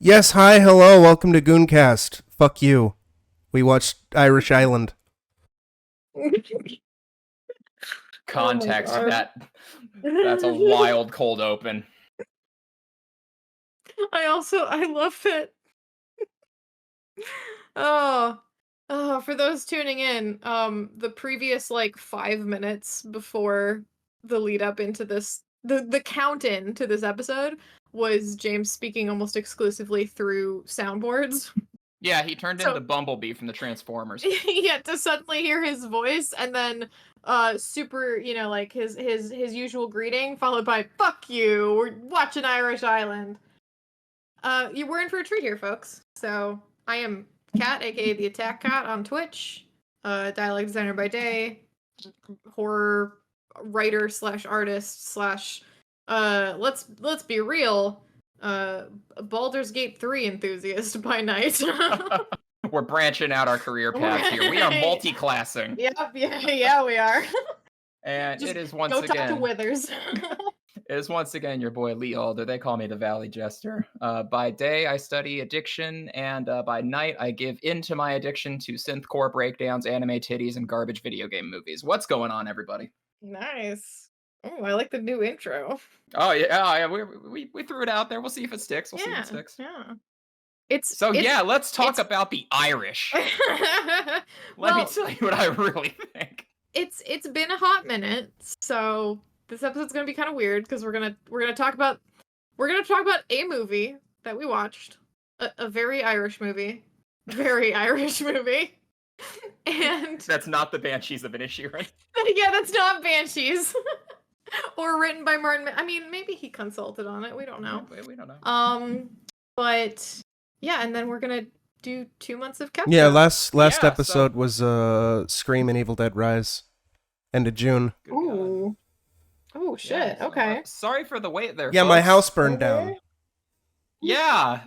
Yes, hi, hello, welcome to Gooncast. Fuck you. We watched Irish Island. Context, Oh that's a wild cold open. I love it. For those tuning in, the previous 5 minutes before the lead up into this, the count in to this episode was James speaking almost exclusively through soundboards. Yeah, he turned into Bumblebee from the Transformers. Yeah, to suddenly hear his voice and then super, his usual greeting followed by "fuck you, we're watching Irish Island." You were in for a treat here, folks. So I am Kat, aka the Attack Cat on Twitch, dialect designer by day, horror writer / artist / let's be real, Baldur's Gate 3 enthusiast by night. We're branching out our career paths here. We are multi-classing. Yeah, we are. And Just it is once go again. talk to Withers. It is once again your boy Lee Alder. They call me the Valley Jester. By day, I study addiction, and by night, I give in to my addiction to synthcore breakdowns, anime titties, and garbage video game movies. What's going on, everybody? Nice. Oh, I like the new intro. Oh yeah, we threw it out there. We'll see if it sticks. We'll see if it sticks. Yeah. Let's talk about the Irish. Let me tell you what I really think. It's been a hot minute, so this episode's gonna be kind of weird because we're gonna talk about a movie that we watched, a very Irish movie, and that's not the Banshees of Inisherin. Yeah, that's not Banshees, or written by Martin. I mean, maybe he consulted on it. We don't know. We don't know. But yeah, and then we're gonna do 2 months of catch-up. Yeah, last episode was Scream and Evil Dead Rise, end of June. Ooh. Oh shit. Yeah, okay. Sorry for the wait there. Yeah, folks. my house burned down. Yeah.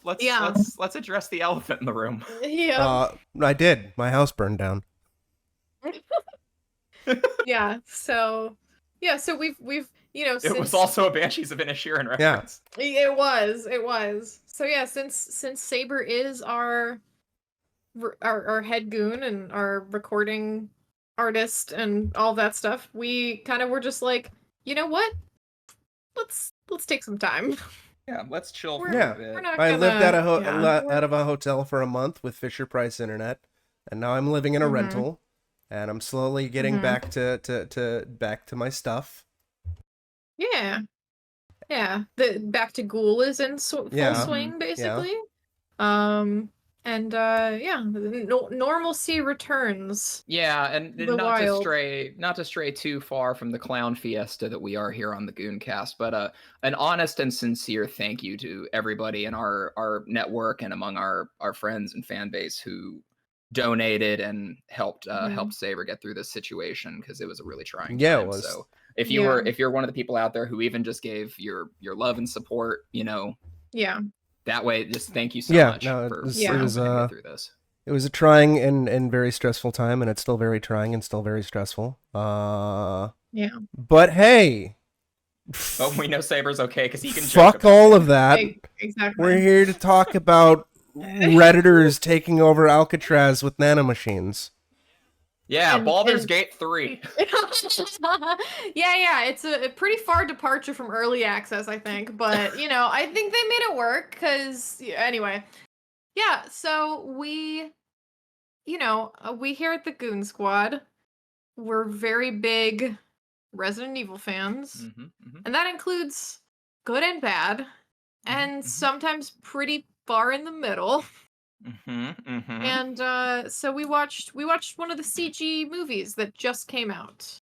Let's address the elephant in the room. Yeah. I did. My house burned down. Yeah. So we've it was also a Banshees of Inisherin reference. Yeah. It was. So yeah, since Saber is our head goon and our recording artist and all that stuff, we kind of were just like, you know what? Let's take some time. Yeah, let's chill for Yeah. a bit. I lived out of a hotel for a month with Fisher Price internet, and now I'm living in a rental, and I'm slowly getting back to my stuff. Yeah. Yeah. The back to Ghoul is in full swing, basically. Yeah. Normalcy returns. Yeah, and not to stray too far from the clown fiesta that we are here on the Gooncast, but an honest and sincere thank you to everybody in our network and among our friends and fan base who donated and helped Saber get through this situation, because it was a really trying time. It was. So if you're one of the people out there who even just gave your love and support, yeah. That way, just thank you so much for getting through this. It was a trying and very stressful time, and it's still very trying and still very stressful. Yeah. But hey. But we know Saber's okay because he can fuck all of that. Exactly. We're here to talk about Redditors taking over Alcatraz with nanomachines. Yeah, Baldur's Gate 3. Yeah, it's a pretty far departure from early access, I think. But, I think they made it work, because, anyway. Yeah, so we here at the Goon Squad, we're very big Resident Evil fans. And that includes good and bad, and sometimes pretty far in the middle. And so we watched one of the CG movies that just came out,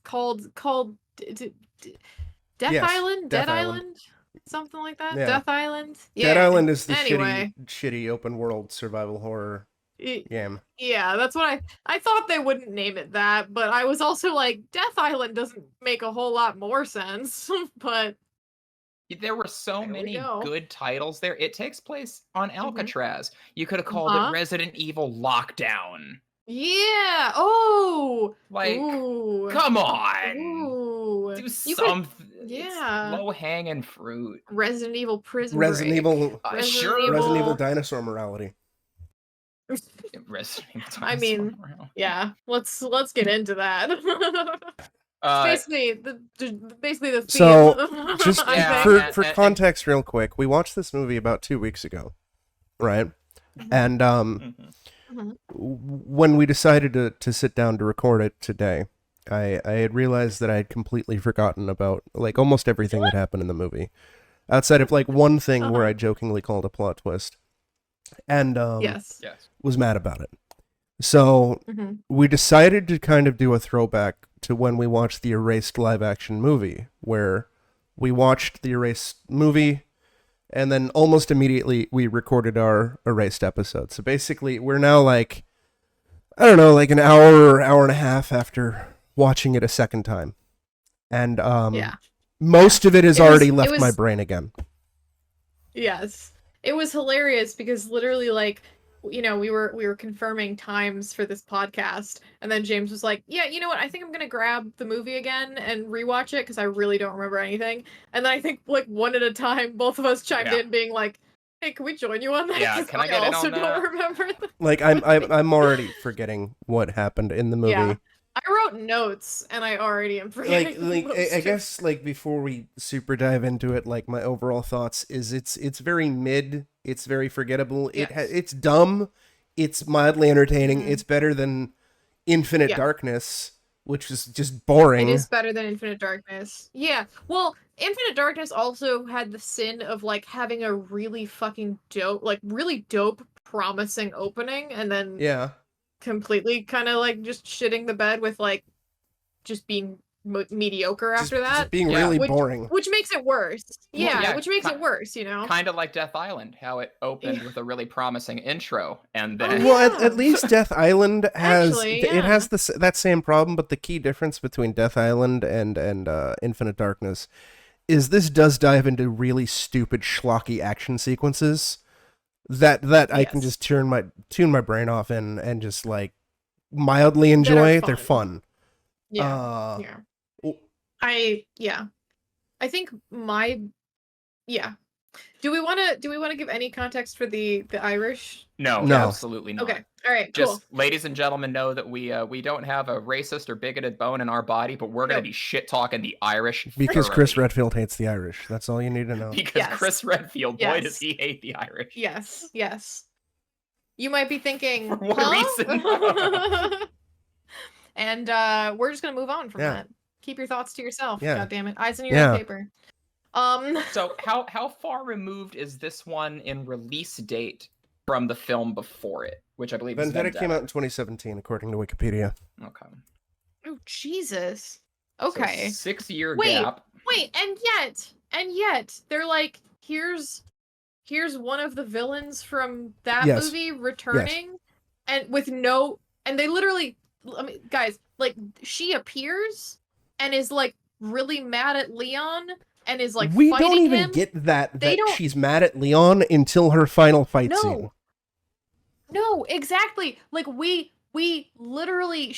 called Death Island, Dead Island, something like that. Yeah. Death Island. Yeah. Dead Island is the shitty open world survival horror game. Yeah, that's what I thought they wouldn't name it that, but I was also like, Death Island doesn't make a whole lot more sense. But there were so many good titles there. It takes place on Alcatraz. You could have called it Resident Evil Lockdown. Yeah. Oh. Like, come on. Ooh. Do something. Yeah. Low hanging fruit. Resident Evil Prison Resident Break. Evil, Sure. Resident Evil dinosaur morality. Resident Evil I mean, Dinosaur. yeah. Let's get into that. Basically the theme. So, just I for context, real quick, we watched this movie about 2 weeks ago, right? And when we decided to sit down to record it today, I had realized that I had completely forgotten about like almost everything that happened in the movie, outside of like one thing where I jokingly called a plot twist, and yes. was mad about it. So we decided to kind of do a throwback to when we watched the Erased live action movie, where we watched the Erased movie and then almost immediately we recorded our Erased episode. So basically we're now like, I don't know, like an hour or hour and a half after watching it a second time. And most of it has already left my brain again. Yes. It was hilarious because literally like, you know, we were confirming times for this podcast, and then James was like, yeah, you know what, I think I'm gonna grab the movie again and rewatch it because I really don't remember anything. And then I think like one at a time both of us chimed in being like, hey, can we join you on that? Yeah, can I get in on that? don't remember like I'm already forgetting what happened in the movie. Yeah. I wrote notes and I already am forgetting. Like I guess like before we super dive into it, like my overall thoughts is it's very mid, it's very forgettable. Yes. It's dumb, it's mildly entertaining. It's better than Infinite Darkness, which is just boring. It is better than Infinite Darkness. Yeah. Well, Infinite Darkness also had the sin of like having a really fucking really dope, promising opening, and then completely kind of like just shitting the bed with like just being mediocre after that. Just being really boring. Which makes it worse. Yeah, which makes it worse, you know? Kind of like Death Island, how it opened with a really promising intro, and then... Well, at least Death Island has... It has that same problem, but the key difference between Death Island and Infinite Darkness is this does dive into really stupid, schlocky action sequences that I can just tune my brain off and just like mildly enjoy. They're fun. Yeah. I think do we want to give any context for the Irish? No, absolutely not. Okay, all right, just ladies and gentlemen, know that we don't have a racist or bigoted bone in our body, but we're gonna be shit talking the Irish because Chris Redfield hates the Irish. That's all you need to know. Because Chris Redfield, boy, does he hate the Irish. Yes. You might be thinking, for what reason? And we're just gonna move on from that. Keep your thoughts to yourself. Yeah. God damn it. Eyes in your paper. So how far removed is this one in release date from the film before it, which I believe Vendetta came out in 2017, according to Wikipedia. Okay. Oh Jesus. Okay. So 6-year gap. Wait, and yet they're like, here's one of the villains from that movie returning, and with and they literally, I mean, guys, like she appears and is like really mad at Leon and is like we fighting don't even him. get that she's mad at Leon until her final fight scene. No, exactly. Like we literally,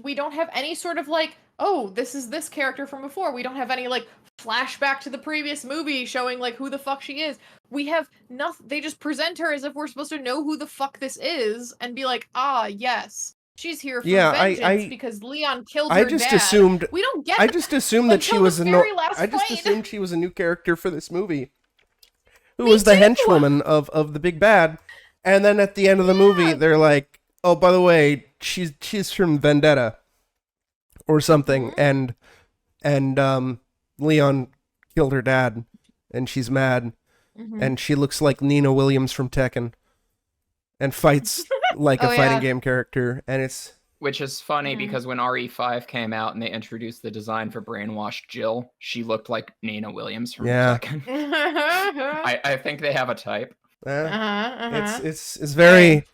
we don't have any sort of like, oh, this is this character from before. We don't have any like flashback to the previous movie showing like who the fuck she is. We have nothing. They just present her as if we're supposed to know who the fuck this is and be like, ah, yes. She's here for vengeance because Leon killed her dad. Assumed we don't get. I just assumed that she was assumed she was a new character for this movie, who was the henchwoman of the big bad, and then at the end of the movie, they're like, "Oh, by the way, she's from Vendetta, or something," and Leon killed her dad, and she's mad, and she looks like Nina Williams from Tekken, and fights like a fighting game character, and it's... Which is funny because when RE5 came out and they introduced the design for Brainwashed Jill, she looked like Nina Williams from Tekken. I think they have a type. It's very...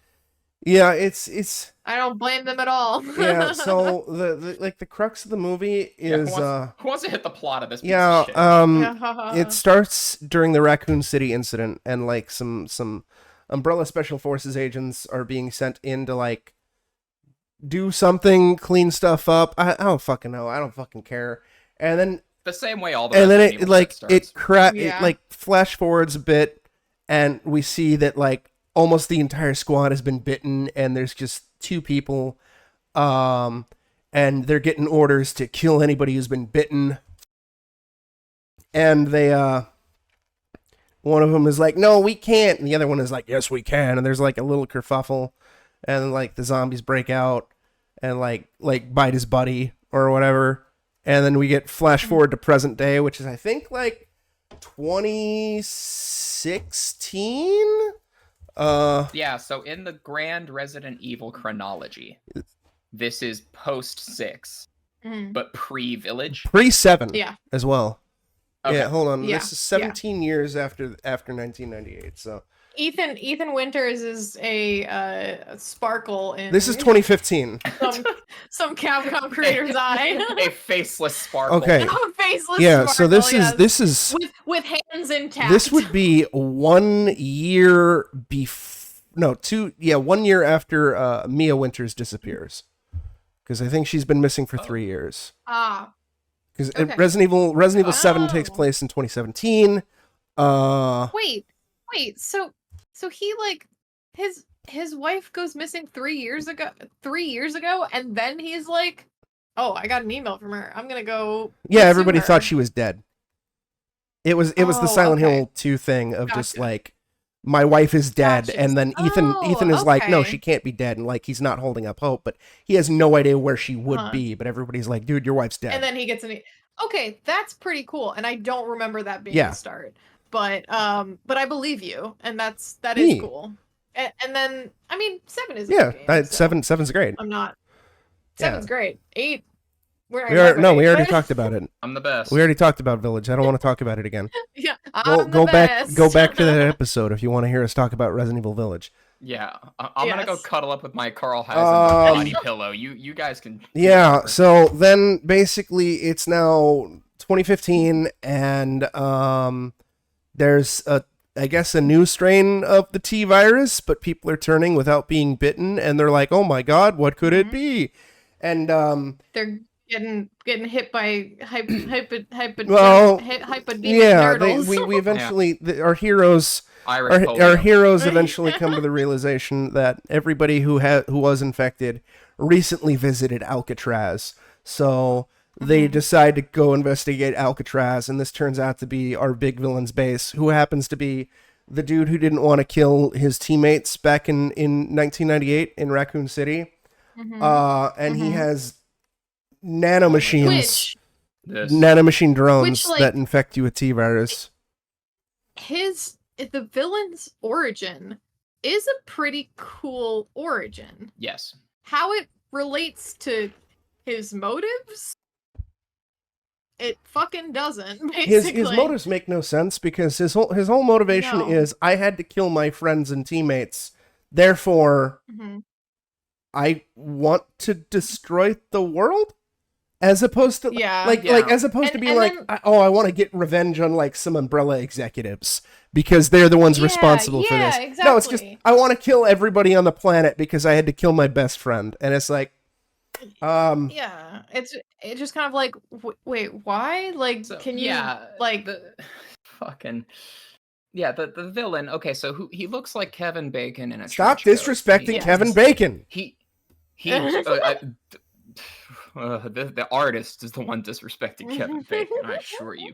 Yeah, it's... I don't blame them at all. Yeah, so the crux of the movie is... who wants to hit the plot of this piece of shit? It starts during the Raccoon City incident, and like some Umbrella Special Forces agents are being sent in to like do something, clean stuff up. I don't fucking know. I don't fucking care. And then the same way all the and then Resident Evil shit starts. it like flash forwards a bit, and we see that like almost the entire squad has been bitten, and there's just 2 people, and they're getting orders to kill anybody who's been bitten, and they one of them is like, no, we can't, and the other one is like, yes, we can, and there's like a little kerfuffle, and like the zombies break out and like bite his buddy or whatever. And then we get flash forward to present day, which is, I think, like 2016. Yeah. So in the grand Resident Evil chronology, this is post 6, but pre Village, pre 7, yeah, as well. Okay. Yeah, hold on. Yeah. This is 17 years after 1998. So Ethan Winters is a sparkle in. This is 2015. Some Capcom creator's eye. A faceless sparkle. Okay. A faceless yeah. sparkle, So this is with hands intact. This would be 1 year before. No, 2. Yeah, 1 year after Mia Winters disappears, because I think she's been missing for 3 years. Ah. Because Okay. Resident Evil 7 takes place in 2017. Wait. So he like his wife goes missing 3 years ago, and then he's like, oh, I got an email from her. I'm gonna go. Yeah, pursue everybody her. thought she was dead. It was the Silent Hill 2 thing of just Gotcha. like, my wife is dead, Gotcha. and then Ethan is like, no, okay. she can't be dead, and like he's not holding up hope, but he has no idea where she would Uh-huh. be, but everybody's like, dude, your wife's dead. And then he gets an. Okay, that's pretty cool, and I don't remember that being Yeah. the start. But I believe you, and that is Neat. cool. And then I mean 7 is a Yeah, good game, so 7's great. I'm not. Yeah. 7's great. 8. We already talked about it. I'm the best. We already talked about Village. I don't want to talk about it again. Yeah, Go back to that episode if you want to hear us talk about Resident Evil Village. Yeah, I'm gonna go Yes. cuddle up with my Carl Heisenberg body pillow. You guys can. Yeah, so then basically it's now 2015, and there's I guess a new strain of the T virus, but people are turning without being bitten, and they're like, oh my god, what could it be? And They're getting hit by Well, hypodemic yeah, nurdles. we eventually our heroes. Irish Our heroes eventually come to the realization that everybody who was infected recently visited Alcatraz. So they decide to go investigate Alcatraz, and this turns out to be our big villain's base, who happens to be the dude who didn't want to kill his teammates back in 1998 in Raccoon City. And he has nanomachines, nanomachine drones that infect you with T-virus. The villain's origin is a pretty cool origin. Yes. How it relates to his motives, it fucking doesn't. Basically, his motives make no sense, because his whole motivation is, I had to kill my friends and teammates, therefore I want to destroy the world. As opposed to as opposed to be like, I want to get revenge on like some Umbrella executives because they're the ones responsible for this. Exactly. No, it's just, I want to kill everybody on the planet because I had to kill my best friend, and it's like, it's just kind of like, wait, why? Like, So, can you like the fucking the villain? Okay, so he looks like Kevin Bacon in a stop trench coat. disrespecting Kevin Bacon. He the artist is the one disrespecting Kevin Bacon, I assure you.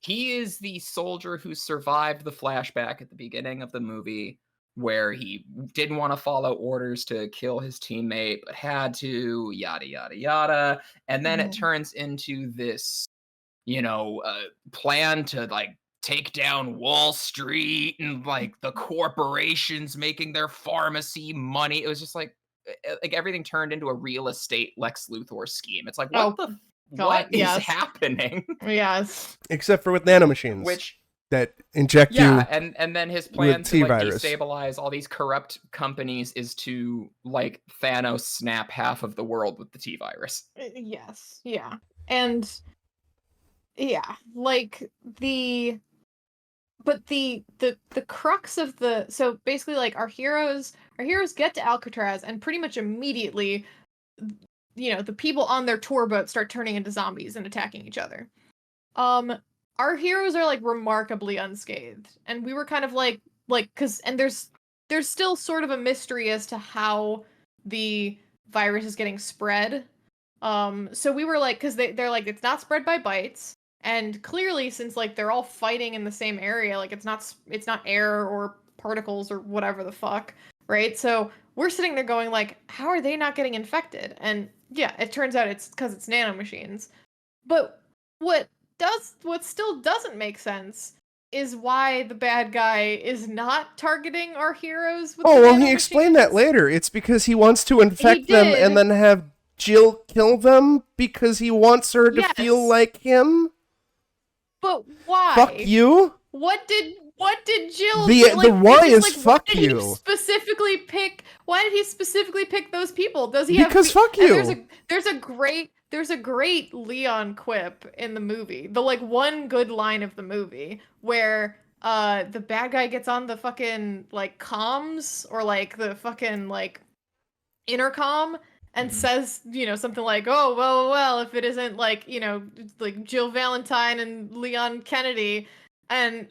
He is the soldier who survived the flashback at the beginning of the movie where he didn't want to follow orders to kill his teammate, but had to, yada, yada, yada. And then it turns into this, plan to, like, take down Wall Street and, like, the corporations making their pharmacy money. It was just like everything turned into a real estate Lex Luthor scheme. It's like, what is happening? Yes. Except for with nanomachines, that inject you. Yeah, and then his plan to like T-virus. destabilize all these corrupt companies is to like Thanos snap half of the world with the T-virus. Yes. Yeah. And yeah, like the crux of so basically like our heroes get to Alcatraz, and pretty much immediately the people on their tour boat start turning into zombies and attacking each other. Our heroes are like remarkably unscathed, and we were kind of like because there's still sort of a mystery as to how the virus is getting spread. So we were like, because they're like, it's not spread by bites, and clearly since like they're all fighting in the same area, like it's not air or particles or whatever the fuck, right? So we're sitting there going like, how are they not getting infected? And yeah, it turns out it's because it's nanomachines. But what still doesn't make sense is why the bad guy is not targeting our heroes with he explained that later. It's because he wants to infect them and then have Jill kill them because he wants her to feel like him. But why? Fuck you. What did Jill the why is fuck you. Why did he specifically pick those people? Does he because fuck you. There's a great Leon quip in the movie. The like one good line of the movie where the bad guy gets on the fucking like comms or like the fucking like intercom and says, something like, oh, well, if it isn't like, like Jill Valentine and Leon Kennedy. And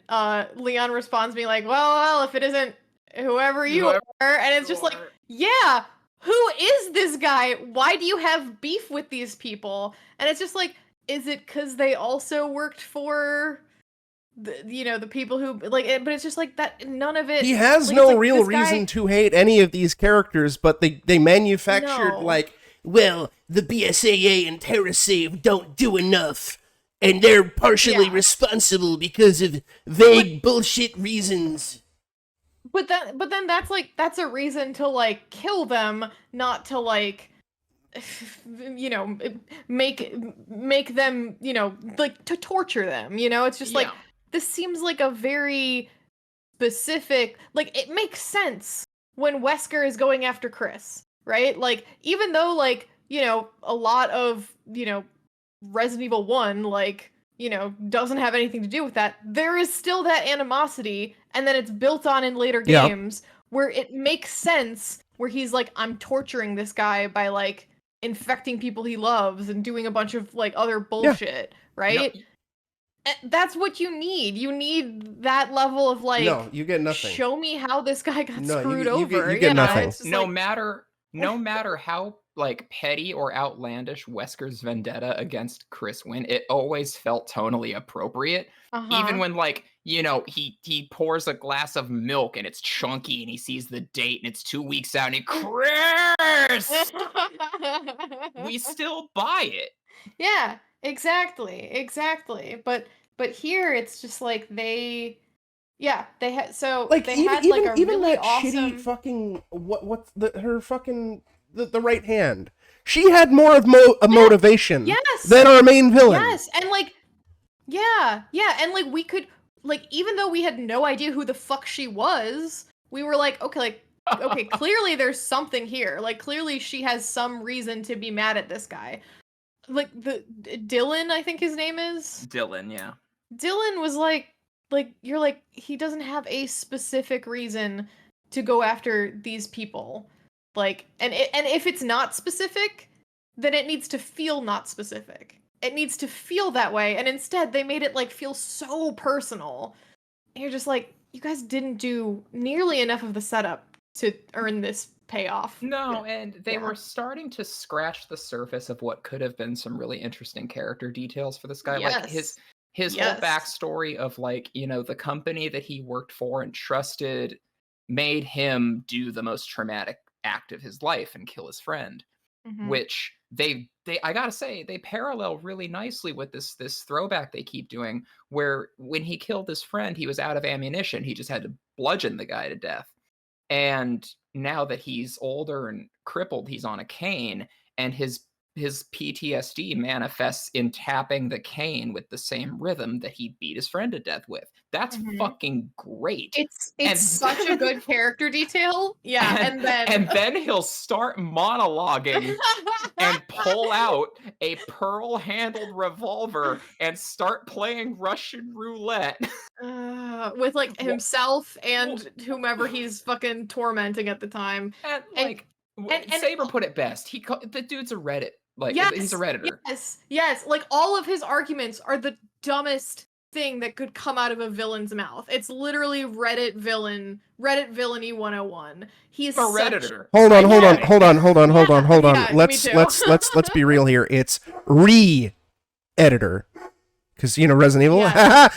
Leon responds me like, well, if it isn't whoever you are. And it's just like, yeah, who is this guy? Why do you have beef with these people? And it's just like, is it because they also worked for the people who like it? But it's just like that. None of it. He has like, no like, real reason to hate any of these characters, but they manufactured like, well, the BSAA and TerraSave don't do enough. And they're partially responsible because of vague bullshit reasons. But then that's a reason to like kill them, not to like make them, like to torture them, It's just like this seems like a very specific, like it makes sense when Wesker is going after Chris, right? Like even though like, a lot of, Resident Evil 1, like, doesn't have anything to do with that. There is still that animosity, and then it's built on in later games where it makes sense, where he's like, I'm torturing this guy by, like, infecting people he loves and doing a bunch of, like, other bullshit, right? Yep. And that's what you need. You need that level of, like, no, you get nothing. Show me how this guy got screwed over. You get nothing. No matter how like petty or outlandish Wesker's vendetta against Chris Wynn, it always felt tonally appropriate. Even when like, he pours a glass of milk and it's chunky and he sees the date and it's 2 weeks out and he Chris! We still buy it. Yeah, exactly. But here it's just like they had like they had like a even really that awesome shitty fucking what's her fucking the right hand. She had more of a motivation than our main villain. Yes, and like and like we could like even though we had no idea who the fuck she was, we were like, okay, clearly there's something here. Like clearly she has some reason to be mad at this guy. Like the Dylan, I think his name is. Dylan, yeah. Dylan was like you're like he doesn't have a specific reason to go after these people. Like, and if it's not specific, then it needs to feel not specific. It needs to feel that way, and instead they made it like feel so personal. And you're just like, you guys didn't do nearly enough of the setup to earn this payoff. No, and they were starting to scratch the surface of what could have been some really interesting character details for this guy. Yes. Like his whole backstory of like, the company that he worked for and trusted made him do the most traumatic act of his life and kill his friend, which they I gotta say they parallel really nicely with this throwback they keep doing, where when he killed his friend he was out of ammunition, he just had to bludgeon the guy to death, and now that he's older and crippled, he's on a cane, and his PTSD manifests in tapping the cane with the same rhythm that he beat his friend to death with. That's fucking great. It's such a good character detail. Yeah, and then he'll start monologuing and pull out a pearl-handled revolver and start playing Russian roulette. With like himself and whomever he's fucking tormenting at the time. And like And Saber put it best. The dude's a Reddit. He's a Redditor. Yes. Like, all of his arguments are the dumbest thing that could come out of a villain's mouth. It's literally Reddit villainy 101. He's a Redditor. Hold on. Yeah, Let's be real here. It's editor. Because, Resident Evil. Yeah.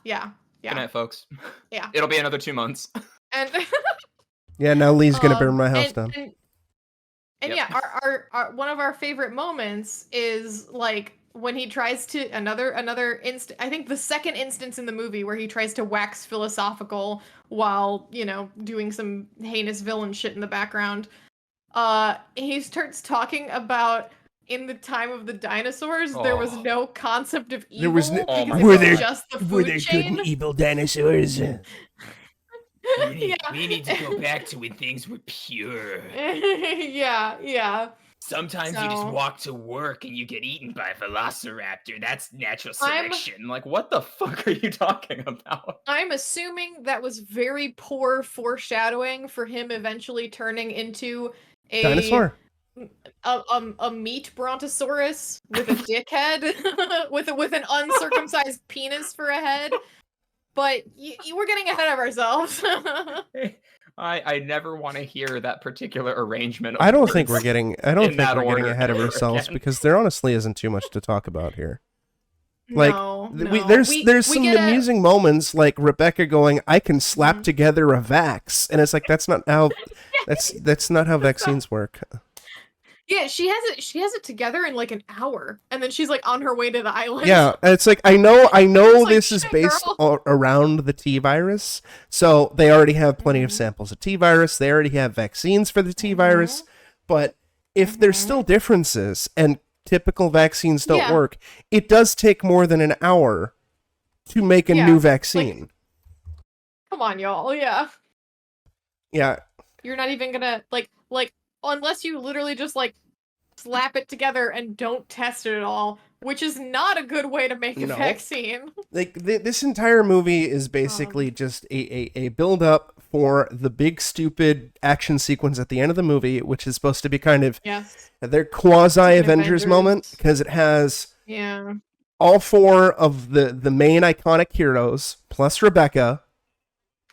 Yeah. Good night, folks. Yeah. It'll be another 2 months. And yeah, now Lee's gonna burn my house down. And Yep. yeah, our one of our favorite moments is like when he tries to another I think the second instance in the movie where he tries to wax philosophical while, doing some heinous villain shit in the background. He starts talking about, in the time of the dinosaurs, there was no concept of evil. There was just the food chain. good and evil dinosaurs? We need to go back to when things were pure. Yeah. Sometimes you just walk to work and you get eaten by a velociraptor. That's natural selection. What the fuck are you talking about? I'm assuming that was very poor foreshadowing for him eventually turning into a dinosaur. A meat brontosaurus with a dick head, with an uncircumcised penis for a head. But you were getting ahead of ourselves. I never want to hear that particular arrangement. I don't think we're getting getting ahead of ever ourselves again. because there honestly isn't too much to talk about here. There's some amusing moments, like Rebecca going, "I can slap together a vax," and it's like that's not how that's not how vaccines work. Yeah, she has it together in like an hour, and then she's like on her way to the island. Yeah, it's like I know like, this is based around the T virus, so they already have plenty of samples of T virus. They already have vaccines for the T virus, but if there's still differences and typical vaccines don't work, it does take more than an hour to make a new vaccine. Like, come on, y'all. Yeah. You're not even gonna like unless you literally just like slap it together and don't test it at all, which is not a good way to make a vaccine. Like this entire movie is basically just a build up for the big stupid action sequence at the end of the movie, which is supposed to be kind of their quasi Avengers moment, because it has all four of the main iconic heroes plus Rebecca.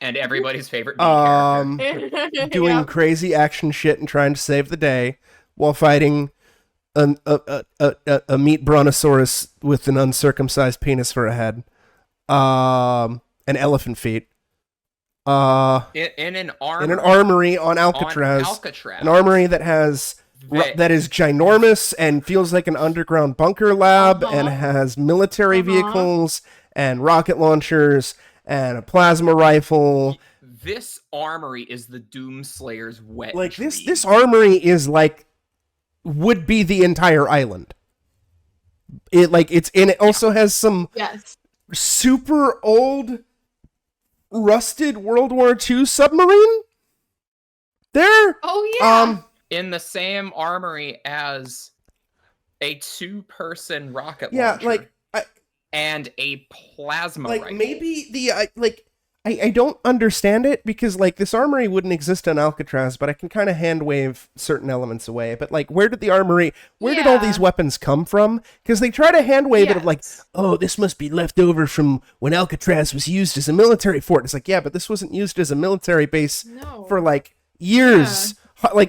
And everybody's favorite character. Doing crazy action shit and trying to save the day while fighting a meat brontosaurus with an uncircumcised penis for a head, and elephant feet. In an armory on Alcatraz. An armory that has that is ginormous and feels like an underground bunker lab and has military vehicles and rocket launchers and a plasma rifle. This armory is the Doomslayer's wet like dream. This armory is like would be the entire island. It also has some super old rusted World War II submarine there. In the same armory as a 2-person rocket launcher. And a plasma rifle. Maybe I don't understand it because this armory wouldn't exist on Alcatraz, but I can kind of hand wave certain elements away. But where did all these weapons come from? Because they try to hand wave it of this must be left over from when Alcatraz was used as a military fort. It's but this wasn't used as a military base for years,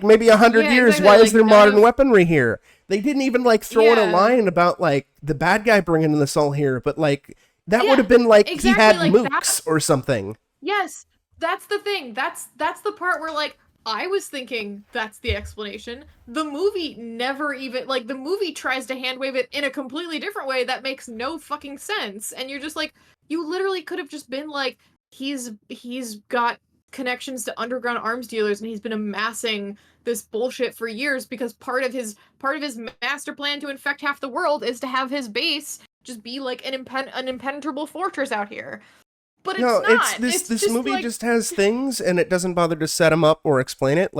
maybe 100 years. Exactly. Why is there modern weaponry here? They didn't even throw in a line about the bad guy bringing this all here, but that would have been he had mooks or something. Yes, that's the thing. That's the part where I was thinking that's the explanation. The movie never even the movie tries to handwave it in a completely different way that makes no fucking sense. And you're just you literally could have just been he's got connections to underground arms dealers and he's been amassing this bullshit for years because part of his master plan to infect half the world is to have his base just be an impenetrable fortress out here. But it's not. This movie just has things and it doesn't bother to set them up or explain it.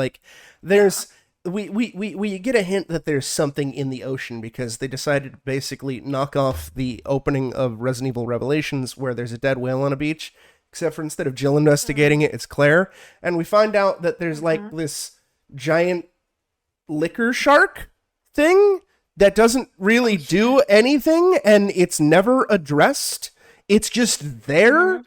There's we get a hint that there's something in the ocean because they decided to basically knock off the opening of Resident Evil Revelations where there's a dead whale on a beach except for instead of Jill investigating it, it's Claire. And we find out that there's like this giant liquor shark thing that doesn't really do anything, and it's never addressed. It's just there.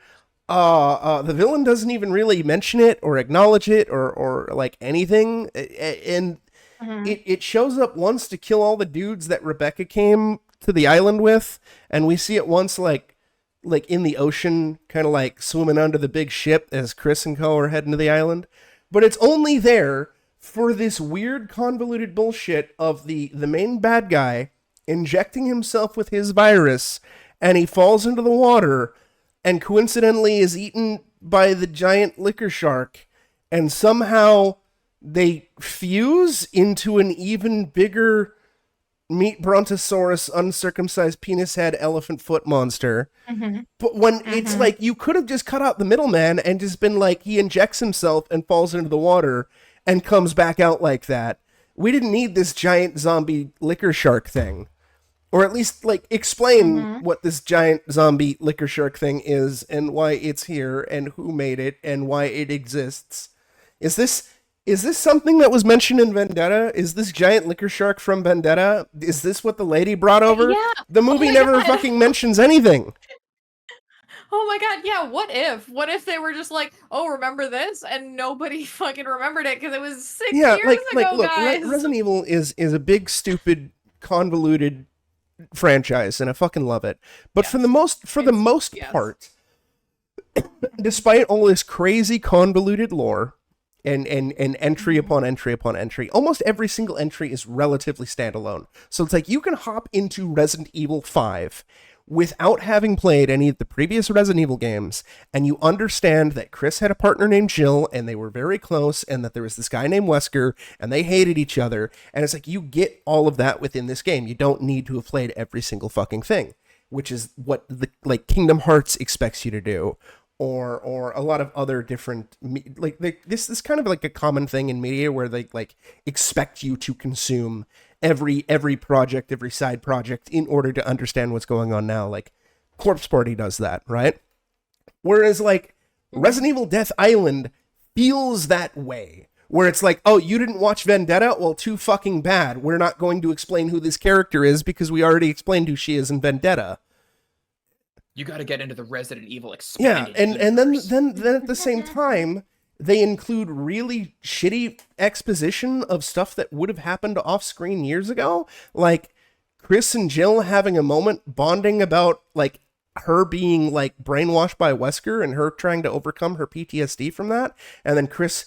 The villain doesn't even really mention it or acknowledge it or like anything. And it shows up once to kill all the dudes that Rebecca came to the island with, and we see it once like in the ocean, kind of like swimming under the big ship as Chris and co are heading to the island. But it's only there for this weird convoluted bullshit of the main bad guy injecting himself with his virus, and he falls into the water and coincidentally is eaten by the giant liquor shark, and somehow they fuse into an even bigger meat brontosaurus uncircumcised penis head elephant foot monster. But when it's like, you could have just cut out the middleman and just been like, he injects himself and falls into the water and comes back out like that. We didn't need this giant zombie liquor shark thing. Or at least, like, explain what this giant zombie liquor shark thing is and why it's here and who made it and why it exists. Is this something that was mentioned in Vendetta? Is this giant liquor shark from Vendetta? Is this what the lady brought over? Yeah. The movie never fucking mentions anything. Oh my god, yeah, what if they were just like, oh, remember this? And nobody fucking remembered it because it was 6 years ago, look, guys. Resident Evil is a big, stupid, convoluted franchise, and I fucking love it. But for the most part, despite all this crazy, convoluted lore, and entry upon entry upon entry, almost every single entry is relatively standalone. So it's like, you can hop into Resident Evil 5 without having played any of the previous Resident Evil games, and you understand that Chris had a partner named Jill, and they were very close, and that there was this guy named Wesker, and they hated each other, and it's like, you get all of that within this game. You don't need to have played every single fucking thing, which is what Kingdom Hearts expects you to do, or a lot of other different, this is kind of like a common thing in media where they like expect you to consume every project, every side project in order to understand what's going on now. Like Corpse Party does that, right? Whereas like Resident Evil Death Island feels that way, where it's like, oh, you didn't watch Vendetta? Well, too fucking bad. We're not going to explain who this character is because we already explained who she is in Vendetta. You got to get into the Resident Evil expanded and then at the same time, they include really shitty exposition of stuff that would have happened off screen years ago, like Chris and Jill having a moment bonding about like her being like brainwashed by Wesker and her trying to overcome her PTSD from that, and then Chris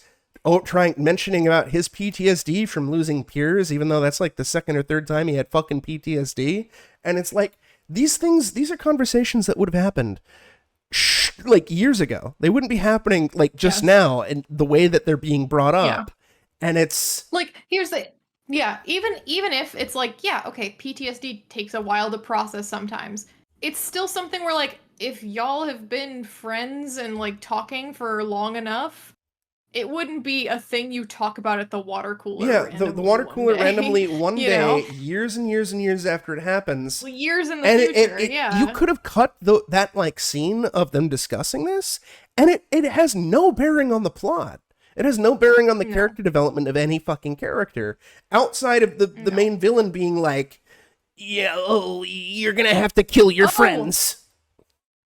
mentioning about his PTSD from losing peers, even though that's like the second or third time he had fucking PTSD, and it's like, these are conversations that would have happened like years ago. They wouldn't be happening like just now, and the way that they're being brought up. And it's like, here's the even if it's like, okay, PTSD takes a while to process sometimes. It's still something where like, if y'all have been friends and like talking for long enough, it wouldn't be a thing you talk about at the water cooler. Yeah, the water cooler randomly one day, years and years and years after it happens. Well, years in the future, You could have cut that like scene of them discussing this, and it has no bearing on the plot. It has no bearing on the character development of any fucking character, outside of the main villain being like, you're gonna have to kill your friends.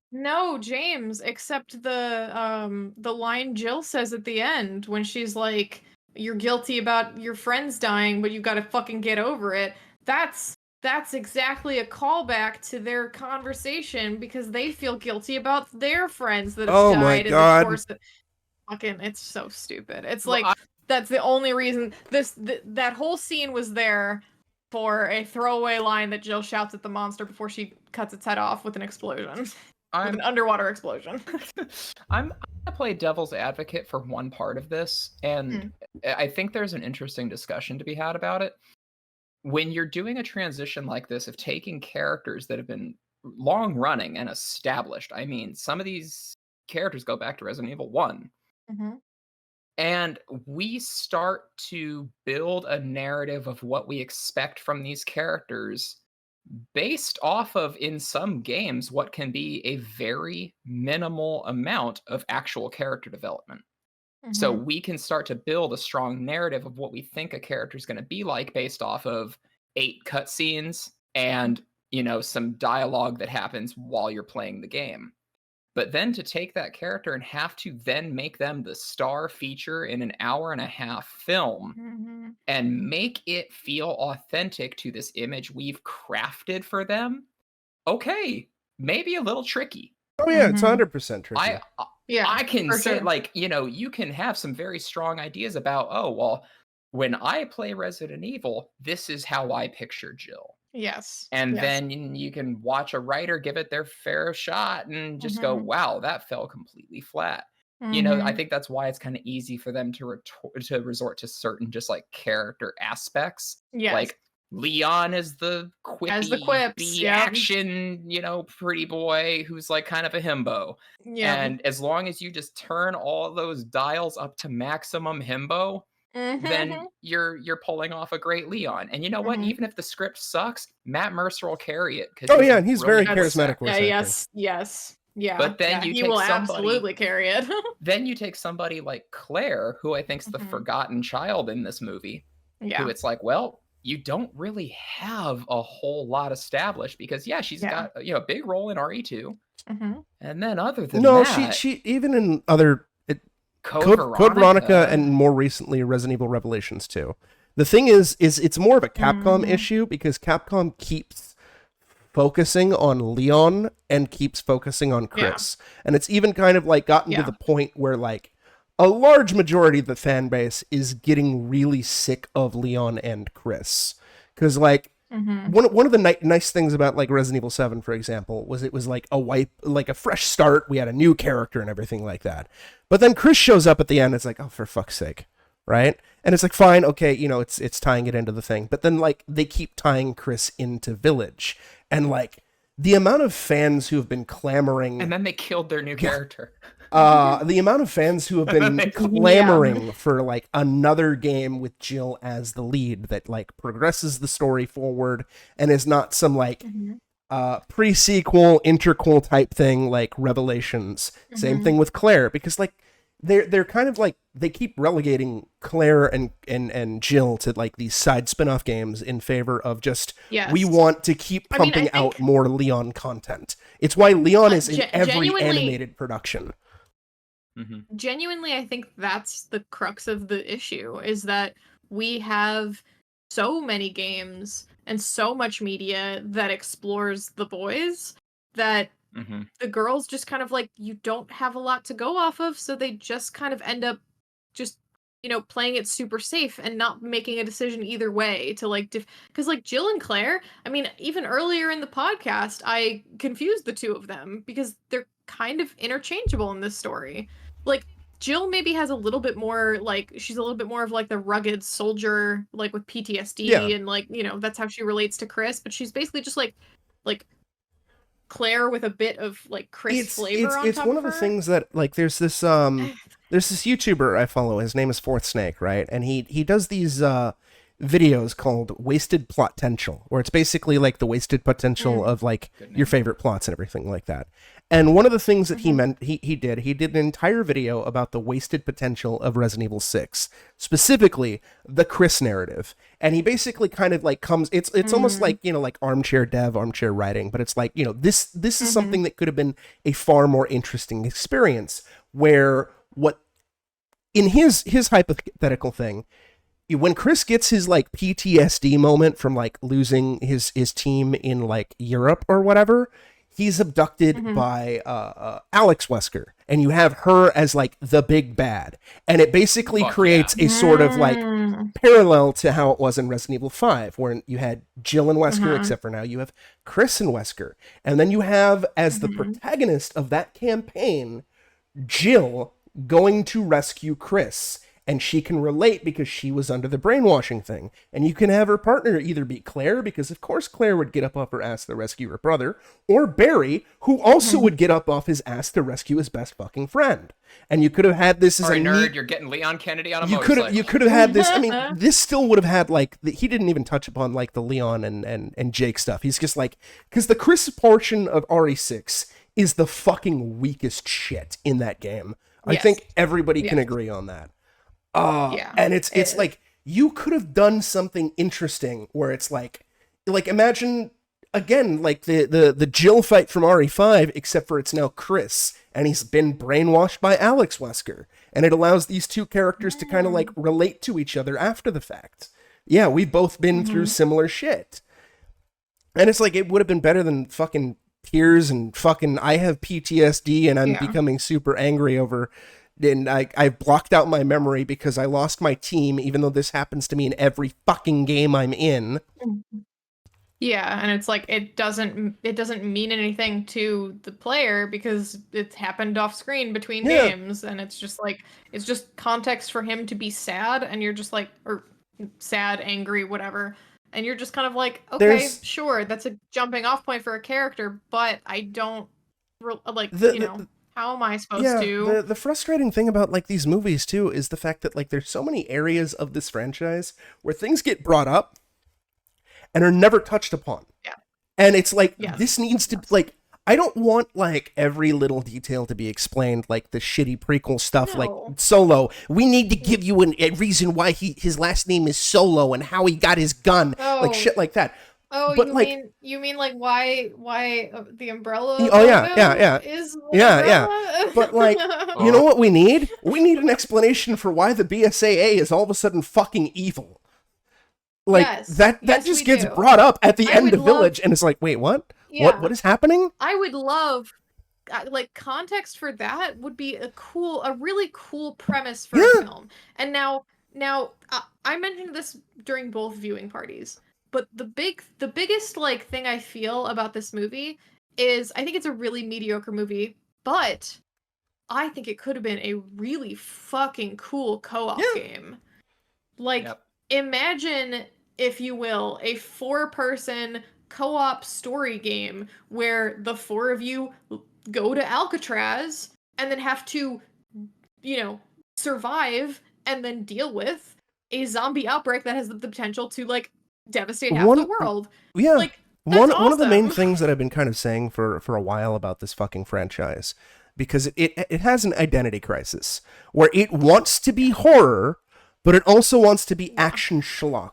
No, James, except the line Jill says at the end when she's like, you're guilty about your friends dying, but you gotta fucking get over it. That's exactly a callback to their conversation because they feel guilty about their friends that have died in the course of... Fucking, it's so stupid. It's that's the only reason that whole scene was there, for a throwaway line that Jill shouts at the monster before she cuts its head off with an explosion. With an underwater explosion. I'm gonna play devil's advocate for one part of this, and I think there's an interesting discussion to be had about it. When you're doing a transition like this of taking characters that have been long running and established, I mean, some of these characters go back to Resident Evil 1. And we start to build a narrative of what we expect from these characters based off of, in some games, what can be a very minimal amount of actual character development. So Mhm. we can start to build a strong narrative of what we think a character is going to be like based off of 8 cutscenes and, some dialogue that happens while you're playing the game. But then to take that character and have to then make them the star feature in an hour and a half film Mhm. and make it feel authentic to this image we've crafted for them, okay, maybe a little tricky. Oh yeah, it's Mhm. 100% tricky. I can for say, sure. like, you can have some very strong ideas about, oh, well, when I play Resident Evil, this is how I picture Jill. Yes. And Yes. then you can watch a writer give it their fair shot and just go, Mhm. wow, that fell completely flat. I Mhm. think that's why it's kind of easy for them to resort to certain just like character aspects. Yes. Like Leon is the As the quippy, quips. B Yep. action, pretty boy who's like kind of a himbo. Yep. And as long as you just turn all those dials up to maximum himbo, then Mhm. you're pulling off a great Leon. And you know what? Mhm. Even if the script sucks, Matt Mercer will carry it because Oh he's yeah, a and he's very brilliant voice charismatic actor. voice actor. Yes. Yes. Yeah. But then you he take will somebody absolutely carry it. then you take somebody like Claire, who I think's the Mhm. forgotten child in this movie, who Yeah. it's like, well, you don't really have a whole lot established because she's Yeah. got a big role in RE2. Mhm. And then other than No, that, she even in other Code Code Veronica and Veronica. more recently Resident Evil Revelations 2. The thing is it's more of a Capcom Mhm. issue because Capcom keeps focusing on Leon and keeps focusing on Chris. And it's even kind of like gotten to the point where like a large majority of the fan base is getting really sick of Leon and Chris. Because like Mhm. one of the nice things about like Resident Evil 7, for example, was it was like a fresh start. We had a new character and everything like that. But then Chris shows up at the end. It's like, oh, for fuck's sake, right? And it's like, fine, okay, it's tying it into the thing. But then like they keep tying Chris into Village, and like the amount of fans who have been clamoring, And then they killed their new character. the amount of fans who have been clamoring for like another game with Jill as the lead that like progresses the story forward and is not some like pre-sequel interquel type thing like Revelations. Same thing with Claire, because like they're kind of like they keep relegating Claire and Jill to like these side spin-off games in favor of just we want to keep pumping out more Leon content. It's why Leon is in every animated production. Genuinely, I think that's the crux of the issue, is that we have so many games and so much media that explores the boys that the girls just kind of like, you don't have a lot to go off of, so they just kind of end up just playing it super safe and not making a decision either way to like because like Jill and Claire, I mean, even earlier in the podcast I confused the two of them because they're kind of interchangeable in this story. Like Jill maybe has a little bit more, like she's a little bit more of like the rugged soldier, like with PTSD, and like that's how she relates to Chris, but she's basically just like Claire with a bit of like Chris flavor on top of her. It's one of the things that like there's this YouTuber I follow. His name is Fourth Snake, right? And he does these videos called Wasted Plotential, where it's basically like the wasted potential of like your favorite plots and everything like that. And one of the things that he did an entire video about the wasted potential of Resident Evil 6, specifically the Chris narrative. And he basically kind of like comes, it's almost like, like armchair dev, armchair writing, but it's like, this is something that could have been a far more interesting experience, where what in his hypothetical thing, when Chris gets his like PTSD moment from like losing his team in like Europe or whatever, he's abducted by Alex Wesker, and you have her as like the big bad, and it basically creates a sort of like parallel to how it was in Resident Evil 5, where you had Jill and Wesker, except for now you have Chris and Wesker, and then you have as the protagonist of that campaign Jill going to rescue Chris. and she can relate because she was under the brainwashing thing. And you can have her partner either be Claire, because of course Claire would get up off her ass to rescue her brother, or Barry, who also would get up off his ass to rescue his best fucking friend. And you could have had this as a nerd. You're getting Leon Kennedy on a motorcycle. You could have had this. I mean, this still would have had like he didn't even touch upon like the Leon and Jake stuff. He's just like, because the Chris portion of RE6 is the fucking weakest shit in that game. I think everybody can agree on that. And it's like, you could have done something interesting where it's like imagine again, like the Jill fight from RE5, except for it's now Chris, and he's been brainwashed by Alex Wesker, and it allows these two characters to kind of like relate to each other after the fact. Yeah, we've both been through similar shit. And it's like, it would have been better than fucking tears and fucking I have PTSD and I'm becoming super angry over, and I've blocked out my memory because I lost my team, even though this happens to me in every fucking game I'm in. Yeah, and it's like it doesn't mean anything to the player because it's happened off screen between games, and it's just like it's just context for him to be sad, and you're just like, or sad, angry, whatever, and you're just kind of like, okay, sure, that's a jumping off point for a character, but I don't like how am I supposed to? The frustrating thing about like these movies too is the fact that like there's so many areas of this franchise where things get brought up and are never touched upon. Yeah. And it's like, this needs to, like, I don't want, like, every little detail to be explained, like the shitty prequel stuff, like Solo. We need to give you a reason why his last name is Solo and how he got his gun. Like, shit like that. Oh, but you mean like why the umbrella? Oh yeah. Is But like, you know what we need? We need an explanation for why the BSAA is all of a sudden fucking evil. Like that just gets brought up at the end of Village, and it's like, wait, what? Yeah. What is happening? I would love, like, context for that would be a really cool premise for a film. And now I mentioned this during both viewing parties, but the biggest like thing I feel about this movie is I think it's a really mediocre movie, but I think it could have been a really fucking cool co-op game. Like, imagine, if you will, a 4-person co-op story game where the 4 of you go to Alcatraz and then have to, survive and then deal with a zombie outbreak that has the potential to, like, devastate half the world. Yeah. Like, one of the main things that I've been kind of saying for a while about this fucking franchise, because it has an identity crisis where it wants to be horror, but it also wants to be action schlock.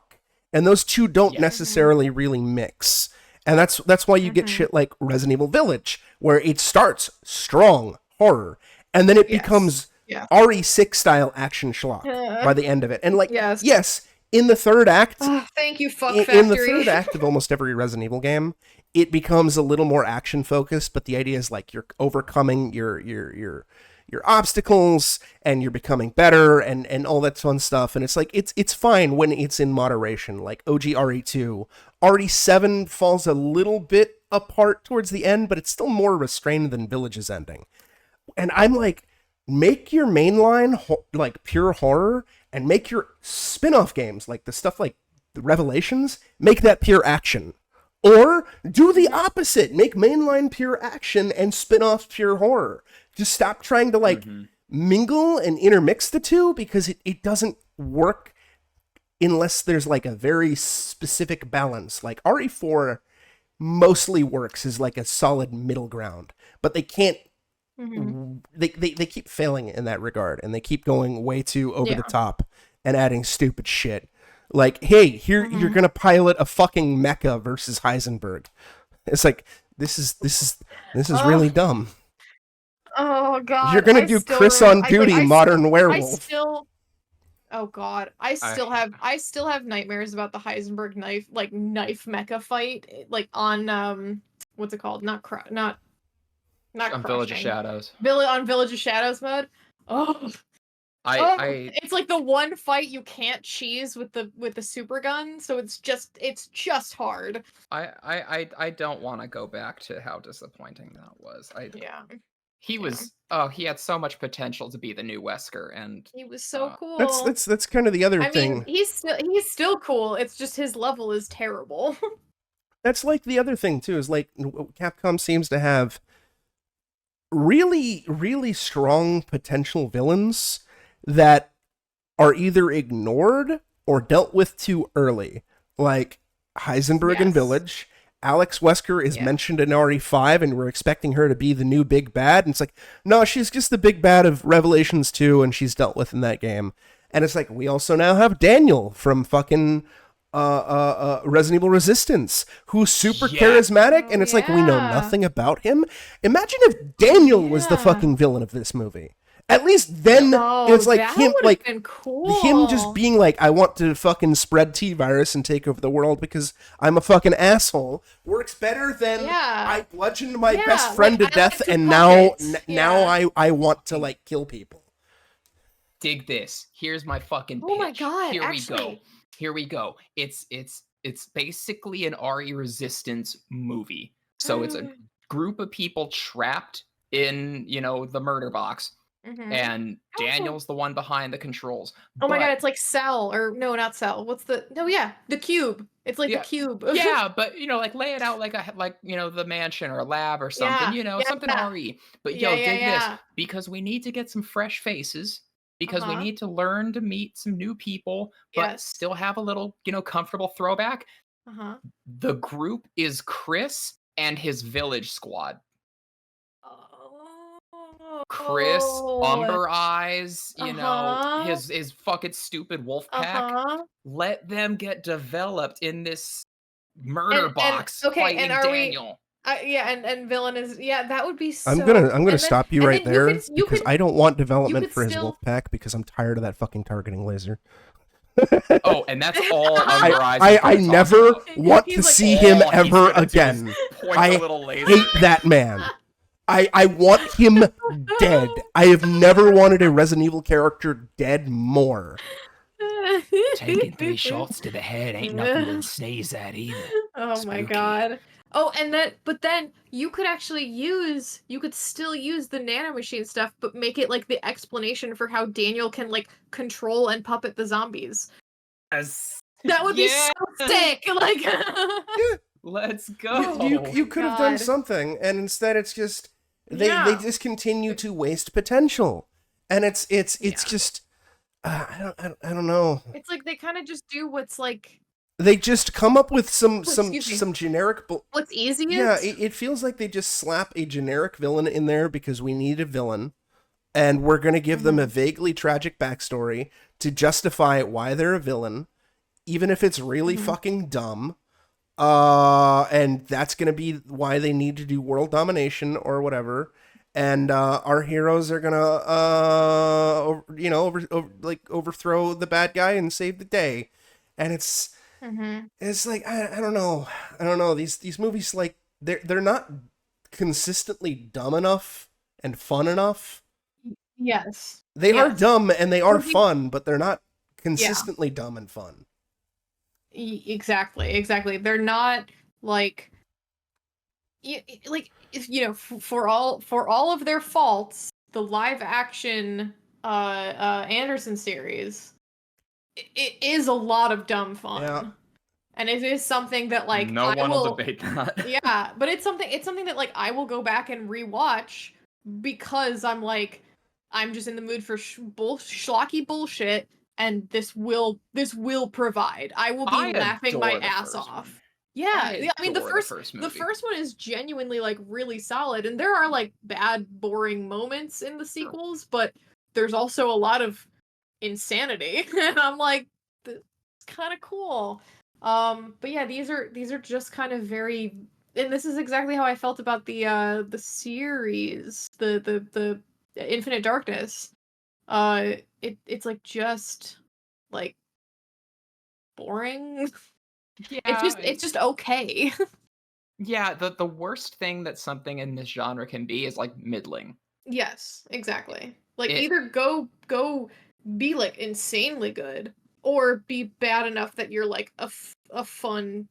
And those two don't necessarily really mix. And that's why you get shit like Resident Evil Village, where it starts strong horror, and then it becomes RE6 style action schlock by the end of it. And like, in the third act, thank you, Fuck Factory. In the third act of almost every Resident Evil game, it becomes a little more action focused, but the idea is like you're overcoming your obstacles and you're becoming better and all that fun stuff. And it's like, it's fine when it's in moderation, like OG RE2. RE7 falls a little bit apart towards the end, but it's still more restrained than Village's ending. And I'm like, make your mainline like pure horror, and make your spin-off games, like the stuff like the Revelations, make that pure action. Or do the opposite, make mainline pure action and spin-off pure horror. Just stop trying to like mingle and intermix the two, because it doesn't work unless there's like a very specific balance. Like RE4 mostly works as like a solid middle ground, but they can't. They keep failing in that regard, and they keep going way too over the top and adding stupid shit. Like, hey, here you're gonna pilot a fucking mecha versus Heisenberg. It's like, this is really dumb. Oh god, you're gonna do Chris on Duty, Modern Werewolf. Oh god, I still have nightmares about the Heisenberg knife mecha fight, like on what's it called? Not on Village of Shadows. On Village of Shadows mode. Oh. It's like the one fight you can't cheese with the super gun, so it's just hard. I don't want to go back to how disappointing that was. He was he had so much potential to be the new Wesker, and he was so cool. That's kind of the other thing. I mean, he's still cool. It's just his level is terrible. That's like the other thing too, is like Capcom seems to have really, really strong potential villains that are either ignored or dealt with too early. Like Heisenberg in Village. Alex Wesker is mentioned in RE5, and we're expecting her to be the new big bad. And it's like, no, she's just the big bad of Revelations 2, and she's dealt with in that game. And it's like, we also now have Daniel from fucking Resident Evil Resistance, who's super charismatic, and it's like, we know nothing about him. Imagine if Daniel was the fucking villain of this movie. At least then it's like him, like cool. him just being like, I want to fucking spread T-virus and take over the world because I'm a fucking asshole. Works better than I bludgeoned my best friend to death, and now I want to like kill people. Dig this. Here's my fucking pitch. Oh my god! Here we go. It's basically an RE Resistance movie. So it's a group of people trapped in, the murder box. Mm-hmm. And Daniel's the one behind the controls. Oh my god, it's like Cell, or no, not Cell. The Cube. It's like the Cube. Yeah, but like lay it out like the mansion or a lab or something, something RE. But dig this, because we need to get some fresh faces, because we need to learn to meet some new people, but still have a little, comfortable throwback. The group is Chris and his village squad. Chris, Umber Eyes, his fucking stupid wolf pack. Let them get developed in this murder box fighting Daniel. And villain is that would be so. I'm gonna stop you right there because I don't want development for his wolf pack because I'm tired of that fucking targeting laser. And that's all Umber Eyes. I never want to see him ever again. I hate that man. I want him dead. I have never wanted a Resident Evil character dead more. Taking 3 shots to the head ain't nothing to sneeze at either. Oh my god. Oh, but then you could still use the nanomachine stuff, but make it like the explanation for how Daniel can like control and puppet the zombies. That would be so sick. Like, let's go. You could have done something, and instead it's just they just continue to waste potential, and it's just I don't know. It's like they kind of just do what's like. They just come up with some generic. What's easiest? Yeah, it feels like they just slap a generic villain in there because we need a villain, and we're gonna give them a vaguely tragic backstory to justify why they're a villain, even if it's really fucking dumb. And that's gonna be why they need to do world domination or whatever. And our heroes are gonna overthrow the bad guy and save the day. And it's like I don't know. These movies, like they're not consistently dumb enough and fun enough. Yes. They are dumb and they are fun, but they're not consistently dumb and fun. Exactly. They're not like for all of their faults, the live action Anderson series, it is a lot of dumb fun. Yeah. And it is something that like no one will debate that. Yeah, but it's something that like I will go back and rewatch because I'm just in the mood for schlocky bullshit, and this will provide. I will be laughing my ass off. Yeah, I mean the first one is genuinely like really solid, and there are like bad, boring moments in the sequels, but there's also a lot of insanity, and I'm like, it's kind of cool. But yeah, these are just kind of very, and this is exactly how I felt about the series, the Infinite Darkness. It's like just like boring. Yeah, it's just okay. Yeah, the worst thing that something in this genre can be is like middling. Yes, exactly. Like either go be like insanely good, or be bad enough that you're like a fun,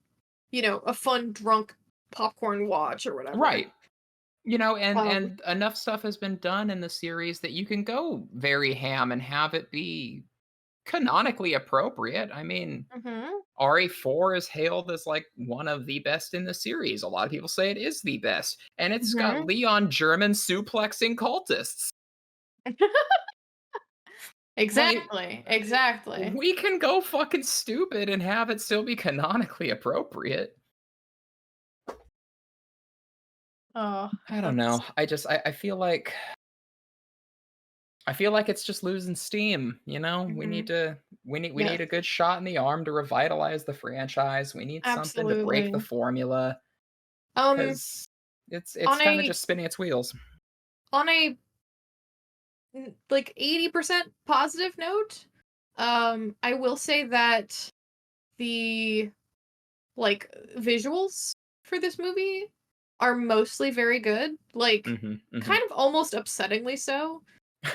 a fun drunk popcorn watch or whatever. Right. And enough stuff has been done in the series that you can go very ham and have it be canonically appropriate. I mean, RE4 is hailed as like one of the best in the series. A lot of people say it is the best. And it's got Leon German suplexing cultists. Exactly. We can go fucking stupid and have it still be canonically appropriate. Oh, I don't know. I feel like it's just losing steam, We need a good shot in the arm to revitalize the franchise. We need something to break the formula. Because it's kind of just spinning its wheels. On a like 80% positive note, I will say that the like visuals for this movie are mostly very good. Like kind of almost upsettingly so.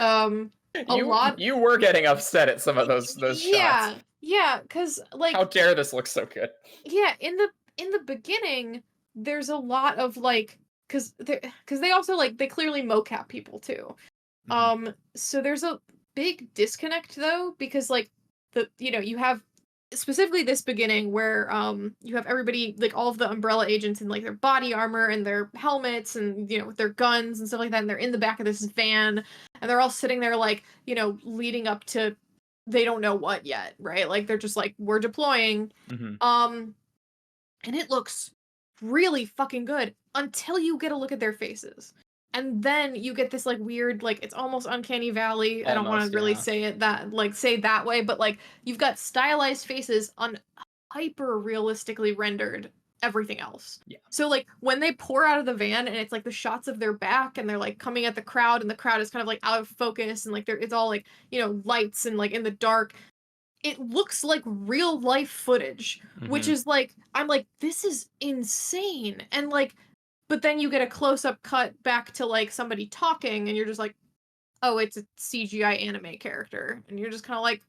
You were getting upset at some of those shots. Yeah, because like how dare this look so good? Yeah, in the beginning, there's a lot of like because they also like they clearly mocap people too. So there's a big disconnect though because like you have specifically this beginning where you have everybody like all of the Umbrella agents in like their body armor and their helmets and with their guns and stuff like that, and they're in the back of this van and they're all sitting there like leading up to they don't know what yet, right? Like they're just like we're deploying. And it looks really fucking good until you get a look at their faces. And then you get this like weird, like it's almost uncanny valley. I don't want to really say it that way, but like you've got stylized faces on hyper realistically rendered everything else. Yeah. So like when they pour out of the van and it's like the shots of their back and they're like coming at the crowd and the crowd is kind of like out of focus and like it's all like lights and like in the dark. It looks like real life footage, which is like I'm like this is insane and like. But then you get a close-up cut back to, like, somebody talking, and you're just like, oh, it's a CGI anime character. And you're just kind of like,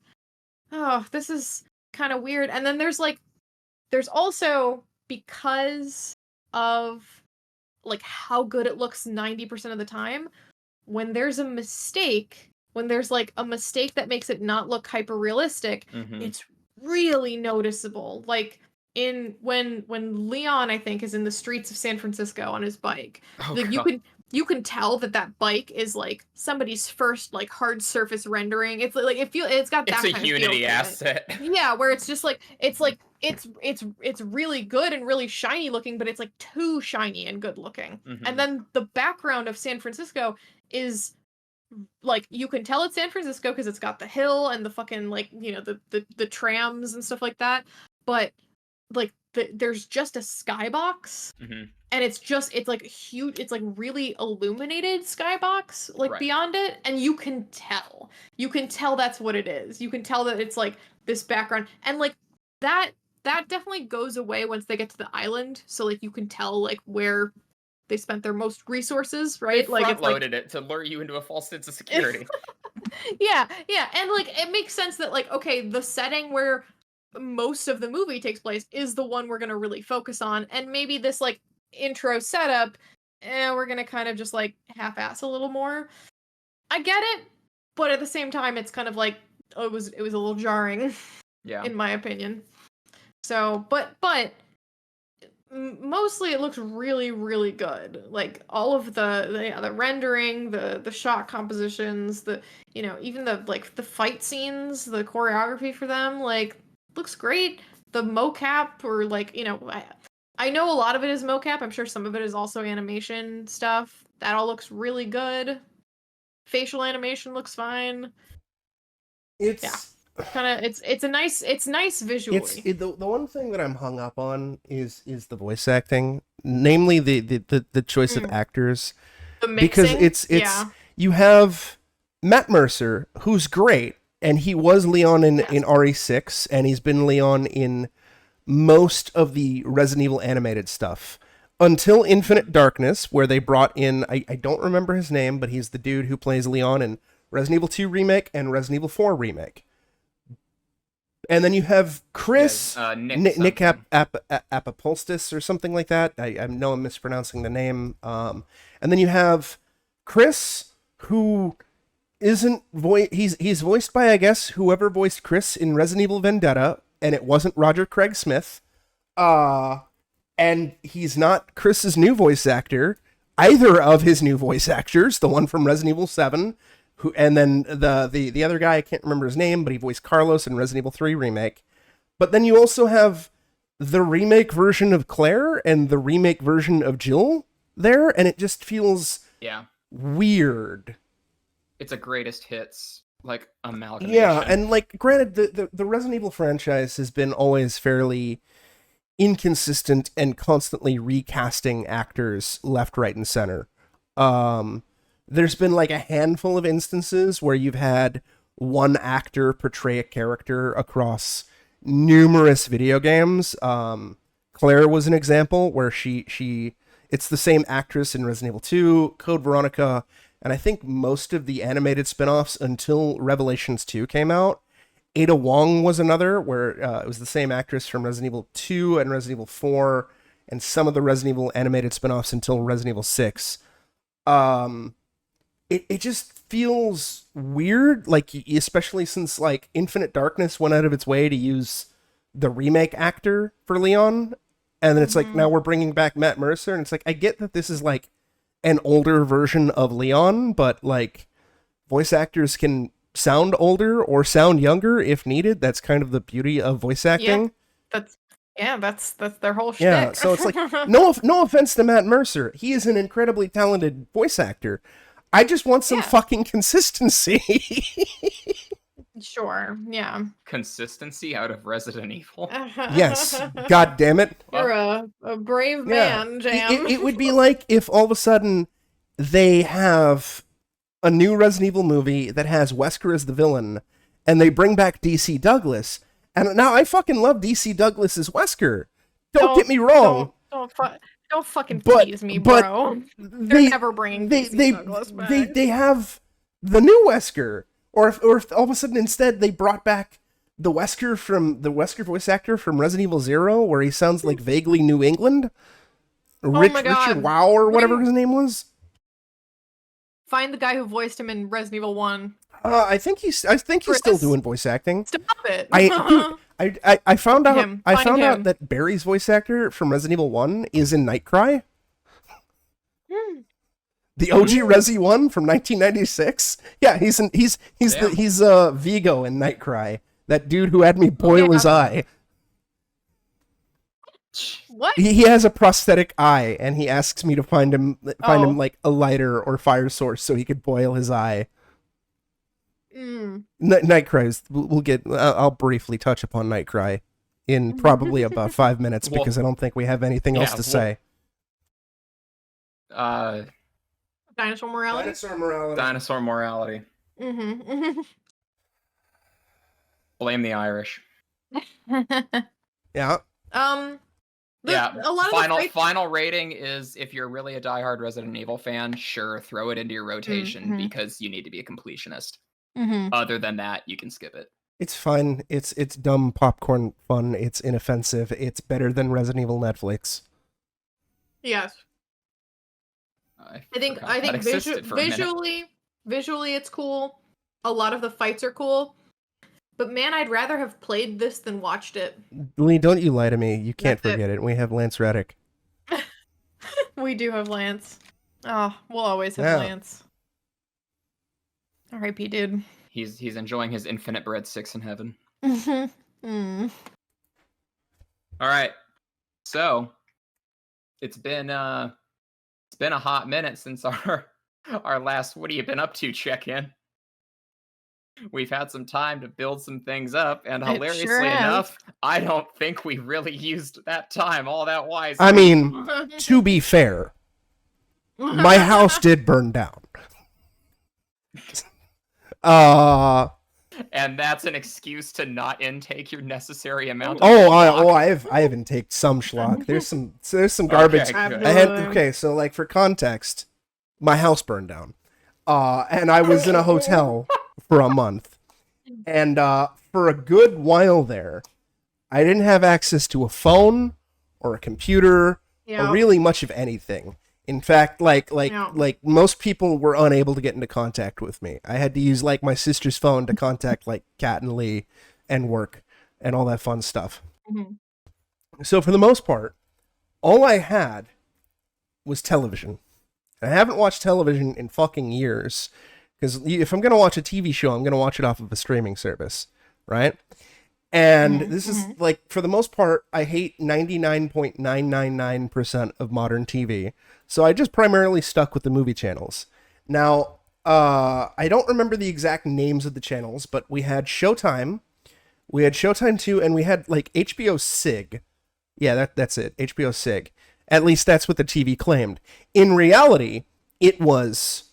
oh, this is kind of weird. And then there's also, because of, like, how good it looks 90% of the time, when there's a mistake, that makes it not look hyper-realistic, it's really noticeable. Like, when Leon I think is in the streets of San Francisco on his bike, like you can tell that bike is like somebody's first like hard surface rendering. It's like it's got that kind of Unity asset. Yeah, where it's just like it's really good and really shiny looking, but it's like too shiny and good looking. And then the background of San Francisco is like you can tell it's San Francisco because it's got the hill and the fucking like the trams and stuff like that, but like there's just a skybox and it's like huge, it's like really illuminated skybox like beyond it, and you can tell that's what it is. You can tell that it's like this background, and like that definitely goes away once they get to the island, so like you can tell like where they spent their most resources, right? They front-loaded it to lure you into a false sense of security. yeah, and like it makes sense that like okay, the setting where most of the movie takes place is the one we're going to really focus on, and maybe this like intro setup we're going to kind of just like half-ass a little more. I get it, but at the same time it's kind of like it was a little jarring in my opinion. So but mostly it looks really really good. Like all of the rendering, the shot compositions, the even the like the fight scenes, the choreography for them like looks great. The mocap, or like I know a lot of it is mocap. I'm sure some of it is also animation stuff. That all looks really good. Facial animation looks fine. It's nice visually. The one thing that I'm hung up on is the voice acting, namely the choice of actors, the mixing. Because it's you have Matt Mercer, who's great. And he was Leon in RE6, and he's been Leon in most of the Resident Evil animated stuff. Until Infinite Darkness, where they brought in, I don't remember his name, but he's the dude who plays Leon in Resident Evil 2 Remake and Resident Evil 4 Remake. And then you have Chris, Nick something. Apopolstis or something like that. I know I'm mispronouncing the name. And then you have Chris, who isn't he's voiced by, I guess, whoever voiced Chris in Resident Evil Vendetta, and it wasn't Roger Craig Smith. And he's not Chris's new voice actor, either of his new voice actors, the one from Resident Evil 7, and then the other guy, I can't remember his name, but he voiced Carlos in Resident Evil 3 remake. But then you also have the remake version of Claire and the remake version of Jill there, and it just feels weird. It's a greatest hits like amalgamation. Yeah, and like granted, the Resident Evil franchise has been always fairly inconsistent and constantly recasting actors left, right, and center. There's been like a handful of instances where you've had one actor portray a character across numerous video games. Claire was an example where it's the same actress in Resident Evil 2, Code Veronica, and I think most of the animated spin-offs until Revelations 2 came out. Ada Wong was another, where it was the same actress from Resident Evil 2 and Resident Evil 4, and some of the Resident Evil animated spin-offs until Resident Evil 6. It just feels weird, like, especially since like Infinite Darkness went out of its way to use the remake actor for Leon, and then it's like, now we're bringing back Matt Mercer, and it's like, I get that this is like an older version of Leon, but like voice actors can sound older or sound younger if needed. That's kind of the beauty of voice acting. That's their whole shtick. Yeah, so it's like, no offense to Matt Mercer, he is an incredibly talented voice actor. I just want some fucking consistency. Sure, yeah. Consistency out of Resident Evil? Yes. God damn it. You're a brave man, Jam. It would be like if all of a sudden they have a new Resident Evil movie that has Wesker as the villain, and they bring back DC Douglas. And now I fucking love DC Douglas as Wesker. Don't get me wrong. Don't fucking tease me, bro. They're never bringing DC Douglas back. They have the new Wesker. Or if all of a sudden instead they brought back the Wesker voice actor from Resident Evil 0, where he sounds like vaguely New England. Richard Wow or whatever his name was. Find the guy who voiced him in Resident Evil 1. I think he's still doing voice acting. Stop it. I found out that Barry's voice actor from Resident Evil 1 is in Nightcry. The OG Resi 1 from 1996. Yeah, he's Vigo in Nightcry. That dude who had me boil his eye. What? He has a prosthetic eye, and he asks me to find him like a lighter or fire source so he could boil his eye. Nightcry. I'll briefly touch upon Nightcry in probably about 5 minutes because I don't think we have anything else to say. Dinosaur morality. Mm-hmm. Blame the Irish. Yeah. A lot of final rating is, if you're really a diehard Resident Evil fan, sure, throw it into your rotation because you need to be a completionist. Other than that, you can skip it. It's fun. It's dumb popcorn fun. It's inoffensive. It's better than Resident Evil Netflix. Yes. I think visually it's cool. A lot of the fights are cool. But man, I'd rather have played this than watched it. Lee, don't you lie to me. You can't forget it. We have Lance Reddick. We do have Lance. Oh, we'll always have Lance. R.I.P. dude. He's enjoying his infinite breadsticks in heaven. All right. So it's been a hot minute since our last "What have you been up to?" check-in. We've had some time to build some things up, and hilariously enough, I don't think we really used that time all that wisely. I mean, to be fair, my house did burn down. And that's an excuse to not intake your necessary amount of I have intaked some schlock. There's some garbage. Okay, so like for context, my house burned down. And I was in a hotel for a month. And for a good while there, I didn't have access to a phone or a computer or really much of anything. In fact, like most people were unable to get into contact with me. I had to use like my sister's phone to contact like Kat and Lee and work and all that fun stuff. Mm-hmm. So for the most part, all I had was television. I haven't watched television in fucking years, because if I'm going to watch a TV show, I'm going to watch it off of a streaming service, right? And this is, like, for the most part, I hate 99.999% of modern TV. So I just primarily stuck with the movie channels. Now, I don't remember the exact names of the channels, but we had Showtime. We had Showtime 2, and we had, like, HBO Sig. Yeah, that's it. HBO Sig. At least that's what the TV claimed. In reality, it was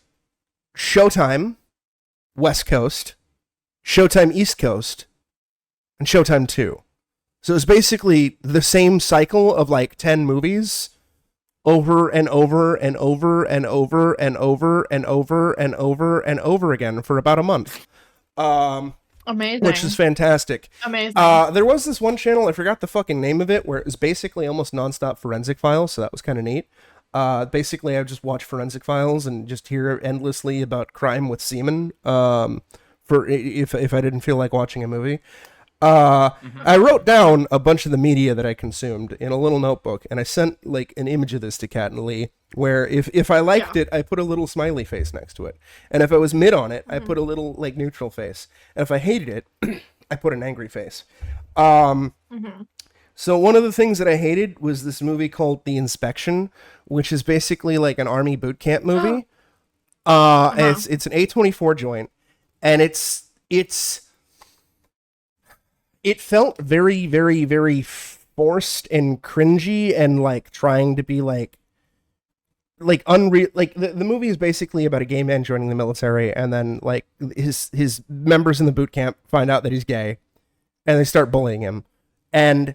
Showtime West Coast, Showtime East Coast, and Showtime 2. So it's basically the same cycle of like 10 movies over and over and over and over and over and over and over and over again for about a month. Amazing. Which is fantastic. Amazing. There was this one channel, I forgot the fucking name of it, where it was basically almost nonstop forensic files, so that was kind of neat. Basically, I would just watch forensic files and just hear endlessly about crime with semen, for if I didn't feel like watching a movie. I wrote down a bunch of the media that I consumed in a little notebook, and I sent like an image of this to Kat and Lee, where if I liked it, I put a little smiley face next to it, and if I was mid on it, I put a little like neutral face, and if I hated it, I put an angry face. So one of the things that I hated was this movie called The Inspection, which is basically like an army boot camp movie. It's an A24 joint, and it felt very, very, very forced and cringy and like trying to be like unreal. Like the movie is basically about a gay man joining the military, and then like his members in the boot camp find out that he's gay, and they start bullying him, and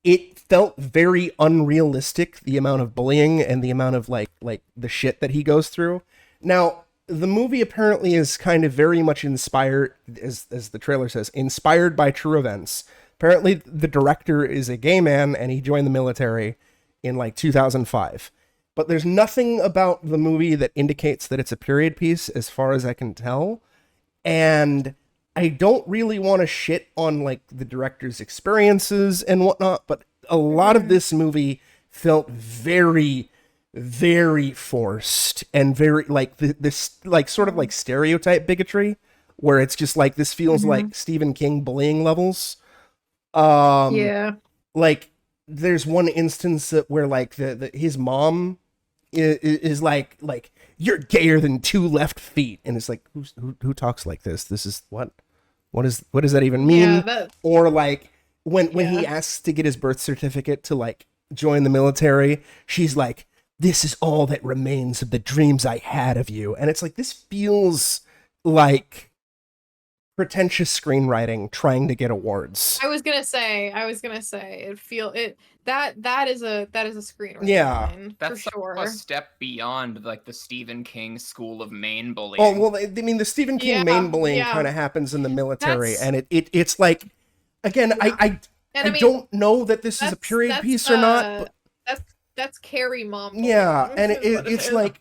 it felt very unrealistic, the amount of bullying and the amount of like the shit that he goes through. Now, the movie apparently is kind of very much inspired, as the trailer says, inspired by true events. Apparently, the director is a gay man, and he joined the military in like 2005. But there's nothing about the movie that indicates that it's a period piece, as far as I can tell. And I don't really want to shit on like the director's experiences and whatnot, but a lot of this movie felt very, very forced and very like this like sort of like stereotype bigotry, where it's just like this feels like Stephen King bullying levels. Like there's one instance where like his mom is like you're gayer than 2 left feet, and it's like who talks like this? This is what does that even mean? Or like when he asks to get his birth certificate to like join the military, she's like, "This is all that remains of the dreams I had of you," and it's like this feels like pretentious screenwriting trying to get awards. I was gonna say that is a screenwriting. Yeah, line, that's for sure. A step beyond like the Stephen King school of Maine bullying. Oh well, I mean the Stephen King Maine bullying kind of happens in the military, and it's like again, I don't know that this is a period piece or not. But that's Carrie mom bullying. Yeah, and it's like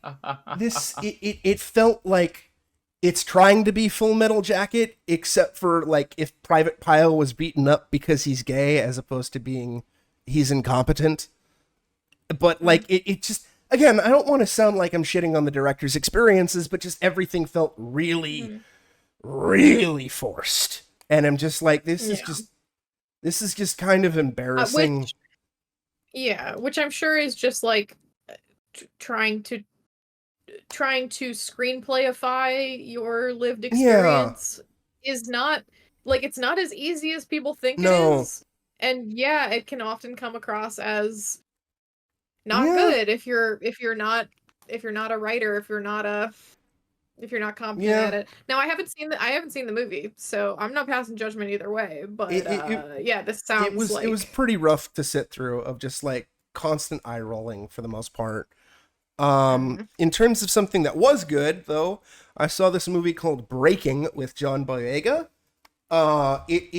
this. It felt like it's trying to be Full Metal Jacket, except for like if Private Pyle was beaten up because he's gay, as opposed to being he's incompetent. But like it just, again, I don't want to sound like I'm shitting on the director's experiences, but just everything felt really, really forced, and I'm just like, this is just kind of embarrassing. Which I'm sure is just like trying to screenplayify your lived experience is not like, it's not as easy as people think it is. And it can often come across as not good if you're not a writer, if you're not competent at it. Now I haven't seen the movie, so I'm not passing judgment either way, but this sounds it was pretty rough to sit through, of just like constant eye rolling for the most part. In terms of something that was good, though, I saw this movie called Breaking with John Boyega. It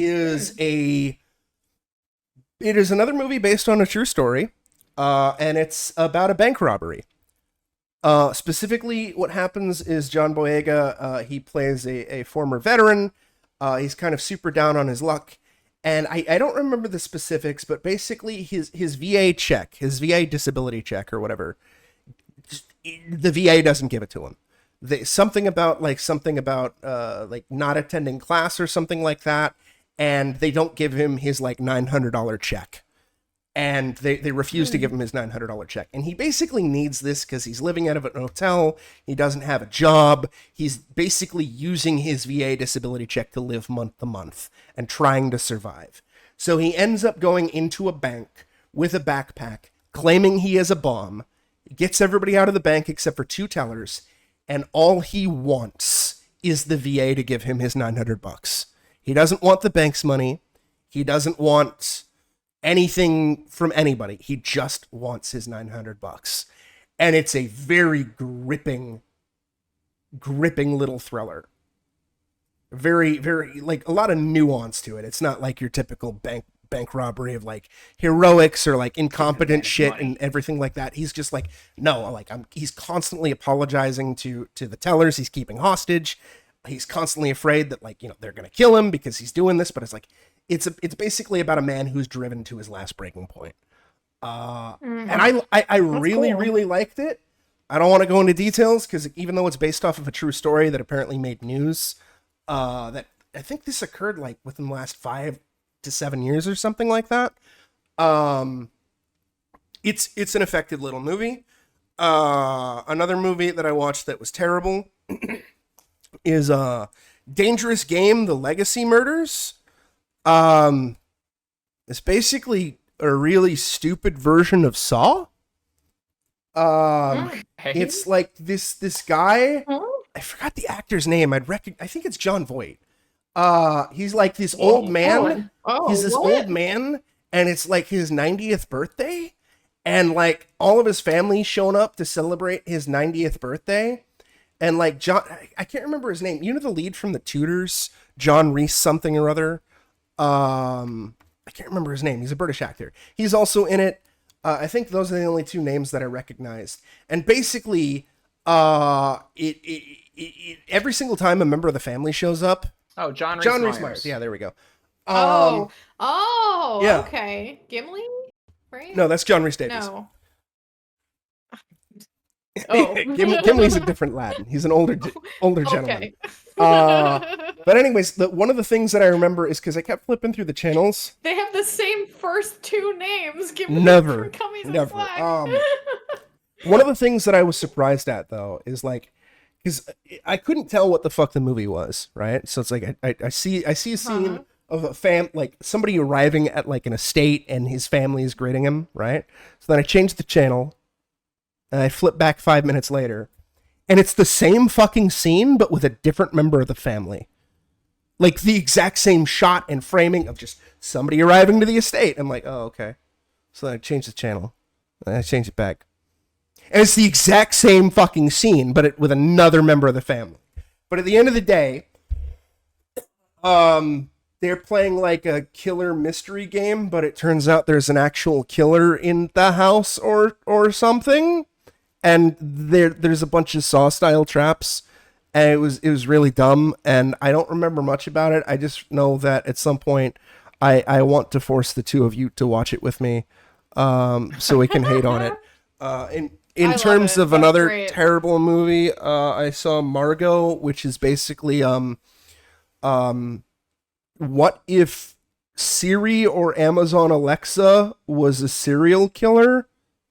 is another movie based on a true story, and it's about a bank robbery. Specifically, what happens is John Boyega, he plays a former veteran. He's kind of super down on his luck. And I don't remember the specifics, but basically his VA check, his VA disability check or whatever, the VA doesn't give it to him. Something about not attending class or something like that, and they don't give him his like $900 check. And they refuse to give him his $900 check. And he basically needs this because he's living out of an hotel. He doesn't have a job. He's basically using his VA disability check to live month to month and trying to survive. So he ends up going into a bank with a backpack, claiming he has a bomb, gets everybody out of the bank except for 2 tellers, and all he wants is the VA to give him his $900. He doesn't want the bank's money. He doesn't want anything from anybody. He just wants his $900. And it's a very gripping little thriller. Very, very, like, a lot of nuance to it. It's not like your typical bank robbery of like heroics or like incompetent shit and everything like that. He's just like, no, like he's constantly apologizing to the tellers he's keeping hostage. He's constantly afraid that, like, you know, they're going to kill him because he's doing this, but it's like, it's basically about a man who's driven to his last breaking point. And I really, really liked it. I don't want to go into details because even though it's based off of a true story that apparently made news, that I think this occurred like within the last 5 to 7 years or something like that. It's an effective little movie. Another movie that I watched that was terrible is Dangerous Game: The Legacy Murders. It's basically a really stupid version of Saw. It's like this guy. I forgot the actor's name. I think it's John Voight. He's like this old man. He's this old man, and it's like his 90th birthday, and like all of his family shown up to celebrate his 90th birthday. And like John, I can't remember his name. You know the lead from The Tudors, John Reese something or other. I can't remember his name. He's a British actor. He's also in it. I think those are the only 2 names that I recognized. And basically, every single time a member of the family shows up. Oh, John Rhys Meyers. Yeah, there we go. Yeah. Okay. Gimli, right? No, that's John Rhys Davies. No. Gimli's a different lad. He's an older gentleman. But anyways, one of the things that I remember is because I kept flipping through the channels. They have the same first 2 names. Never. One of the things that I was surprised at, though, is like, because I couldn't tell what the fuck the movie was, right? So it's like I see a scene of like somebody arriving at like an estate and his family is greeting him, right? So then I changed the channel and I flip back 5 minutes later, and it's the same fucking scene but with a different member of the family. Like the exact same shot and framing of just somebody arriving to the estate. I'm like, oh, okay. So then I changed the channel and I changed it back. And it's the exact same fucking scene, but with another member of the family. But at the end of the day, they're playing like a killer mystery game, but it turns out there's an actual killer in the house or something. And there's a bunch of Saw-style traps. And it was really dumb, and I don't remember much about it. I just know that at some point I want to force the 2 of you to watch it with me, so we can hate on it. In terms of another terrible movie, I saw Margot, which is basically what if Siri or Amazon Alexa was a serial killer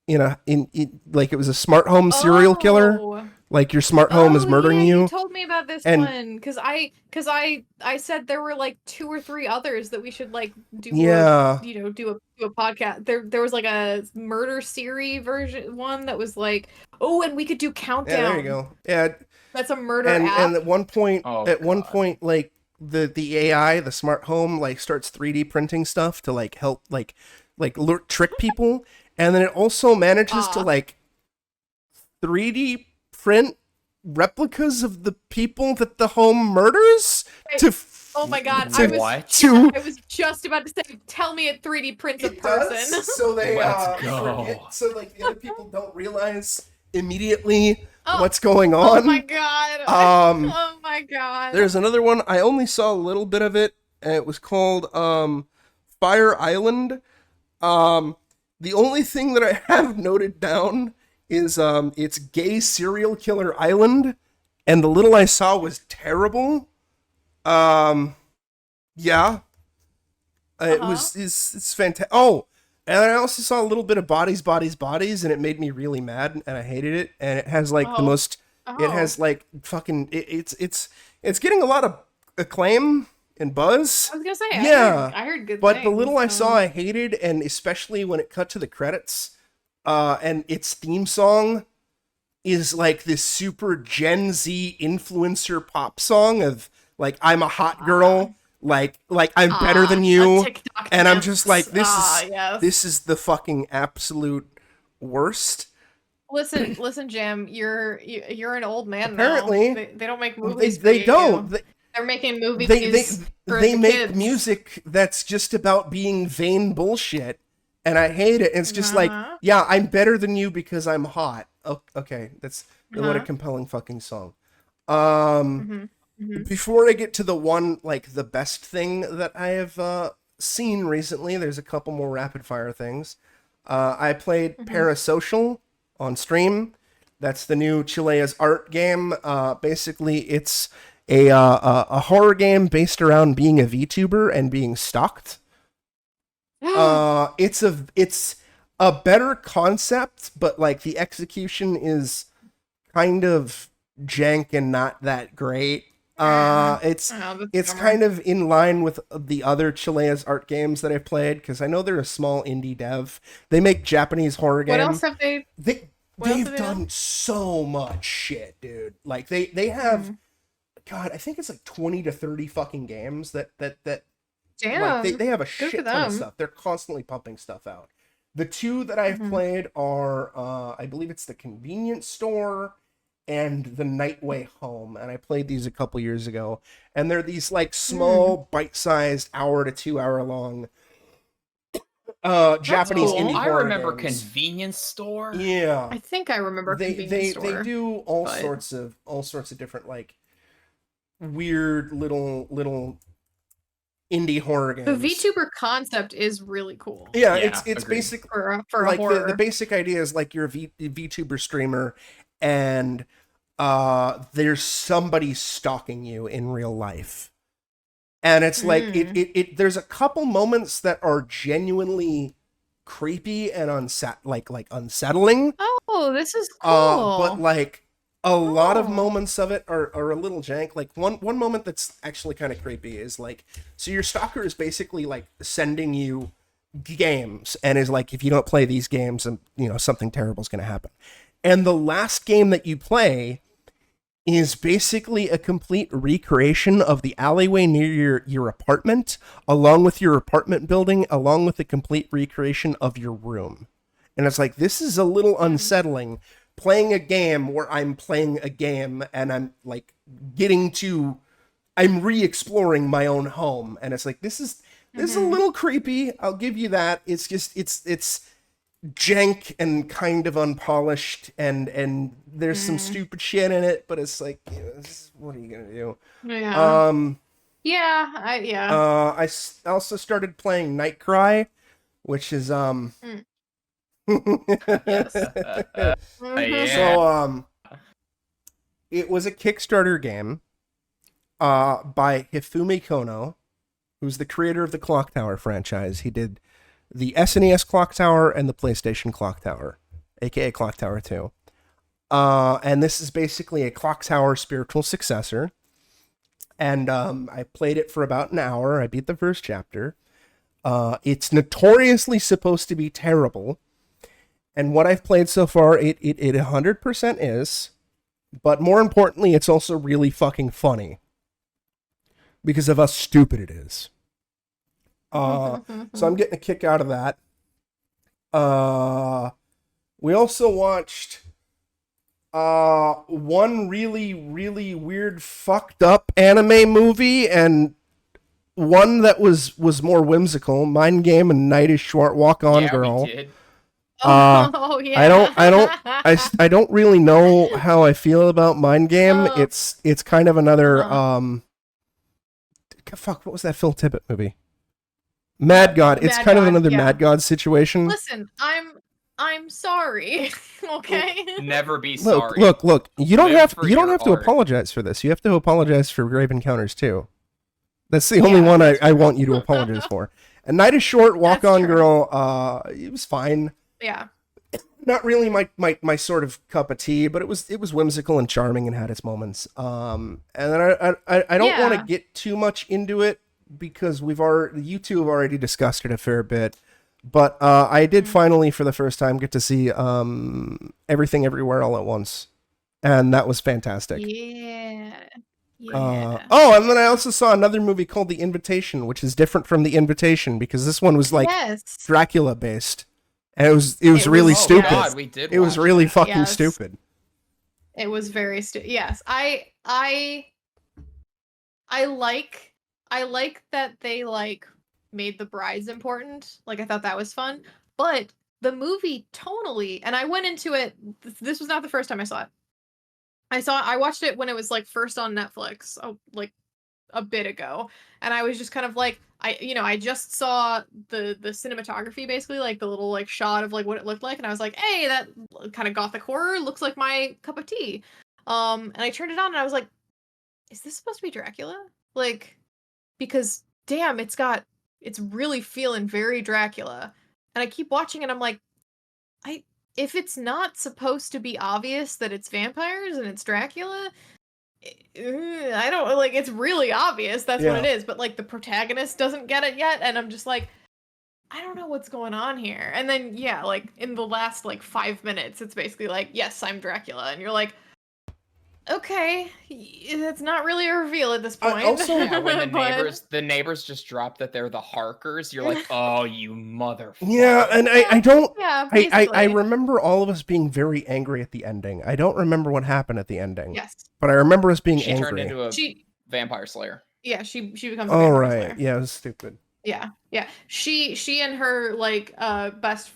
like it was a smart home serial killer. Like your smart home is murdering you. You told me about this one because I said there were like 2 or 3 others that we should like do. Yeah, do a podcast. There was like a murder Siri version one that was like, oh, and we could do countdown. Yeah, there you go. Yeah, that's a murder app. And at one point, like the AI, the smart home, like starts 3D printing stuff to like help like trick people, and then it also manages to like 3D print replicas of the people that the home murders to Oh my god, What? I was just about to say, tell me it 3D prints a person. Does, so they forget, so like the other people don't realize immediately what's going on. Oh my god. Oh my god. There's another one. I only saw a little bit of it, and it was called Fire Island. The only thing that I have noted down is it's Gay Serial Killer Island, and the little I saw was terrible. Yeah. It's fantastic. Oh, and I also saw a little bit of Bodies, and it made me really mad, and I hated it. And it has like the most. It has like fucking. It's getting a lot of acclaim and buzz. I was gonna say, yeah, I heard good but things. the little I saw, I hated, and especially when it cut to the credits, and its theme song is like this super Gen Z influencer pop song of like I'm a hot girl. Like I'm better than you, and I'm just like this is the fucking absolute worst. Listen, Jim, you're an old man Apparently, now. They don't make movies. They don't. They're making movies. They make kids. music that's just about being vain bullshit, and I hate it. It's just like, yeah, I'm better than you because I'm hot. Okay, that's what a compelling fucking song. Before I get to the one, like, the best thing that I have seen recently, there's a couple more rapid-fire things. I played Parasocial on stream. That's the new Chilea's art game. Basically, it's a horror game based around being a VTuber and being stalked. It's a better concept, but, like, the execution is kind of jank and not that great. It's kind of in line with the other Chilea's art games that I've played, because I know they're a small indie dev. They make Japanese horror games. What else have they? They've done so much shit, dude. Like they have, God, I think it's like 20 to 30 fucking games that. Damn. Like, they have a shit ton of stuff. They're constantly pumping stuff out. The two that I've played are, I believe it's the Convenience Store and the Night Way Home, and I played these a couple years ago, and they're these like small bite-sized hour to 2 hour long Japanese indie horror I remember games. Convenience Store. Yeah, I think I remember Convenience Store. They do all sorts of different like weird little indie horror games. The VTuber concept is really cool. Yeah, it's basic for like horror. the basic idea is like you're a VTuber streamer, and there's somebody stalking you in real life, and it's like it there's a couple moments that are genuinely creepy and unsettling. Oh, this is cool. But like a lot of moments of it are a little jank. Like one moment that's actually kind of creepy is like, so your stalker is basically like sending you games and is like, if you don't play these games, and something terrible is going to happen. And the last game that you play is basically a complete recreation of the alleyway near your apartment, along with your apartment building, along with a complete recreation of your room. And it's like, this is a little unsettling, playing a game where I'm playing a game and I'm like I'm re-exploring my own home. And it's like, this is a little creepy. I'll give you that. It's just, it's jank and kind of unpolished, and there's some stupid shit in it, but it's like, what are you gonna do? I also started playing Nightcry, which is So it was a Kickstarter game by Hifumi Kono, who's the creator of the Clock Tower franchise. He did the SNES Clock Tower and the PlayStation Clock Tower, aka Clock Tower 2. And this is basically a Clock Tower spiritual successor. And I played it for about an hour. I beat the first chapter. It's notoriously supposed to be terrible. And what I've played so far, it 100% is. But more importantly, it's also really fucking funny, because of how stupid it is. So I'm getting a kick out of that. We also watched one really, really weird, fucked up anime movie, and one that was more whimsical, Mind Game and Night is Short, Walk On Girl. We did. Oh yeah. I don't really know how I feel about Mind Game. Oh. It's kind of another fuck, what was that Phil Tippett movie? Mad God. It's Mad kind of God, another yeah. Mad God situation. Listen, I'm sorry. Okay. Never be sorry. Look. You don't Live have for you don't your have to art. apologize for this. You have to apologize for Grave Encounters too. That's the only one I want you to apologize for. And Night is Short, Walk That's On true. Girl, it was fine. Yeah. Not really my sort of cup of tea, but it was whimsical and charming and had its moments. And then I don't want to get too much into it because you two have already discussed it a fair bit. But I did finally, for the first time, get to see Everything Everywhere All at Once, and that was fantastic. Yeah. And then I also saw another movie called The Invitation, which is different from The Invitation because this one was like Dracula based, and it was really stupid. God, we did. It was really fucking stupid. It was very stupid. Yes, I like that they like made the brides important. Like I thought that was fun, but the movie tonally, and I went into it. This was not the first time I saw it. I watched it when it was like first on Netflix, like a bit ago, and I was just kind of like, I just saw the cinematography, basically like the little like shot of like what it looked like, and I was like, hey, that kind of gothic horror looks like my cup of tea. And I turned it on and I was like, is this supposed to be Dracula? Like, because damn, it's really feeling very Dracula. And I keep watching it, I'm like, if it's not supposed to be obvious that it's vampires and it's Dracula, I don't like, it's really obvious that's what it is, but like the protagonist doesn't get it yet, and I'm just like, I don't know what's going on here. And then like in the last like 5 minutes, it's basically like, yes, I'm Dracula, and you're like, okay, it's not really a reveal at this point. Also, when the neighbors just drop that they're the Harkers, you're like, oh, you motherfucker. Yeah, and I don't. Yeah, I remember all of us being very angry at the ending. I don't remember what happened at the ending. Yes, but I remember us being she angry. Turned into a vampire slayer. Yeah, she becomes. A vampire slayer. Yeah, it was stupid. Yeah. She and her like best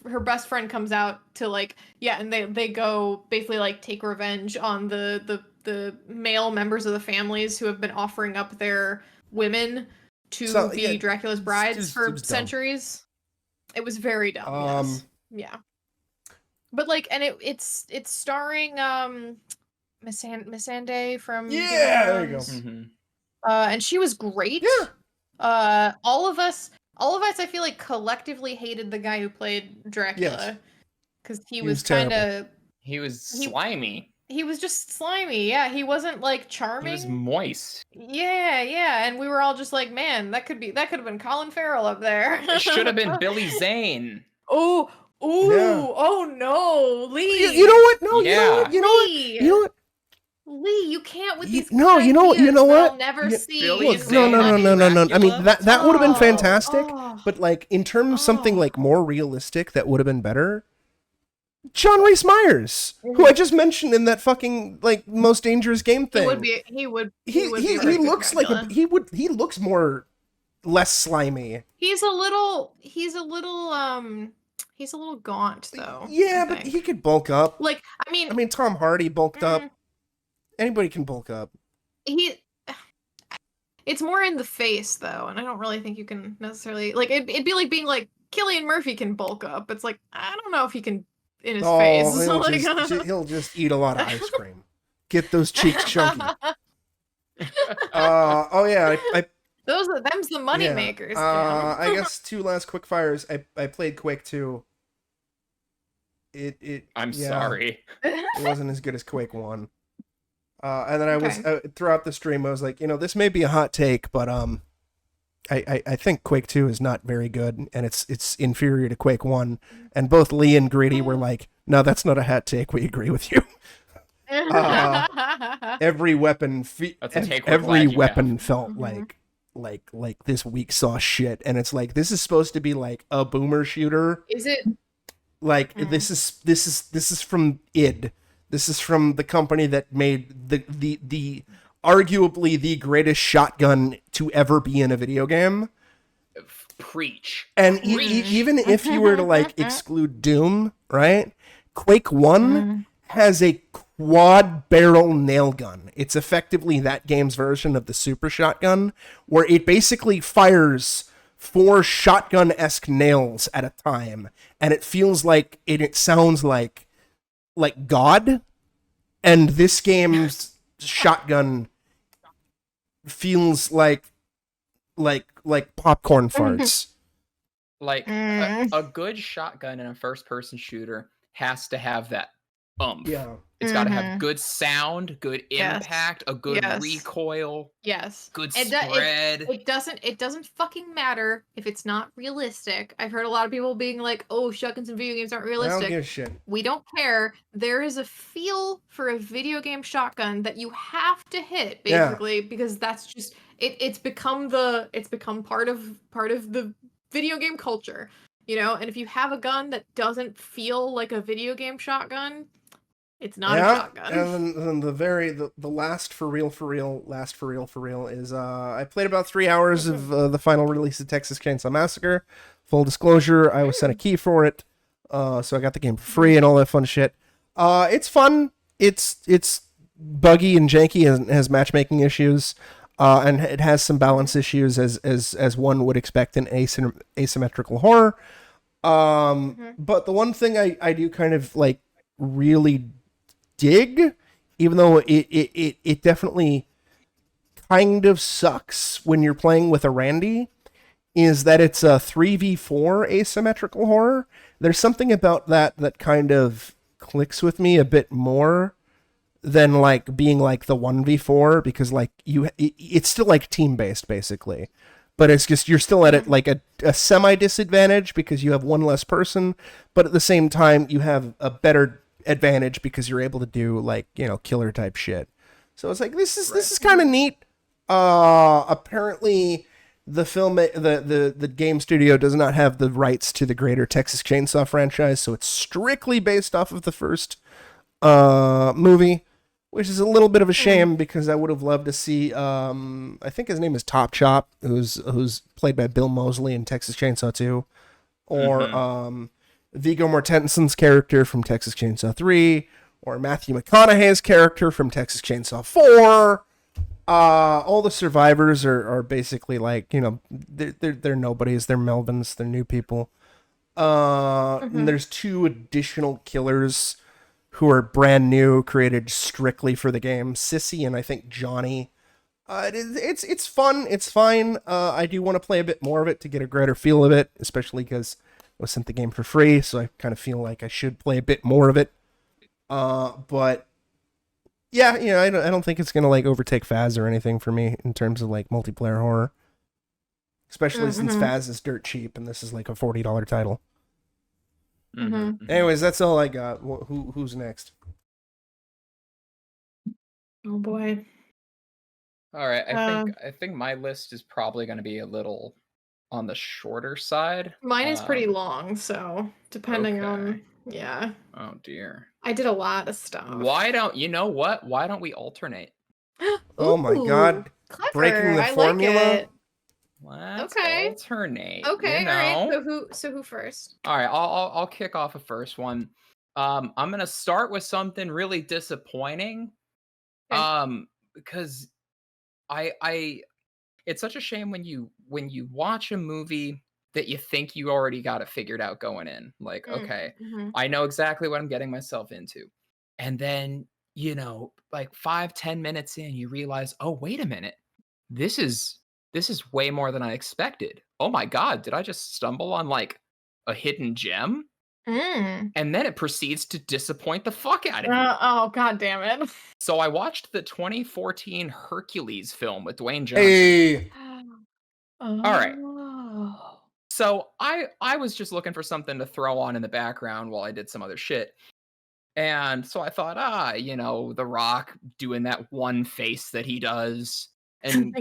friend comes out to like and they go basically like take revenge on the male members of the families who have been offering up their women to be Dracula's brides for centuries. It was very dumb. Yes. But like, and it's starring Missandei from there you go. Mm-hmm. And she was great. Yeah. All of us I feel like collectively hated the guy who played Dracula because he was kind of slimy. He was just slimy. Yeah, he wasn't like charming. He was moist. Yeah, and we were all just like, man, that could have been Colin Farrell up there. It should have been Billy Zane. Oh no, Lee. You know what? No, yeah. You know what? Lee, you can't with these. No, you know what? I'll never see. No. I mean, that would have been fantastic. But like in terms of something like more realistic, that would have been better. John Rhys Meyers, who I just mentioned in that fucking like Most Dangerous Game thing. He looks like he looks more less slimy. He's a little gaunt though. Yeah, but he could bulk up. Like I mean Tom Hardy bulked up. Anybody can bulk up. It's more in the face though, and I don't really think you can necessarily like it'd be like being like Cillian Murphy can bulk up. It's like I don't know if he can in his face. He'll just eat a lot of ice cream. Get those cheeks chunky. I them's the money makers. I guess 2 last quick fires. I played Quake 2. I'm sorry. It wasn't as good as Quake 1. And then I was throughout the stream I was like, this may be a hot take, but I think Quake 2 is not very good, and it's inferior to Quake 1. And both Lee and Greedy were like, no, that's not a hot take. We agree with you. Every weapon felt like this weak sauce shit, and it's like this is supposed to be like a boomer shooter. Is it? Like this is from id. This is from the company that made the arguably the greatest shotgun to ever be in a video game. Preach. And even if you were to like exclude Doom, right? Quake 1 has a quad barrel nail gun. It's effectively that game's version of the super shotgun, where it basically fires 4 shotgun-esque nails at a time, and it feels like it sounds like God. And this game's shotgun feels like popcorn farts. Like a good shotgun in a first-person shooter has to have that oomph. Yeah. It's got to have good sound, good impact, a good recoil. Yes. Good spread. It doesn't fucking matter if it's not realistic. I've heard a lot of people being like, "Oh, shotguns in video games aren't realistic." I don't give a shit. We don't care. There is a feel for a video game shotgun that you have to hit, basically, because that's just it's become part of the video game culture, you know. And if you have a gun that doesn't feel like a video game shotgun, it's not a shotgun. And then the last for real is I played about 3 hours of the final release of Texas Chainsaw Massacre. Full disclosure, I was sent a key for it, so I got the game for free and all that fun shit. It's fun. It's buggy and janky and has matchmaking issues, and it has some balance issues as one would expect in asymmetrical horror. But the one thing I do kind of like really dig, even though it definitely kind of sucks when you're playing with a Randy, is that it's a 3v4 asymmetrical horror. There's something about that kind of clicks with me a bit more than like being like the 1v4, because like it's still like team based basically, but it's just you're still at it like a semi disadvantage because you have one less person, but at the same time you have a better advantage because you're able to do like, you know, killer type shit. So it's like this is kind of neat. Apparently the game studio does not have the rights to the greater Texas Chainsaw franchise, so it's strictly based off of the first movie, which is a little bit of a shame because I would have loved to see I think his name is Top Chop, who's played by Bill Moseley in Texas Chainsaw 2, or Viggo Mortensen's character from Texas Chainsaw 3, or Matthew McConaughey's character from Texas Chainsaw 4. All the survivors are basically like, you know, they're nobodies, they're Melvins, they're new people. And there's 2 additional killers who are brand new, created strictly for the game, Sissy and I think Johnny. It's fun, it's fine. I do want to play a bit more of it to get a greater feel of it, especially because I was sent the game for free, so I kind of feel like I should play a bit more of it. But yeah, you know, I don't think it's gonna like overtake Faz or anything for me in terms of like multiplayer horror, especially since Faz is dirt cheap and this is like a $40 title. Anyways, that's all I got. Who's next? Oh boy. All right, I think my list is probably going to be a little on the shorter side. Mine is pretty long, so depending on Oh dear. I did a lot of stuff. Why don't we alternate? Oh my god. Clever. Breaking the formula. Like it. Let's Okay. alternate. Okay, you know? all right. So who first? All right, I'll kick off a first one. I'm gonna start with something really disappointing. Okay. Because I it's such a shame when you watch a movie that you think you already got it figured out going in. Like, okay, I know exactly what I'm getting myself into. And then, you know, like 5-10 minutes in, you realize, oh, wait a minute. This is way more than I expected. Oh my God, did I just stumble on like a hidden gem? And then it proceeds to disappoint the fuck out of me. Oh god damn it. So I watched the 2014 Hercules film with Dwayne Johnson. Hey. All right. So I was just looking for something to throw on in the background while I did some other shit. And so I thought, you know, The Rock doing that one face that he does and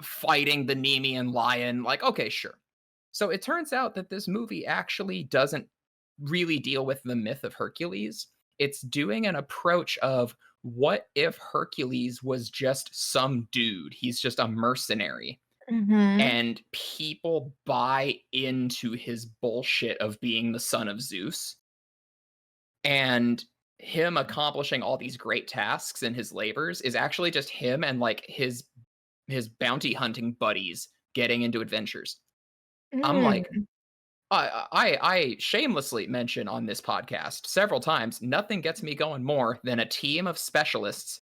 fighting the Nemean lion. Like, okay, sure. So it turns out that this movie actually doesn't really deal with the myth of Hercules. It's doing an approach of what if Hercules was just some dude? He's just a mercenary. Mm-hmm. And people buy into his bullshit of being the son of Zeus. And him accomplishing all these great tasks in his labors is actually just him and like his bounty hunting buddies getting into adventures. I'm like, I shamelessly mention on this podcast several times, nothing gets me going more than a team of specialists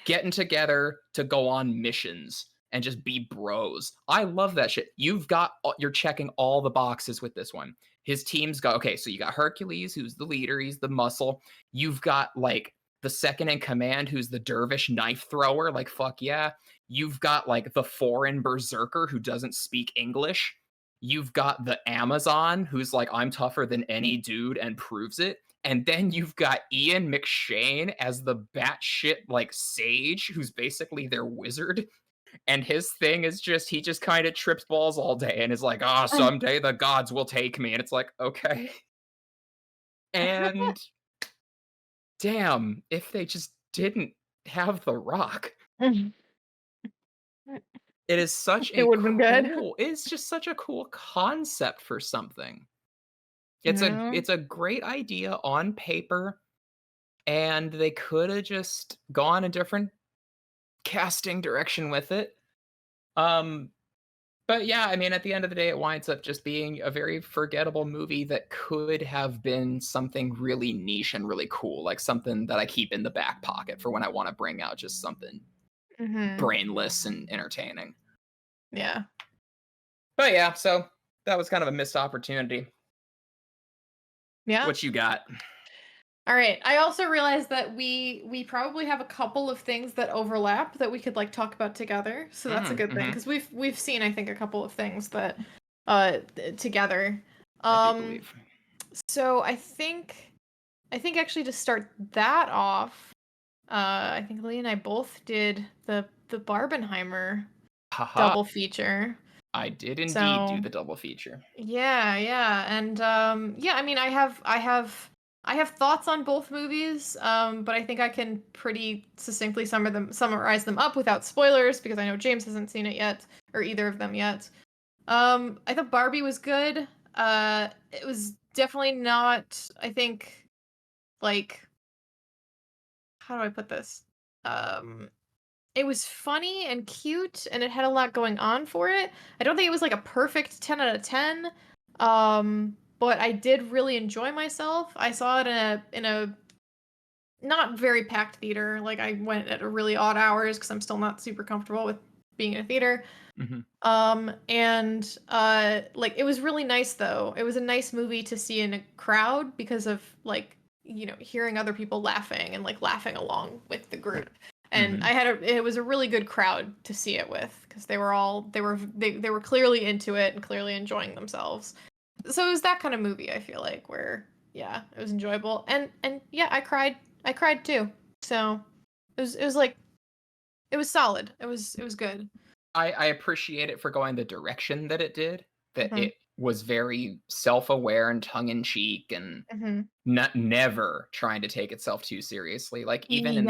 getting together to go on missions and just be bros. I love that shit. You're checking all the boxes with this one. His team's got, okay, so you got Hercules, who's the leader, he's the muscle. You've got like the second in command, who's the dervish knife thrower, like fuck yeah. You've got like the foreign berserker who doesn't speak English. You've got the Amazon, who's like, I'm tougher than any dude and proves it. And then you've got Ian McShane as the batshit like sage, who's basically their wizard. And his thing is just, he just kind of trips balls all day and is like, someday the gods will take me. And it's like, okay. And damn, if they just didn't have The Rock. It is such it's just such a cool concept for something. It's a great idea on paper, and they could have just gone a different casting direction with it. But yeah, I mean, at the end of the day, it winds up just being a very forgettable movie that could have been something really niche and really cool, like something that I keep in the back pocket for when I want to bring out just something brainless and entertaining. Yeah. But yeah, so that was kind of a missed opportunity. Yeah. What you got? All right. I also realized that we probably have a couple of things that overlap that we could like talk about together. So that's a good thing because we've seen I think a couple of things that together. I do believe. So I think actually to start that off, I think Lee and I both did the Barbenheimer double feature. I did indeed do the double feature. Yeah, and yeah, I mean, I have thoughts on both movies, but I think I can pretty succinctly summarize them up without spoilers because I know James hasn't seen it yet, or either of them yet. I thought Barbie was good. It was definitely not, I think, like, how do I put this? It was funny and cute, and it had a lot going on for it. I don't think it was like a perfect 10 out of 10, but I did really enjoy myself. I saw it in a not very packed theater. Like I went at a really odd hours because I'm still not super comfortable with being in a theater. And like it was really nice though. It was a nice movie to see in a crowd because of like, you know, hearing other people laughing and like laughing along with the group. And it was a really good crowd to see it with because they were clearly into it and clearly enjoying themselves. So it was that kind of movie, I feel like, where yeah, it was enjoyable. And yeah, I cried too. So it was like it was solid. It was good. I appreciate it for going the direction that it did. That it was very self-aware and tongue-in-cheek and never trying to take itself too seriously. Like even in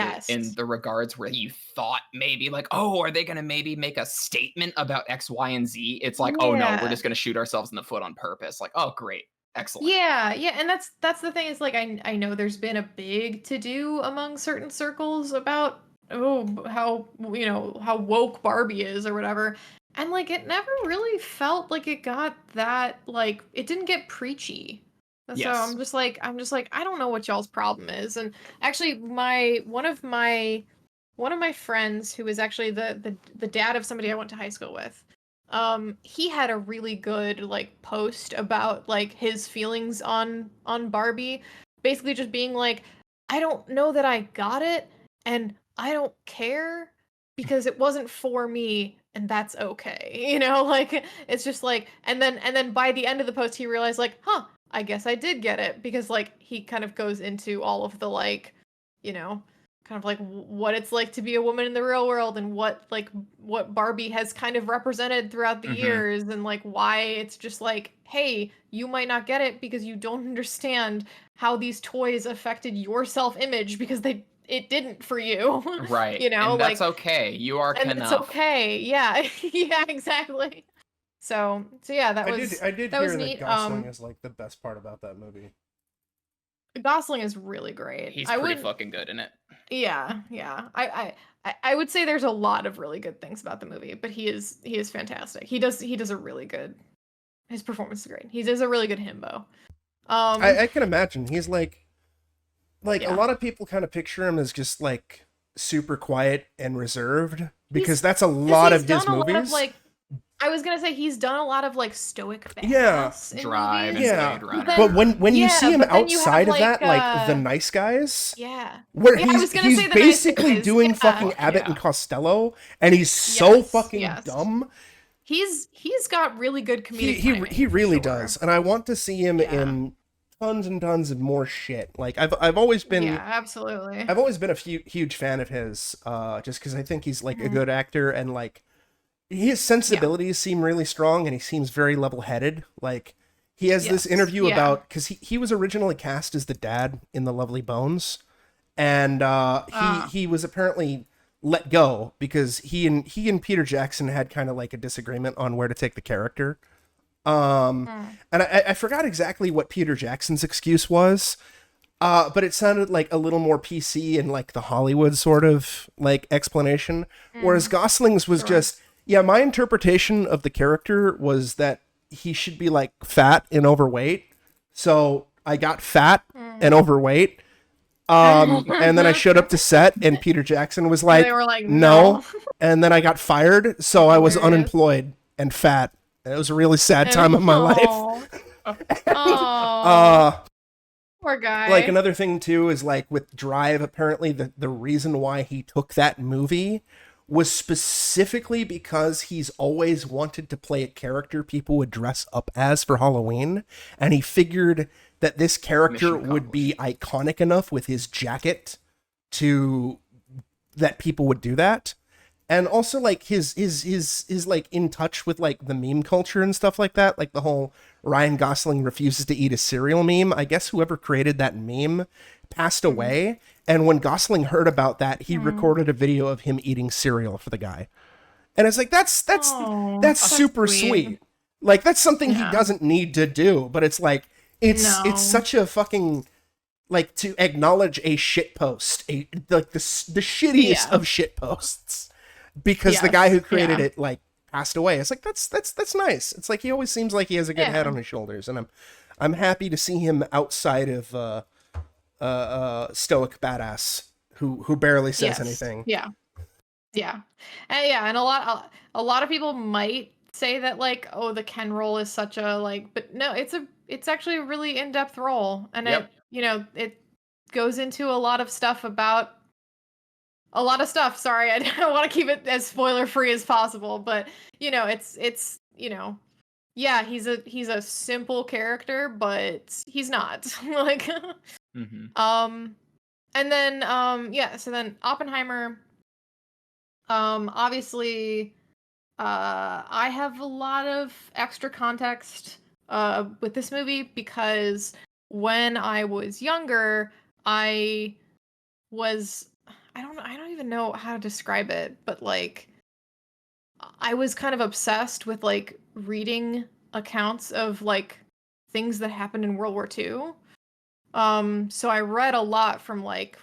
the regards where you thought maybe like, oh, are they going to maybe make a statement about X, Y, and Z? It's like, oh no, we're just going to shoot ourselves in the foot on purpose. Like, oh great, excellent. Yeah, and that's the thing is like I know there's been a big to-do among certain circles about how you know how woke Barbie is or whatever. And like it never really felt like it got that like it didn't get preachy. Yes. So I'm just like I don't know what y'all's problem is. And actually one of my friends who is actually the dad of somebody I went to high school with, he had a really good like post about like his feelings on Barbie, basically just being like, I don't know that I got it and I don't care because it wasn't for me. And that's okay, you know, like it's just like, and then by the end of the post, he realized like, I guess I did get it because like he kind of goes into all of the like, you know, kind of like what it's like to be a woman in the real world and what Barbie has kind of represented throughout the years and like why it's just like, hey, you might not get it because you don't understand how these toys affected your self-image because it didn't for you. Right. You know, and that's like, okay. You are and it's enough. okay. Yeah. Yeah, exactly. So yeah, that I was did that was hear that neat. Gosling is like the best part about that movie. Gosling is really great. He's I pretty would, fucking good in it. yeah, yeah. I would say there's a lot of really good things about the movie, but he is fantastic. He does a really good. His performance is great. He does a really good himbo. I can imagine he's like a Yeah. lot of people kind of picture him as just like super quiet and reserved because He's- that's a 'cause lot he's of his done a lot of, movies. like, I was gonna say he's done a lot of like stoic Yeah. badass in Drive movies. and Yeah, Blade Runner. but when you Yeah, see him but then you have, outside of like, that, like the Nice Guys, Yeah. where Yeah, I was gonna he's say The Nice basically Guys, doing yeah. fucking Abbott Yeah. and Costello, and he's so Yes, fucking yes. dumb. He's got really good comedic He timing, really for does, sure. and I want to see him Yeah. in tons and tons of more shit. Like I've always been Yeah, absolutely. I've always been a huge fan of his, just because I think he's like a Mhm. good actor, and like his sensibilities seem really strong, and he seems very level-headed. Like he has this Yes, interview yeah. about, because he was originally cast as the dad in The Lovely Bones, and he was apparently let go because he and Peter Jackson had kind of like a disagreement on where to take the character. And I forgot exactly what Peter Jackson's excuse was. But it sounded like a little more PC and like the Hollywood sort of like explanation. Whereas Gosling's was just, yeah, my interpretation of the character was that he should be like fat and overweight. So I got fat and overweight. And then I showed up to set and Peter Jackson was like, They were like, no. no. And then I got fired. So I was Hilarious. unemployed and fat. It was a really sad time of my life. Oh, poor guy. Like another thing too is like with Drive, apparently the reason why he took that movie was specifically because he's always wanted to play a character people would dress up as for Halloween, and he figured that this character Mission would be iconic enough with his jacket to that people would do that. And also like his like in touch with like the meme culture and stuff like that, like the whole Ryan Gosling refuses to eat a cereal meme. I guess whoever created that meme passed away, and when Gosling heard about that, he recorded a video of him eating cereal for the guy. And it's like that's super sweet. Like that's something he doesn't need to do, but it's like it's such a fucking like to acknowledge a shit post, like the shittiest of shit posts. Because the guy who created it like passed away. It's like that's nice. It's like he always seems like he has a good head on his shoulders, and I'm happy to see him outside of stoic badass who barely says anything. Yeah, and a lot of people might say that like, oh, the Ken role is such a like, but no, it's actually a really in-depth role, and it goes into a lot of stuff about. A lot of stuff. Sorry, I don't want to keep it as spoiler free as possible, but it's yeah, he's a simple character, but he's not like. And then so then Oppenheimer. Obviously, I have a lot of extra context with this movie because when I was younger, I don't even know how to describe it, but like I was kind of obsessed with like reading accounts of like things that happened in World War II. So I read a lot from like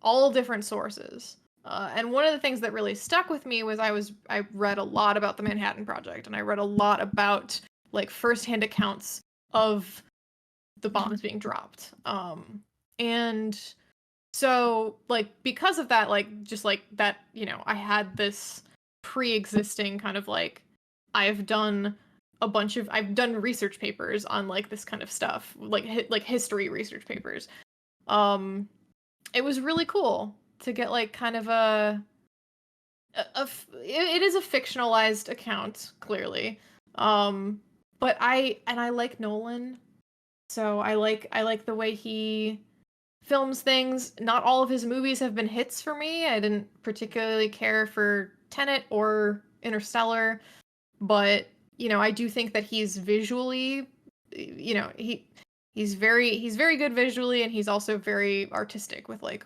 all different sources. And one of the things that really stuck with me was I read a lot about the Manhattan Project, and I read a lot about like firsthand accounts of the bombs being dropped. And so like because of that, like just like that, I had this pre-existing kind of like I've done research papers on like this kind of stuff, like history research papers. It was really cool to get like kind of it is a fictionalized account clearly. But I like Nolan, so I like the way he films things. Not all of his movies have been hits for me. I didn't particularly care for Tenet or Interstellar, but I do think that he's visually, he's very good visually, and he's also very artistic with like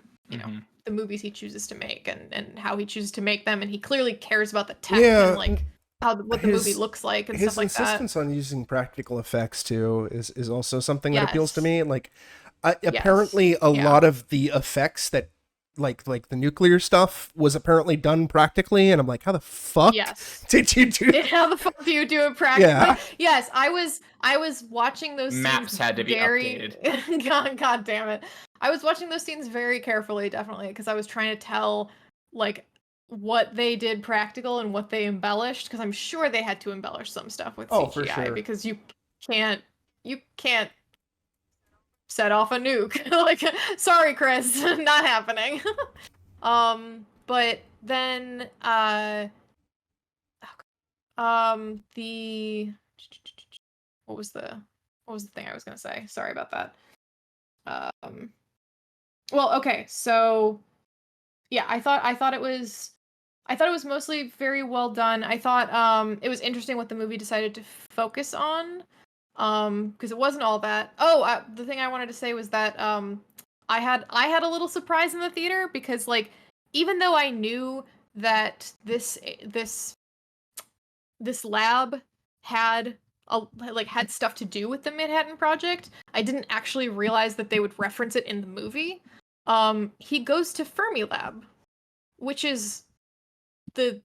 the movies he chooses to make and how he chooses to make them, and he clearly cares about the tech and like what the movie looks like and stuff like that. His insistence on using practical effects too is also something that appeals to me. Like, apparently a lot of the effects that like the nuclear stuff was apparently done practically, and I'm like, how the fuck did you do that? How the fuck do you do it practically? Yeah. Yes, I was watching those maps scenes had to be updated. God damn it. I was watching those scenes very carefully, definitely, because I was trying to tell like what they did practical and what they embellished, because I'm sure they had to embellish some stuff with CGI, for sure. because you can't set off a nuke. Like, sorry, Chris, not happening. But then the what was the thing I was gonna say? Sorry about that. Well, okay, so yeah, I thought it was mostly very well done. I thought it was interesting what the movie decided to focus on, because it wasn't all that. The thing I wanted to say was that I had a little surprise in the theater, because like, even though I knew that this lab had had stuff to do with the Manhattan Project, I didn't actually realize that they would reference it in the movie. He goes to Fermilab, which is like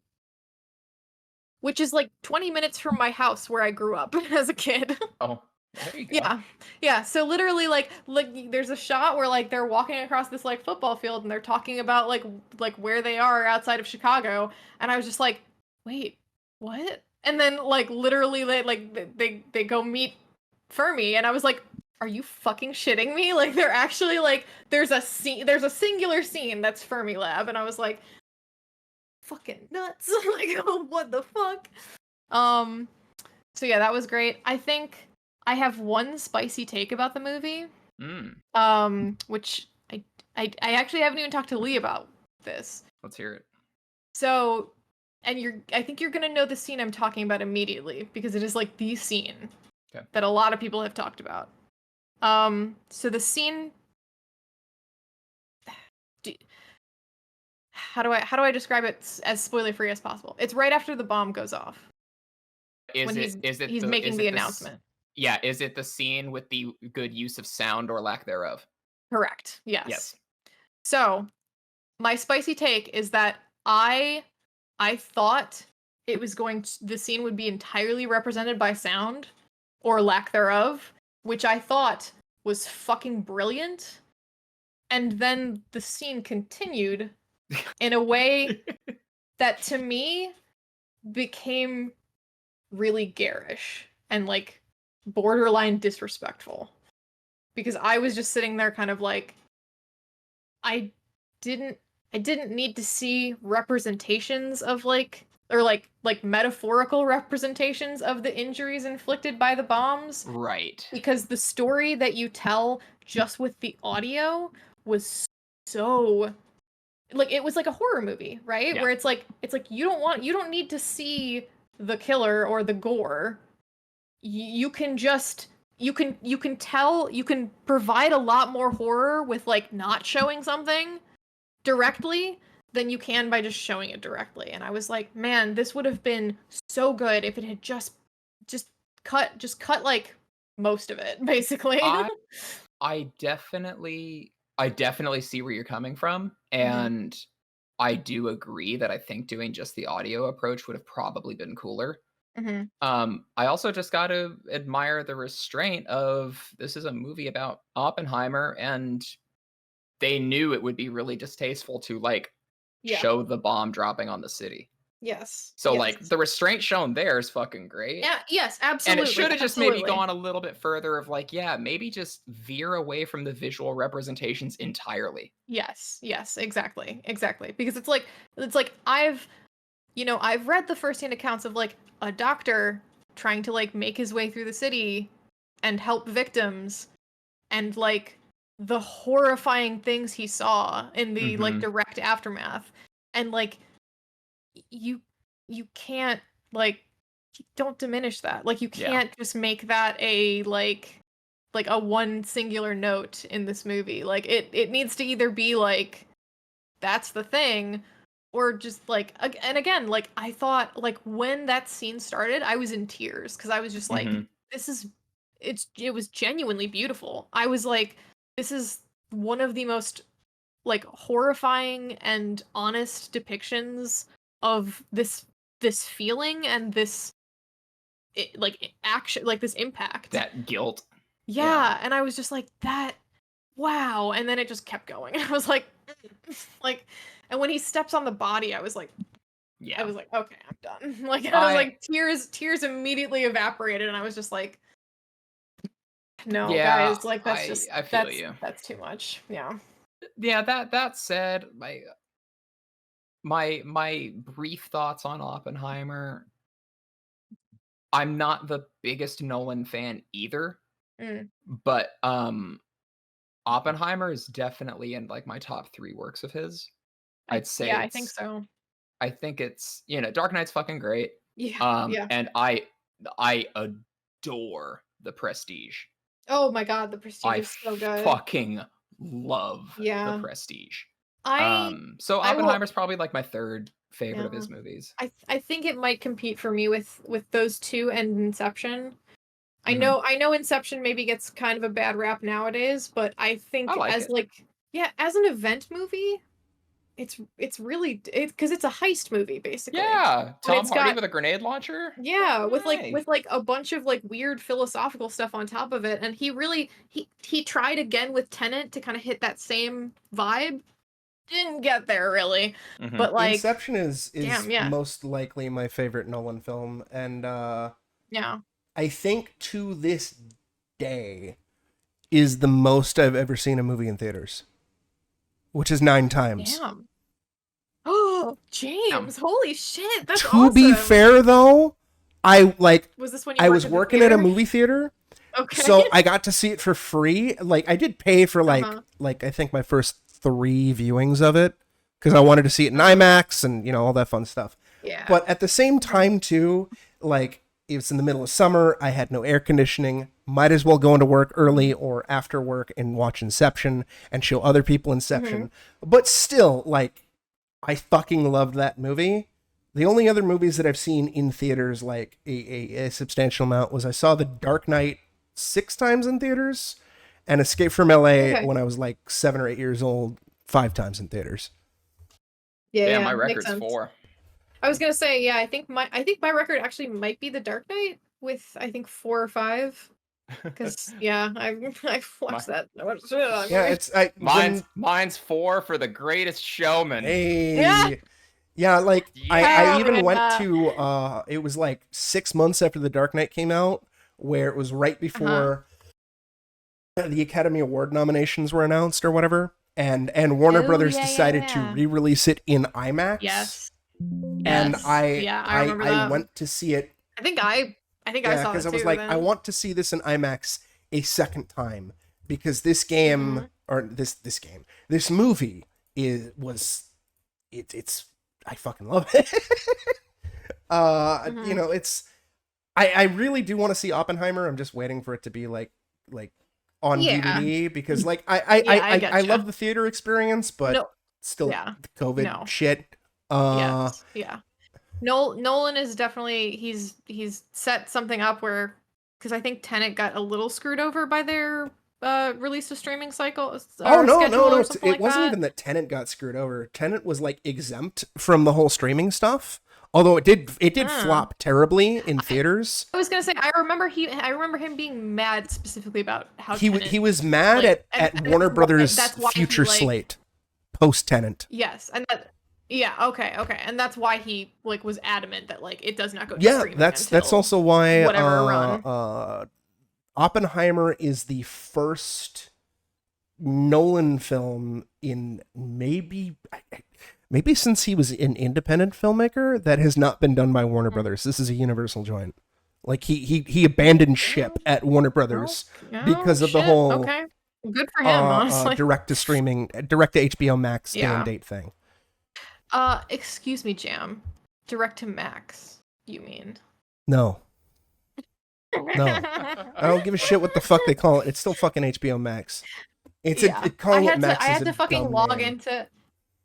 20 minutes from my house where I grew up as a kid. Oh, there you go. Yeah. So literally, like there's a shot where like they're walking across this like football field and they're talking about like where they are outside of Chicago, and I was just like, wait, what? And then like literally they go meet Fermi, and I was like, are you fucking shitting me? Like, they're actually like, there's a singular scene that's Fermilab, and I was like, fucking nuts. Like, oh, what the fuck? So yeah, that was great. I think I have one spicy take about the movie. Which I actually haven't even talked to Lee about this. Let's hear it. So, and I think you're gonna know the scene I'm talking about immediately, because it is like the scene that a lot of people have talked about. So the scene, how do I describe it as spoiler free as possible? It's right after the bomb goes off. He's making the announcement. Yeah, is it the scene with the good use of sound or lack thereof? Correct. Yes. So, my spicy take is that I thought it was the scene would be entirely represented by sound or lack thereof, which I thought was fucking brilliant. And then the scene continued in a way that to me became really garish and like borderline disrespectful, because I was just sitting there kind of like, I didn't need to see representations of like metaphorical representations of the injuries inflicted by the bombs. Right. Because the story that you tell just with the audio was so like, it was like a horror movie, right? Yeah. Where it's like you don't need to see the killer or the gore. You can provide a lot more horror with like not showing something directly than you can by just showing it directly. And I was like, man, this would have been so good if it had just cut like most of it, basically. I definitely see where you're coming from, and I do agree that I think doing just the audio approach would have probably been cooler. I also just got to admire the restraint of, this is a movie about Oppenheimer, and they knew it would be really distasteful to like show the bomb dropping on the city. Yes. So like the restraint shown there is fucking great. Yeah. Yes. Absolutely. And it should have just maybe gone a little bit further of like, maybe just veer away from the visual representations entirely. Yes. Exactly. Because it's like I've read the firsthand accounts of like a doctor trying to like make his way through the city and help victims, and like the horrifying things he saw in the like direct aftermath, and like you can't like, don't diminish that. Like, you can't just make that a like a one singular note in this movie. Like it needs to either be like that's the thing, or just like, and again, like I thought, like when that scene started, I was in tears because I was just like, it was genuinely beautiful. I was like, this is one of the most like horrifying and honest depictions of this feeling and this like action, like this impact, that guilt. Yeah, and I was just like, that, wow. And then it just kept going. I was like, like, and when he steps on the body, I was like, yeah, I was like, okay, I'm done. Like, I was like, tears immediately evaporated, and I was just like, no, guys, like I feel you. That's too much. Yeah. Yeah. That said, my brief thoughts on Oppenheimer. I'm not the biggest Nolan fan either, but Oppenheimer is definitely in like my top 3 works of his. I'd say, yeah, I think so. I think it's, Dark Knight's fucking great. Yeah. And I adore The Prestige. Oh my god, The Prestige is so good. I fucking love The Prestige. So Oppenheimer's probably like my 3rd favorite of his movies. I think it might compete for me with those 2 and Inception. I know Inception maybe gets kind of a bad rap nowadays, but I think as an event movie, it's really because it's a heist movie basically. Yeah, Tom Hardy with a grenade launcher. Yeah, with like a bunch of like weird philosophical stuff on top of it, and he really he tried again with Tenet to kind of hit that same vibe. Didn't get there really, but like Inception is most likely my favorite Nolan film, and I think to this day is the most I've ever seen a movie in theaters, which is 9 times. Damn. Oh, James! Holy shit! That's to be fair, though, I was this when I was working at a movie theater. Okay. So I got to see it for free. Like I did pay for like I think my first 3 viewings of it because I wanted to see it in IMAX and all that fun stuff. Yeah. But at the same time too, like it was in the middle of summer, I had no air conditioning. Might as well go into work early or after work and watch Inception and show other people Inception. But still, like I fucking loved that movie. The only other movies that I've seen in theaters like a substantial amount was I saw The Dark Knight 6 times in theaters and Escape from LA when I was like 7 or 8 years old 5 times in theaters. Yeah, my record's 4. I was gonna say, I think my record actually might be The Dark Knight with I think 4 or 5. Because I've watched that. Mine's 4 for The Greatest Showman. Hey. Yeah, like I even went to it was like 6 months after The Dark Knight came out, where it was right before the Academy Award nominations were announced or whatever, and Warner Brothers decided to re-release it in IMAX. Yes. And I went to see it. I think I saw it too. Because I was like, I want to see this in IMAX a second time because this game or this movie it's I fucking love it. It's I really do want to see Oppenheimer. I'm just waiting for it to be like on DVD because like I love the theater experience, but still the COVID shit. Nolan is definitely he's set something up where because I think Tenet got a little screwed over by their release to streaming cycle. No, it wasn't even that Tenet got screwed over. Tenet was like exempt from the whole streaming stuff. Although it did flop terribly in theaters. I was gonna say I remember him being mad specifically about how he was mad at Warner Brothers' future slate post Tenet. Yes, and that. Yeah, okay. And that's why he was adamant that it does not go to streaming. Yeah, that's also why whatever run. Oppenheimer is the first Nolan film in maybe since he was an independent filmmaker that has not been done by Warner Brothers. This is a Universal joint. Like he abandoned ship at Warner Brothers because of the whole okay. Good for him, honestly. Direct to HBO Max day and date thing. Excuse me, Jam. Direct to Max, you mean? No. I don't give a shit what the fuck they call it. It's still fucking HBO Max. Calling it Max. I had to fucking log into.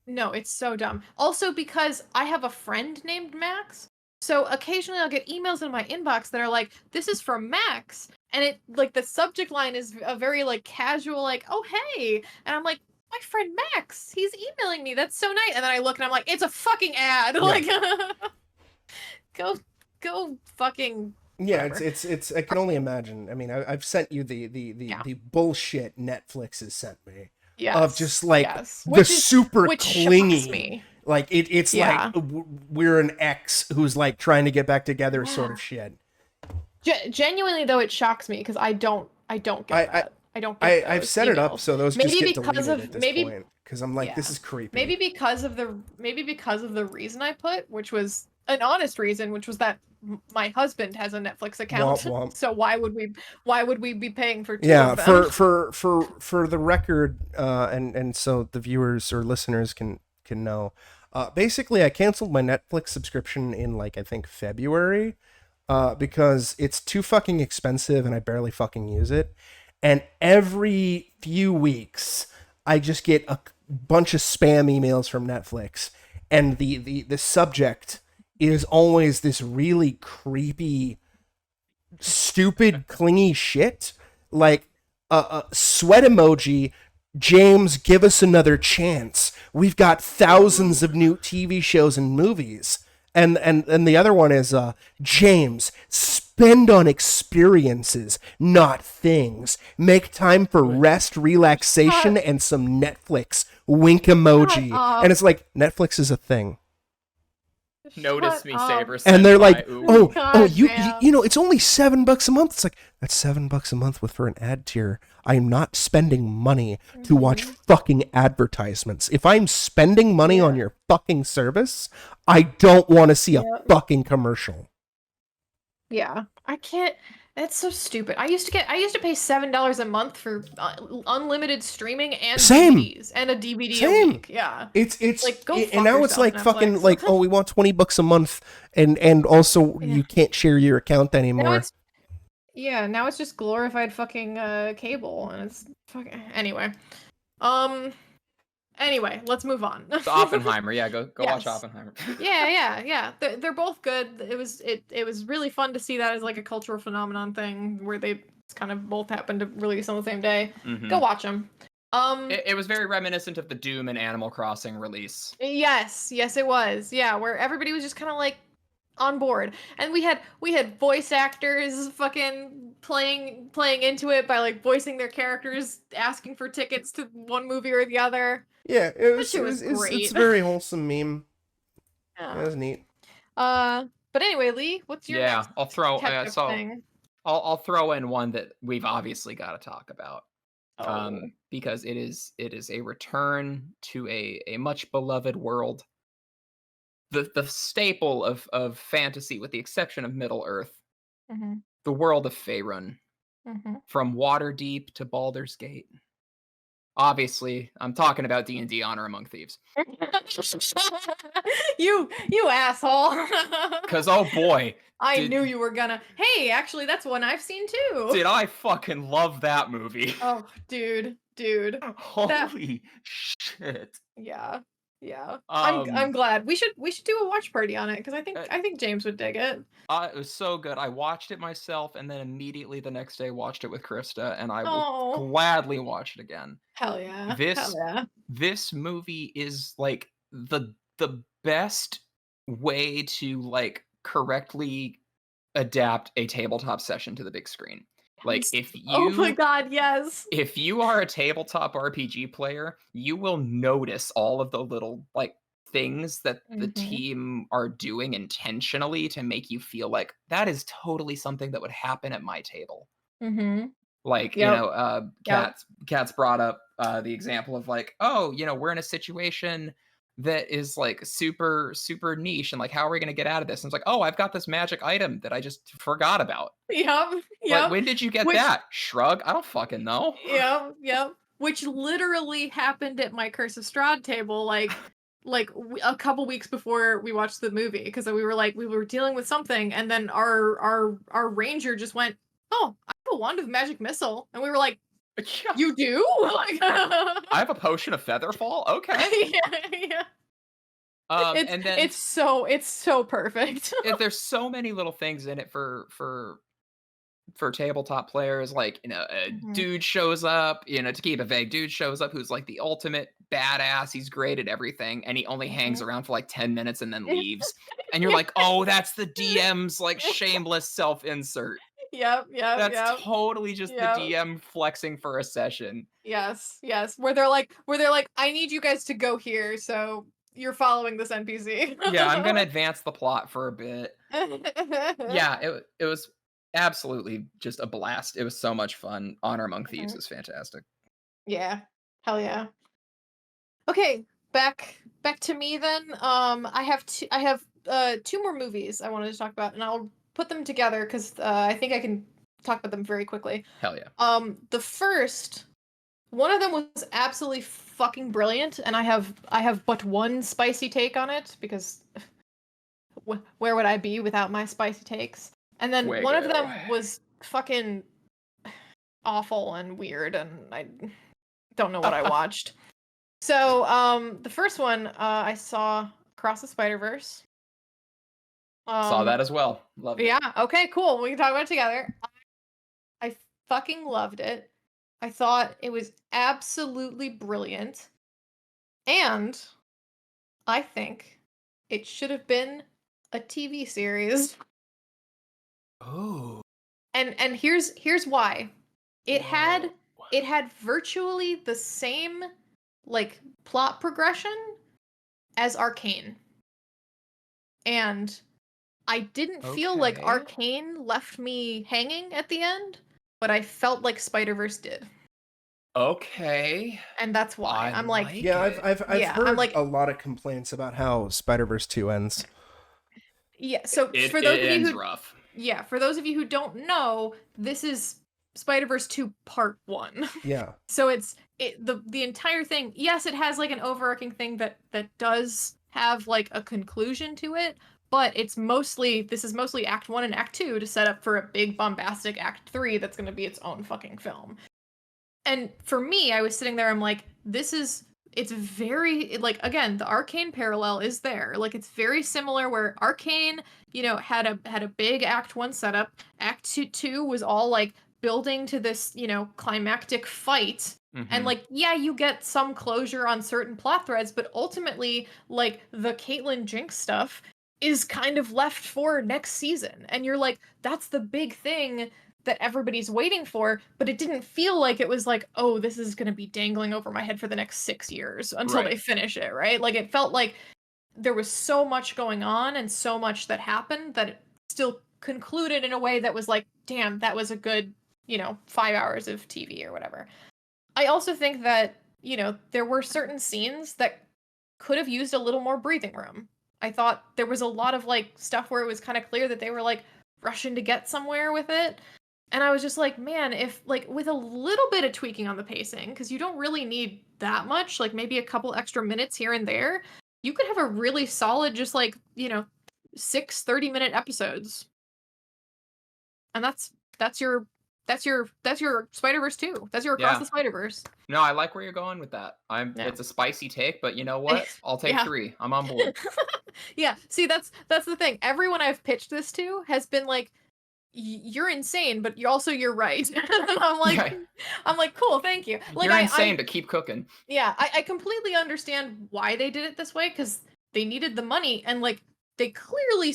No, it's so dumb. Also because I have a friend named Max, so occasionally I'll get emails in my inbox that are like, "This is from Max," and it like the subject line is a very like casual, like, "Oh hey," and I'm like, "My friend Max, he's emailing me. That's so nice." And then I look and I'm like, "It's a fucking ad." Yeah. Like, go fucking. Yeah, whatever. it's. I can only imagine. I mean, I've sent you the bullshit Netflix has sent me. Yes. Of just like which super clingy. shocks me. Like it's like we're an ex who's like trying to get back together, sort of shit. Genuinely though, it shocks me because I don't get that. I don't get I've set it up so those maybe just get because deleted of at this maybe point because I'm like, this is creepy. Maybe because of the reason I put, which was an honest reason, which was that my husband has a Netflix account. Womp womp. So why would we be paying for two of them? For the record, and so the viewers or listeners can know. Basically, I canceled my Netflix subscription in like I think February, because it's too fucking expensive and I barely fucking use it. And every few weeks, I just get a bunch of spam emails from Netflix, and the subject is always this really creepy, stupid, clingy shit, like a sweat emoji. James, give us another chance. We've got thousands of new TV shows and movies. And the other one is James, spend on experiences, not things. Make time for rest, relaxation, and some Netflix. Wink emoji. And it's like, Netflix is a thing. Notice me, Saber. And they're like, you know, it's only $7 a month. It's like, that's $7 a month for an ad tier. I'm not spending money to watch fucking advertisements. If I'm spending money on your fucking service, I don't want to see a fucking commercial. Yeah, I can't. That's so stupid. I used to pay $7 a month for unlimited streaming and DVDs and a DVD a week. Yeah, it's like go and now it's like Netflix. Fucking like, oh, we want $20 a month, and also you can't share your account anymore. Now it's just glorified fucking cable, and it's fucking anyway. Anyway, let's move on. It's Oppenheimer, go watch Oppenheimer. yeah. They're both good. It was really fun to see that as like a cultural phenomenon thing where they kind of both happened to release on the same day. Mm-hmm. Go watch them. It was very reminiscent of the Doom and Animal Crossing release. Yes, it was. Yeah, where everybody was just kind of like on board, and we had voice actors fucking playing into it by like voicing their characters, asking for tickets to one movie or the other. Yeah, it was great. It's a very wholesome meme. Yeah, it was neat. But anyway, Lee, what's your next I'll throw thing? I'll throw in one that we've obviously got to talk about. Because it is a return to a much beloved world. The staple of fantasy, with the exception of Middle Earth, the world of Faerun, from Waterdeep to Baldur's Gate. Obviously, I'm talking about D&D Honor Among Thieves. you asshole. Because, oh boy. I knew you were gonna. Hey, actually, that's one I've seen too. Did I fucking love that movie. Oh, dude. Holy shit. Yeah. I'm glad. We should do a watch party on it, because I think James would dig it. It was so good. I watched it myself, and then immediately the next day watched it with Krista, and I will gladly watch it again. Hell yeah. This movie is like the best way to like correctly adapt a tabletop session to the big screen. Like, oh my god, yes. If you are a tabletop RPG player, you will notice all of the little like things that the team are doing intentionally to make you feel like that is totally something that would happen at my table. Like, you know, Kat's brought up the example of like, oh, you know, we're in a situation that is like super, super niche, and like, how are we going to get out of this? And it's like, oh, I've got this magic item that I just forgot about. Yep. Like, when did you get that? Shrug. I don't fucking know. Yep. Which literally happened at my Curse of Strahd table, like a couple weeks before we watched the movie, because we were dealing with something, and then our ranger just went, oh, I have a wand of magic missile, and we were like, Yeah. You do? Like, I have a potion of Featherfall? Okay. yeah. And then It's so perfect. there's so many little things in it for tabletop players, like, a Mhm. dude shows up, to keep it vague, dude shows up who's like the ultimate badass. He's great at everything, and he only hangs Mhm. around for like 10 minutes and then leaves. And you're like, oh, that's the DM's like shameless self-insert. Yep, yep, That's yep, totally just the yep. DM flexing for a session. Yes, yes. Where they're like, I need you guys to go here, so you're following this NPC. Yeah, I'm gonna advance the plot for a bit. Yeah, it was absolutely just a blast. It was so much fun. Honor Among Thieves Mhm. is fantastic. Yeah. Hell yeah. Okay, back to me then. I have two more movies I wanted to talk about, and I'll put them together because I think I can talk about them very quickly. Hell yeah. The first one of them was absolutely fucking brilliant, and I have but one spicy take on it because where would I be without my spicy takes? And then one of Fuego. them was fucking awful and weird, and I don't know what I watched. So, the first one I saw Across the Spider-Verse. Saw that as well. Loved it. Yeah. Okay. Cool. We can talk about it together. I fucking loved it. I thought it was absolutely brilliant, and I think it should have been a TV series. Oh. And here's why. It had Whoa. it had virtually the same like plot progression as Arcane. And I didn't feel like Okay. Arcane left me hanging at the end, but I felt like Spider-Verse did. Okay. And that's why. I'm like, Yeah, I've Yeah, heard I'm like- a lot of complaints about how Spider-Verse 2 ends. yeah, so It for those of you ends who rough. Yeah, for those of you who don't know, this is Spider-Verse 2 Part 1. Yeah. So the entire thing, yes, it has like an overarching thing that does have like a conclusion to it, but this is mostly Act 1 and Act 2 to set up for a big bombastic Act 3 that's going to be its own fucking film. And for me, I was sitting there, I'm like, it's very, like, again, the Arcane parallel is there. Like, it's very similar where Arcane, had a big Act 1 setup. Act 2 was all, like, building to this, climactic fight. And, like, yeah, you get some closure on certain plot threads, but ultimately, like, the Caitlyn Jinx stuff is kind of left for next season. And you're like, that's the big thing that everybody's waiting for, but it didn't feel like it was like, oh, this is going to be dangling over my head for the next 6 years until they finish it, right? Like, it felt like there was so much going on and so much that happened that it still concluded in a way that was like, damn, that was a good, 5 hours of TV or whatever. I also think that, there were certain scenes that could have used a little more breathing room. I thought there was a lot of, like, stuff where it was kind of clear that they were, like, rushing to get somewhere with it. And I was just like, man, if, like, with a little bit of tweaking on the pacing, because you don't really need that much, like maybe a couple extra minutes here and there, you could have a really solid, just like, 6 30-minute episodes. And that's your Spider-Verse 2. That's your Across the Spider-Verse. No, I like where you're going with that. It's a spicy take, but you know what? I'll take 3. I'm on board. Yeah, see, that's the thing. Everyone I've pitched this to has been like, you're insane, but you're right. And I'm like, cool, thank you. Like, you're insane, but keep cooking. Yeah, I completely understand why they did it this way, because they needed the money, and like they clearly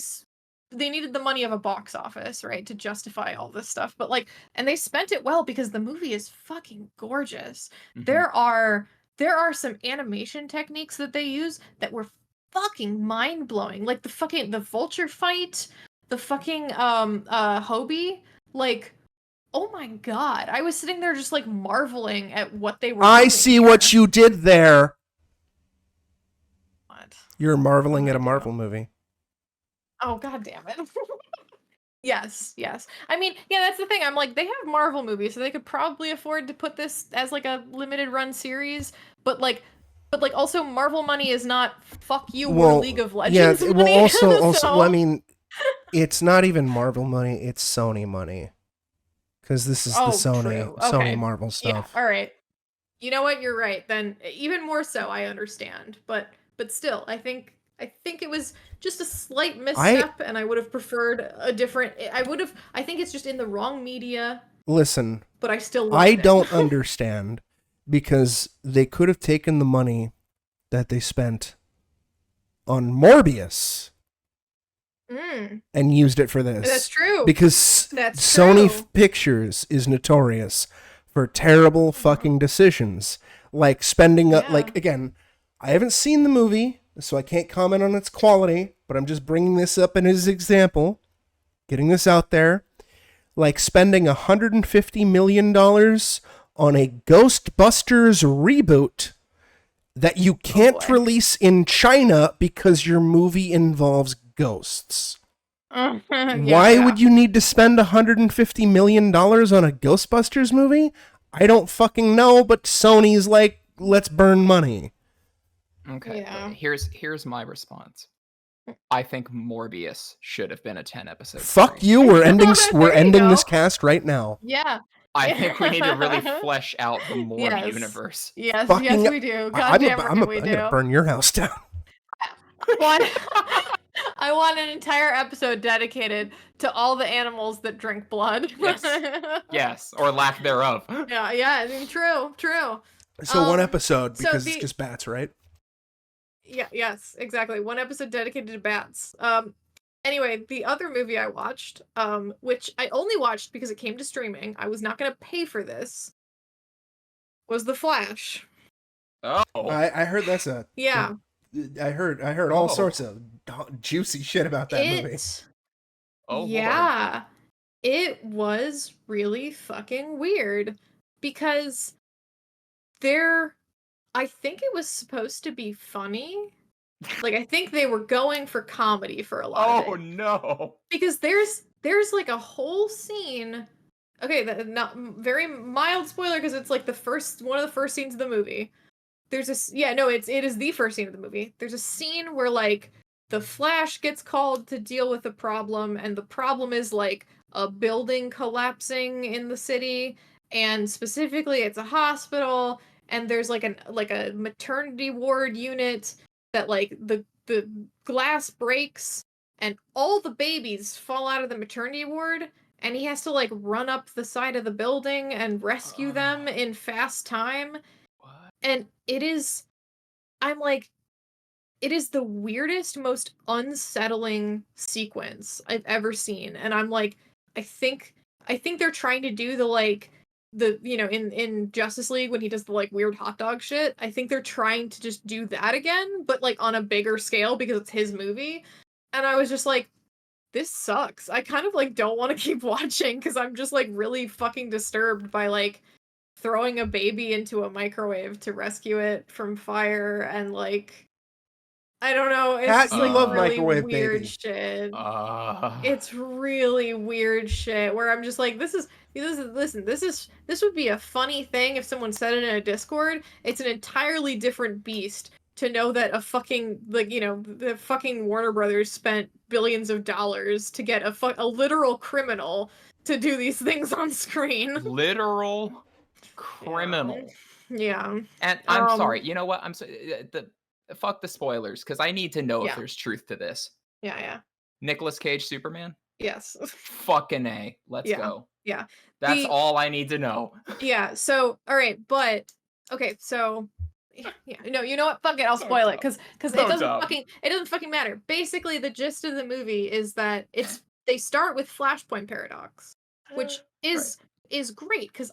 they needed the money of a box office, right, to justify all this stuff. But like, and they spent it well because the movie is fucking gorgeous. Mhm. There are some animation techniques that they use that were fucking mind blowing, like the vulture fight. The fucking Hobie, like, oh my god. I was sitting there just like marveling at what they were doing. I see what you did there. What? You're marveling at a Marvel movie. Oh, god damn it. Yes. I mean, yeah, that's the thing. I'm like, they have Marvel movies, so they could probably afford to put this as like a limited run series, but like also Marvel money is not fuck you, we're League of Legends money. Yeah, well, also, I mean, it's not even Marvel money, it's Sony money. because this is the Sony true. Okay. Marvel stuff. Yeah, all right. You know what? You're right. Then even more so, I understand. But still, I think it was just a slight misstep, and I would have preferred a different. I think it's just in the wrong media. Listen, but I still I don't understand, because they could have taken the money that they spent on Morbius and used it for this. That's true. Because That's Sony true. Pictures is notorious for terrible fucking decisions, like spending like, again, I haven't seen the movie, so I can't comment on its quality, but I'm just bringing this up in his example, getting this out there, like spending $150 million on a Ghostbusters reboot that you can't release in China because your movie involves ghosts. Why would you need to spend $150 million on a Ghostbusters movie? I don't fucking know, but Sony's like, let's burn money. Okay, here's my response. I think Morbius should have been a 10-episode Fuck series. you, we're ending this cast right now. Yeah. I think we need to really flesh out the Morbius universe. Yes, fucking, yes we do. I'm gonna burn your house down. I want an entire episode dedicated to all the animals that drink blood. Yes, or lack thereof. Yeah, I mean, true. So one episode, because it's just bats, right? Yeah, yes, exactly. One episode dedicated to bats. Anyway, the other movie I watched, which I only watched because it came to streaming, I was not going to pay for this, was The Flash. Oh. I heard that's a... Yeah. I heard all sorts of juicy shit about that movie. Oh, yeah. It was really fucking weird because I think it was supposed to be funny. Like, I think they were going for comedy for a lot of it. Oh no. Because there's like a whole scene. Okay, not very mild spoiler because it's like one of the first scenes of the movie. It is the first scene of the movie. There's a scene where like the Flash gets called to deal with a problem, and the problem is like a building collapsing in the city, and specifically it's a hospital, and there's like a maternity ward unit that like the glass breaks and all the babies fall out of the maternity ward, and he has to like run up the side of the building and rescue them in fast time. And it is the weirdest, most unsettling sequence I've ever seen. And I'm like, I think they're trying to do in Justice League when he does the like weird hot dog shit. I think they're trying to just do that again, but like on a bigger scale because it's his movie. And I was just like, this sucks. I kind of like don't want to keep watching because I'm just like really fucking disturbed by like throwing a baby into a microwave to rescue it from fire, and like I don't know, it's just like really weird shit. It's really weird shit where I'm just like, this would be a funny thing if someone said it in a Discord. It's an entirely different beast to know that a fucking the fucking Warner Brothers spent billions of dollars to get a literal criminal to do these things on screen. Literal criminal. Yeah. And I'm sorry. You know what? I'm sorry. Fuck the spoilers, because I need to know if there's truth to this. Yeah. Nicolas Cage Superman? Yes. Fucking A. Let's go. Yeah. That's all I need to know. Yeah. So, all right, but okay. So, yeah. No, you know what? Fuck it. I'll spoil it because it doesn't fucking matter. Basically, the gist of the movie is that they start with Flashpoint Paradox, which is great because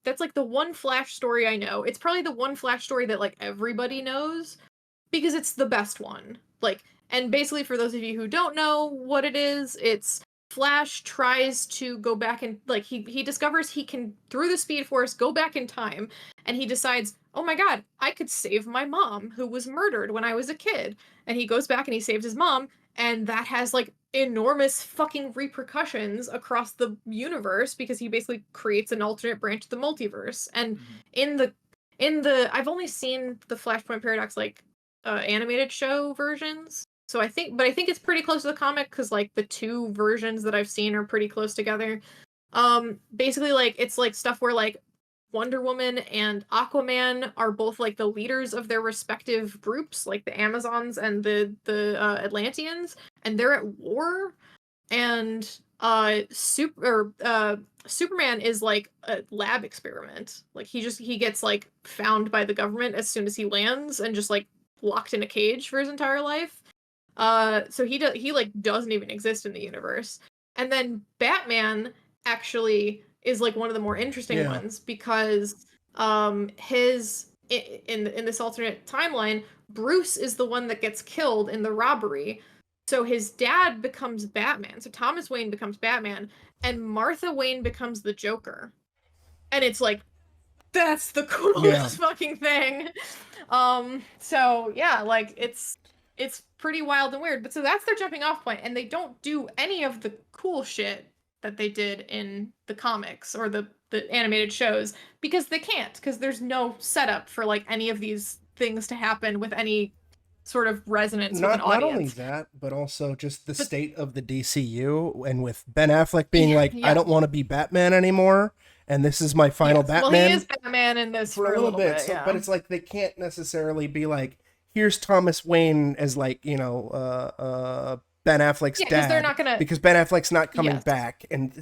that's like the one Flash story I know. It's probably the one Flash story that like everybody knows because it's the best one. Like, and basically for those of you who don't know what it is, it's Flash tries to go back and like he discovers he can through the Speed Force go back in time, and he decides, oh my god, I could save my mom who was murdered when I was a kid. And he goes back and he saves his mom, and that has like enormous fucking repercussions across the universe because he basically creates an alternate branch of the multiverse. And in the I've only seen the Flashpoint Paradox like animated show versions. So I think it's pretty close to the comic because like the two versions that I've seen are pretty close together. Basically, like, it's like stuff where like Wonder Woman and Aquaman are both like the leaders of their respective groups, like the Amazons and the Atlanteans, and they're at war. And Superman is like a lab experiment. Like he gets like found by the government as soon as he lands and just like locked in a cage for his entire life. So he like doesn't even exist in the universe. And then Batman actually is like one of the more interesting ones because his in this alternate timeline, Bruce is the one that gets killed in the robbery. So his dad becomes Batman. So Thomas Wayne becomes Batman, and Martha Wayne becomes the Joker. And it's like, that's the coolest fucking thing. So yeah, like it's pretty wild and weird. But so that's their jumping off point, and they don't do any of the cool shit that they did in the comics or the animated shows because they can't, because there's no setup for like any of these things to happen with any sort of resonance with an audience. Not only that, but also just the state of the DCU, and with Ben Affleck being I don't want to be Batman anymore, and this is my final Batman. Well, he is Batman in this for a little bit, so, but it's like they can't necessarily be like, here's Thomas Wayne as like, Ben Affleck's dad, they're not gonna, because Ben Affleck's not coming back, and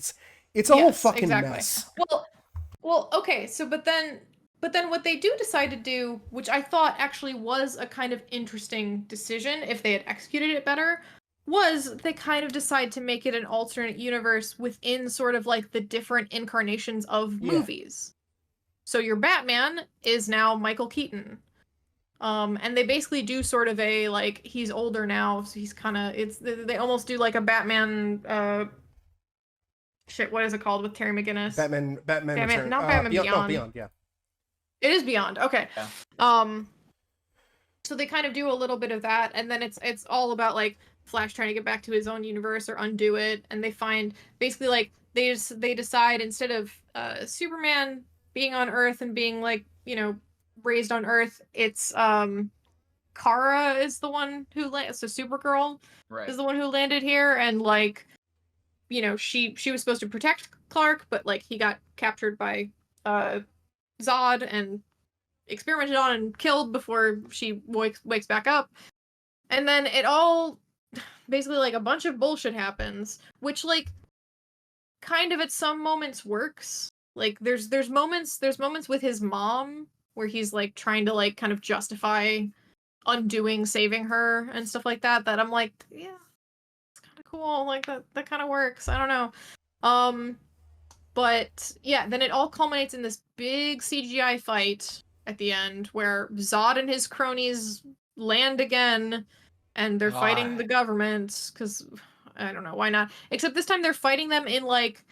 it's a whole fucking mess. Well, okay, so but then what they do decide to do, which I thought actually was a kind of interesting decision if they had executed it better, was they kind of decide to make it an alternate universe within sort of like the different incarnations of movies. So your Batman is now Michael Keaton. And they basically do sort of a, like, he's older now, so he's kind of, they almost do like a Batman, what is it called with Terry McGinnis? Batman Beyond, yeah. It is Beyond. Okay. Yeah. So they kind of do a little bit of that, and then it's all about like Flash trying to get back to his own universe or undo it, and they find basically like they decide instead of Superman being on Earth and being like, raised on Earth, it's Kara is the one who so Supergirl is the one who landed here, and like, she was supposed to protect Clark, but like he got captured by Zod and experimented on and killed before she wakes back up. And then it all basically like a bunch of bullshit happens, which like kind of at some moments works. Like there's moments with his mom where he's like trying to like kind of justify saving her and stuff like that I'm like, yeah, it's kind of cool, like that kind of works. I don't know. But yeah, then it all culminates in this big CGI fight at the end where Zod and his cronies land again, and they're fighting the government, because I don't know, why not? Except this time they're fighting them in like,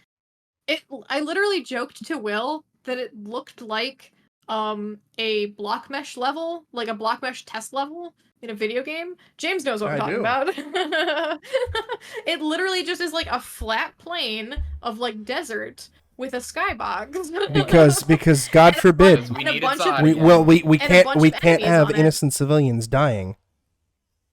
I literally joked to Will that it looked like a block mesh level, like a block mesh test level in a video game. James knows what I'm talking about. It literally just is like a flat plane of like desert with a skybox. because God forbid we can't have innocent civilians dying.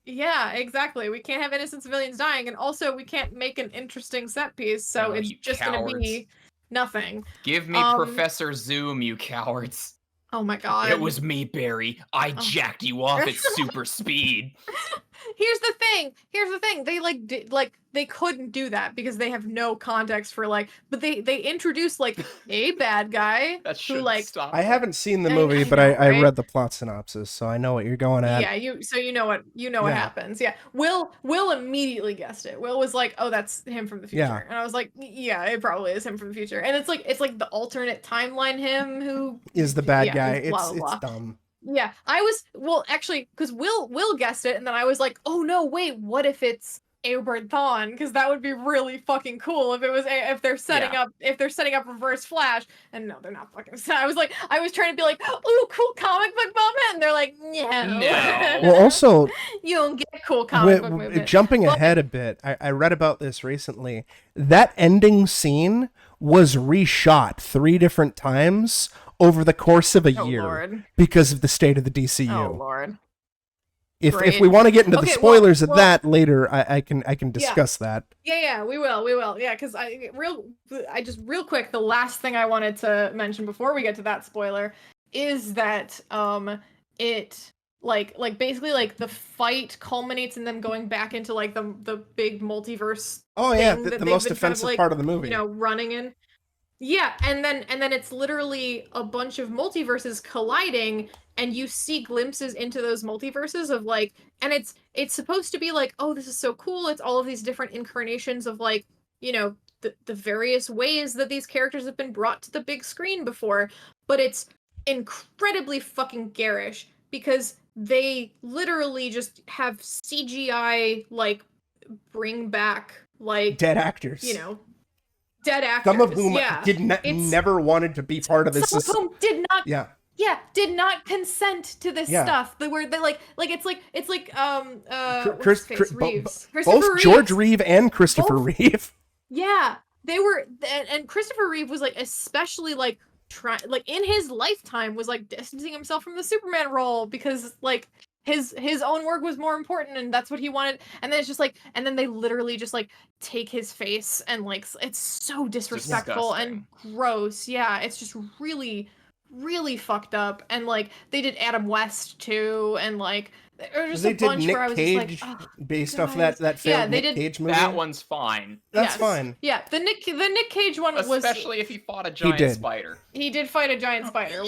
Yeah, exactly. We can't have innocent civilians dying, and also we can't make an interesting set piece, so it's just going to be nothing. Give me Professor Zoom, you cowards. Oh my god. It was me, Barry. I jacked you off at super speed. Here's the thing. They they couldn't do that because they have no context for like, but they introduced like a bad guy who like stop. I haven't seen the movie, but I read the plot synopsis, so I know what you're going at. Yeah, you know what happens. Yeah. Will immediately guessed it. Will was like, "Oh, that's him from the future." Yeah. And I was like, "Yeah, it probably is him from the future." And it's like the alternate timeline him who is the bad guy. Blah, blah, blah. It's dumb. Yeah, actually, because Will guessed it, and then I was like, oh no, wait, what if it's Eobard Thawne? Because that would be really fucking cool if it was if they're setting up Reverse Flash, and no, they're not fucking. I was trying to be like, oh, cool comic book moment, and they're like, no. Well, also, you don't get cool comic book moment. Jumping ahead a bit, I read about this recently. That ending scene was reshot 3 different times over the course of a year, Lord. because of the state of the DCU. Oh Lord. If we want to get into the spoilers of that later, I can discuss that. Yeah, we will. Yeah, because real quick, the last thing I wanted to mention before we get to that spoiler is that it like basically like the fight culminates in them going back into like the big multiverse. Oh yeah, the most offensive part of the movie. Running in. Yeah, and then it's literally a bunch of multiverses colliding, and you see glimpses into those multiverses of like, and it's supposed to be like, oh, this is so cool. It's all of these different incarnations of like, the various ways that these characters have been brought to the big screen before, but it's incredibly fucking garish because they literally just have CGI like bring back like dead actors. Dead actors. Some of whom never wanted to be part of this. Some of whom did not. Yeah, did not consent to this stuff. Where they like it's like Reeves. Both George Reeve and Christopher Reeve. Yeah, they were, and Christopher Reeve was like especially like in his lifetime was like distancing himself from the Superman role because like his own work was more important and that's what he wanted. And then it's just like, and then they literally just like take his face and like it's so disrespectful and gross. Yeah, it's just really, really fucked up. And like they did Adam West too, and like there was just a bunch where I was just like, oh, based off that failed Nick Cage movie. That one's fine. That's fine. Yeah, the Nick Cage one was especially if he fought a giant spider. He did fight a giant spider,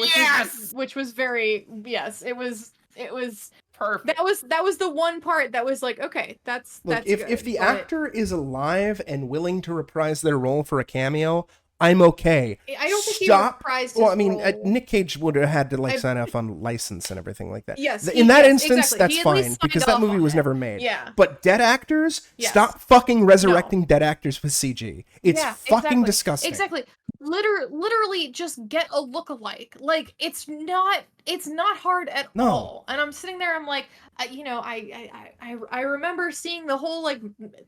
which was very it was perfect. That was the one part that was like, okay, that's if the actor is alive and willing to reprise their role for a cameo, I'm okay. I don't think he reprised his role. Nick Cage would have had to like sign off on license and everything like that. Yes. In that instance, that's fine because that movie was never made. Yeah. But dead actors, stop fucking resurrecting dead actors with CG. It's fucking disgusting. Exactly. Literally just get a look-alike. Like it's not hard at all. And I'm sitting there, I'm like, I remember seeing the whole like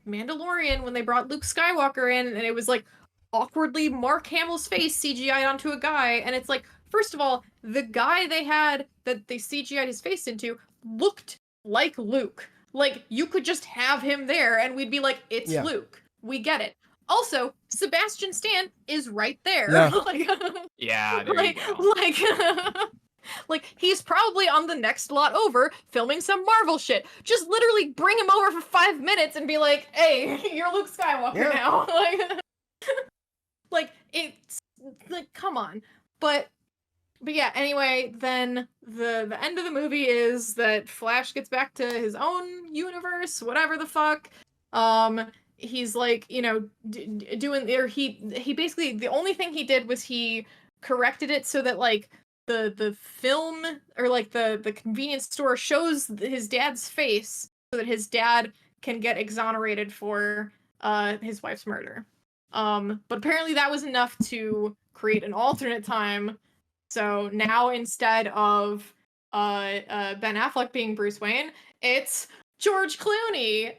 Mandalorian when they brought Luke Skywalker in, and it was like awkwardly Mark Hamill's face CGI'd onto a guy, and it's like, first of all, the guy they had that they CGI'd his face into looked like Luke. Like you could just have him there and we'd be like, it's Luke. We get it. Also, Sebastian Stan is right there. Yeah. There you go. Like he's probably on the next lot over filming some Marvel shit. Just literally bring him over for 5 minutes and be like, hey, you're Luke Skywalker now. Like it's like, come on. But yeah, anyway, then the end of the movie is that Flash gets back to his own universe, whatever the fuck. He's like, doing, or he basically, the only thing he did was he corrected it so that like the film or like the convenience store shows his dad's face so that his dad can get exonerated for his wife's murder. But apparently that was enough to create an alternate time. So now instead of Ben Affleck being Bruce Wayne, it's George Clooney.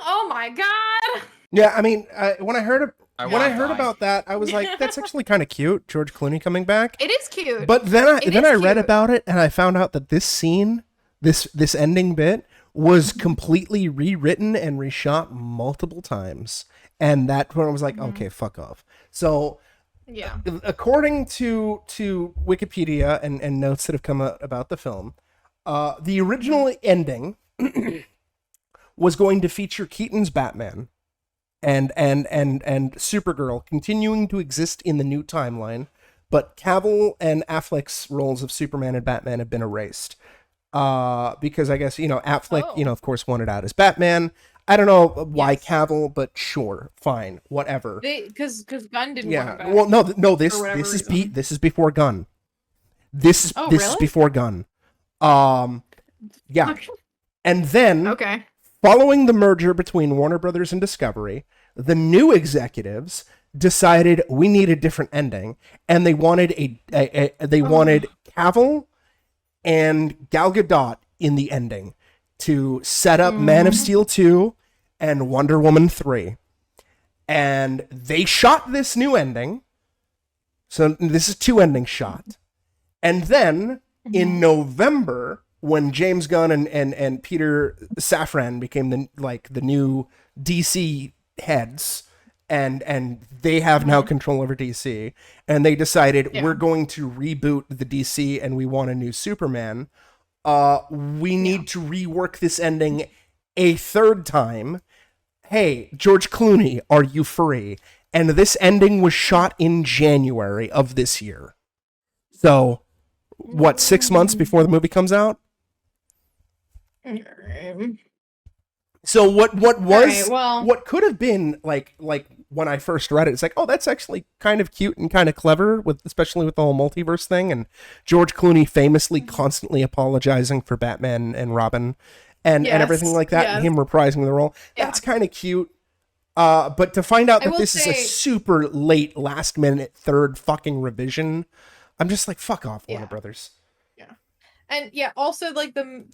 Oh my god. Yeah, I mean, when I heard about that, I was like, that's actually kind of cute, George Clooney coming back. It is cute. But then I read about it and I found out that this scene, this ending bit was completely rewritten and reshot multiple times. And that one was like, okay, fuck off. So, yeah. According to Wikipedia and notes that have come out about the film, the original ending was going to feature Keaton's Batman and Supergirl continuing to exist in the new timeline, but Cavill and Affleck's roles of Superman and Batman have been erased. Because I guess, Affleck, of course, wanted out as Batman. I don't know why Cavill, but sure, fine, whatever. Because Gunn didn't want him back. Well, no, this is before Gunn. This is before Gunn. Yeah. And then, following the merger between Warner Brothers and Discovery, the new executives decided we need a different ending, and they wanted wanted Cavill and Gal Gadot in the ending to set up Man of Steel 2 and Wonder Woman 3. And they shot this new ending. So this is 2 endings shot. And then in November, when James Gunn and Peter Safran became the new DC heads, and they have now control over DC, and they decided we're going to reboot the DC and we want a new Superman. We need to rework this ending a third time. Hey, George Clooney, are you free? And this ending was shot in January of this year. So, what, 6 months before the movie comes out? So what was what could have been like when I first read it, it's like, oh, that's actually kind of cute and kind of clever, especially with the whole multiverse thing, and George Clooney famously constantly apologizing for Batman and Robin and everything like that, and him reprising the role. That's kind of cute. But to find out that this is a super late, last minute, third fucking revision, I'm just like, fuck off, Warner Brothers. And also like the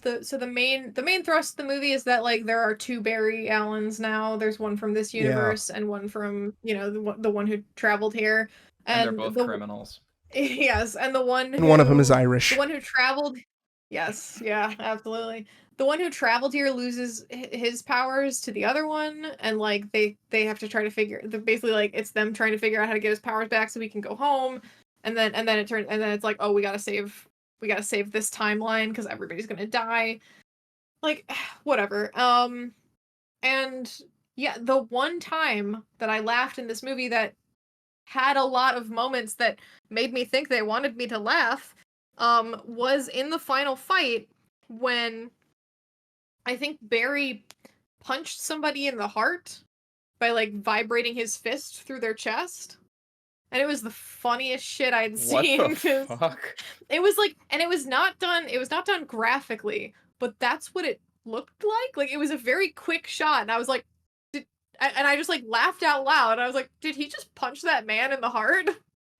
main thrust of the movie is that like there are two Barry Allens now. There's one from this universe and one from the one who traveled here. And they're both criminals. Yes, and one of them is Irish. The one who traveled. Yes, yeah, absolutely. The one who traveled here loses his powers to the other one, and like they have to try to basically like it's them trying to figure out how to get his powers back so we can go home, and then it's like, oh, we gotta save this timeline because everybody's gonna die. Like, whatever. And yeah, the one time that I laughed in this movie that had a lot of moments that made me think they wanted me to laugh, was in the final fight when I think Barry punched somebody in the heart by like vibrating his fist through their chest. And it was the funniest shit I'd seen. What the fuck? It was like, and it was not done graphically, but that's what it looked like. Like, it was a very quick shot, and I was like, and I just like laughed out loud. I was like, did he just punch that man in the heart?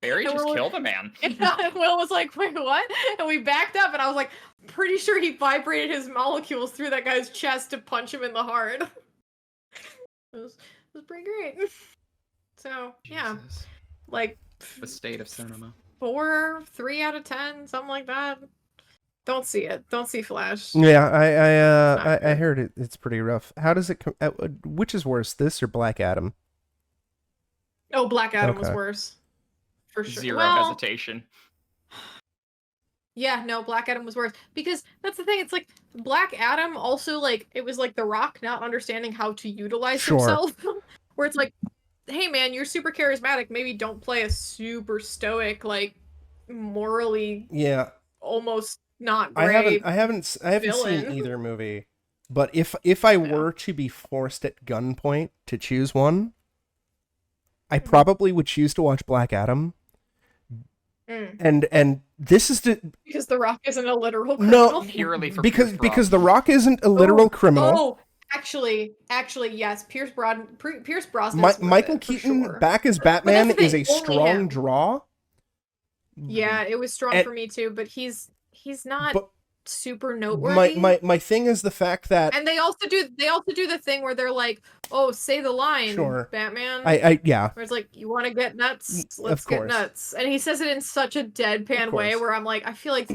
Barry just killed a man. And Will was like, wait, what? And we backed up, and I was like, pretty sure he vibrated his molecules through that guy's chest to punch him in the heart. It was pretty great. So, yeah. Jesus. Like The state of cinema. 3 out of 10, something like that. Don't see it. Don't see Flash. Yeah, I heard it's pretty rough. How does it which is worse, this or Black Adam? Oh, Black Adam was worse. For sure. Zero hesitation. Yeah, no, Black Adam was worse. Because that's the thing, it's like Black Adam also like it was like The Rock not understanding how to utilize himself. Where it's like, hey man, you're super charismatic, maybe don't play a super stoic, like morally almost not great. I haven't seen either movie, but if I were to be forced at gunpoint to choose one, I probably would choose to watch Black Adam. And this is because The Rock isn't a literal criminal. No, purely for because The Rock isn't a literal criminal. Oh, actually, yes. Pierce Brosnan. Michael Keaton back as Batman is a strong draw. Yeah, it was strong for me too, but he's not super noteworthy. My thing is the fact that, and they also do the thing where they're like, oh, say the line, Batman. Where it's like, you want to get nuts? Let's get nuts. And he says it in such a deadpan way where I'm like, I feel like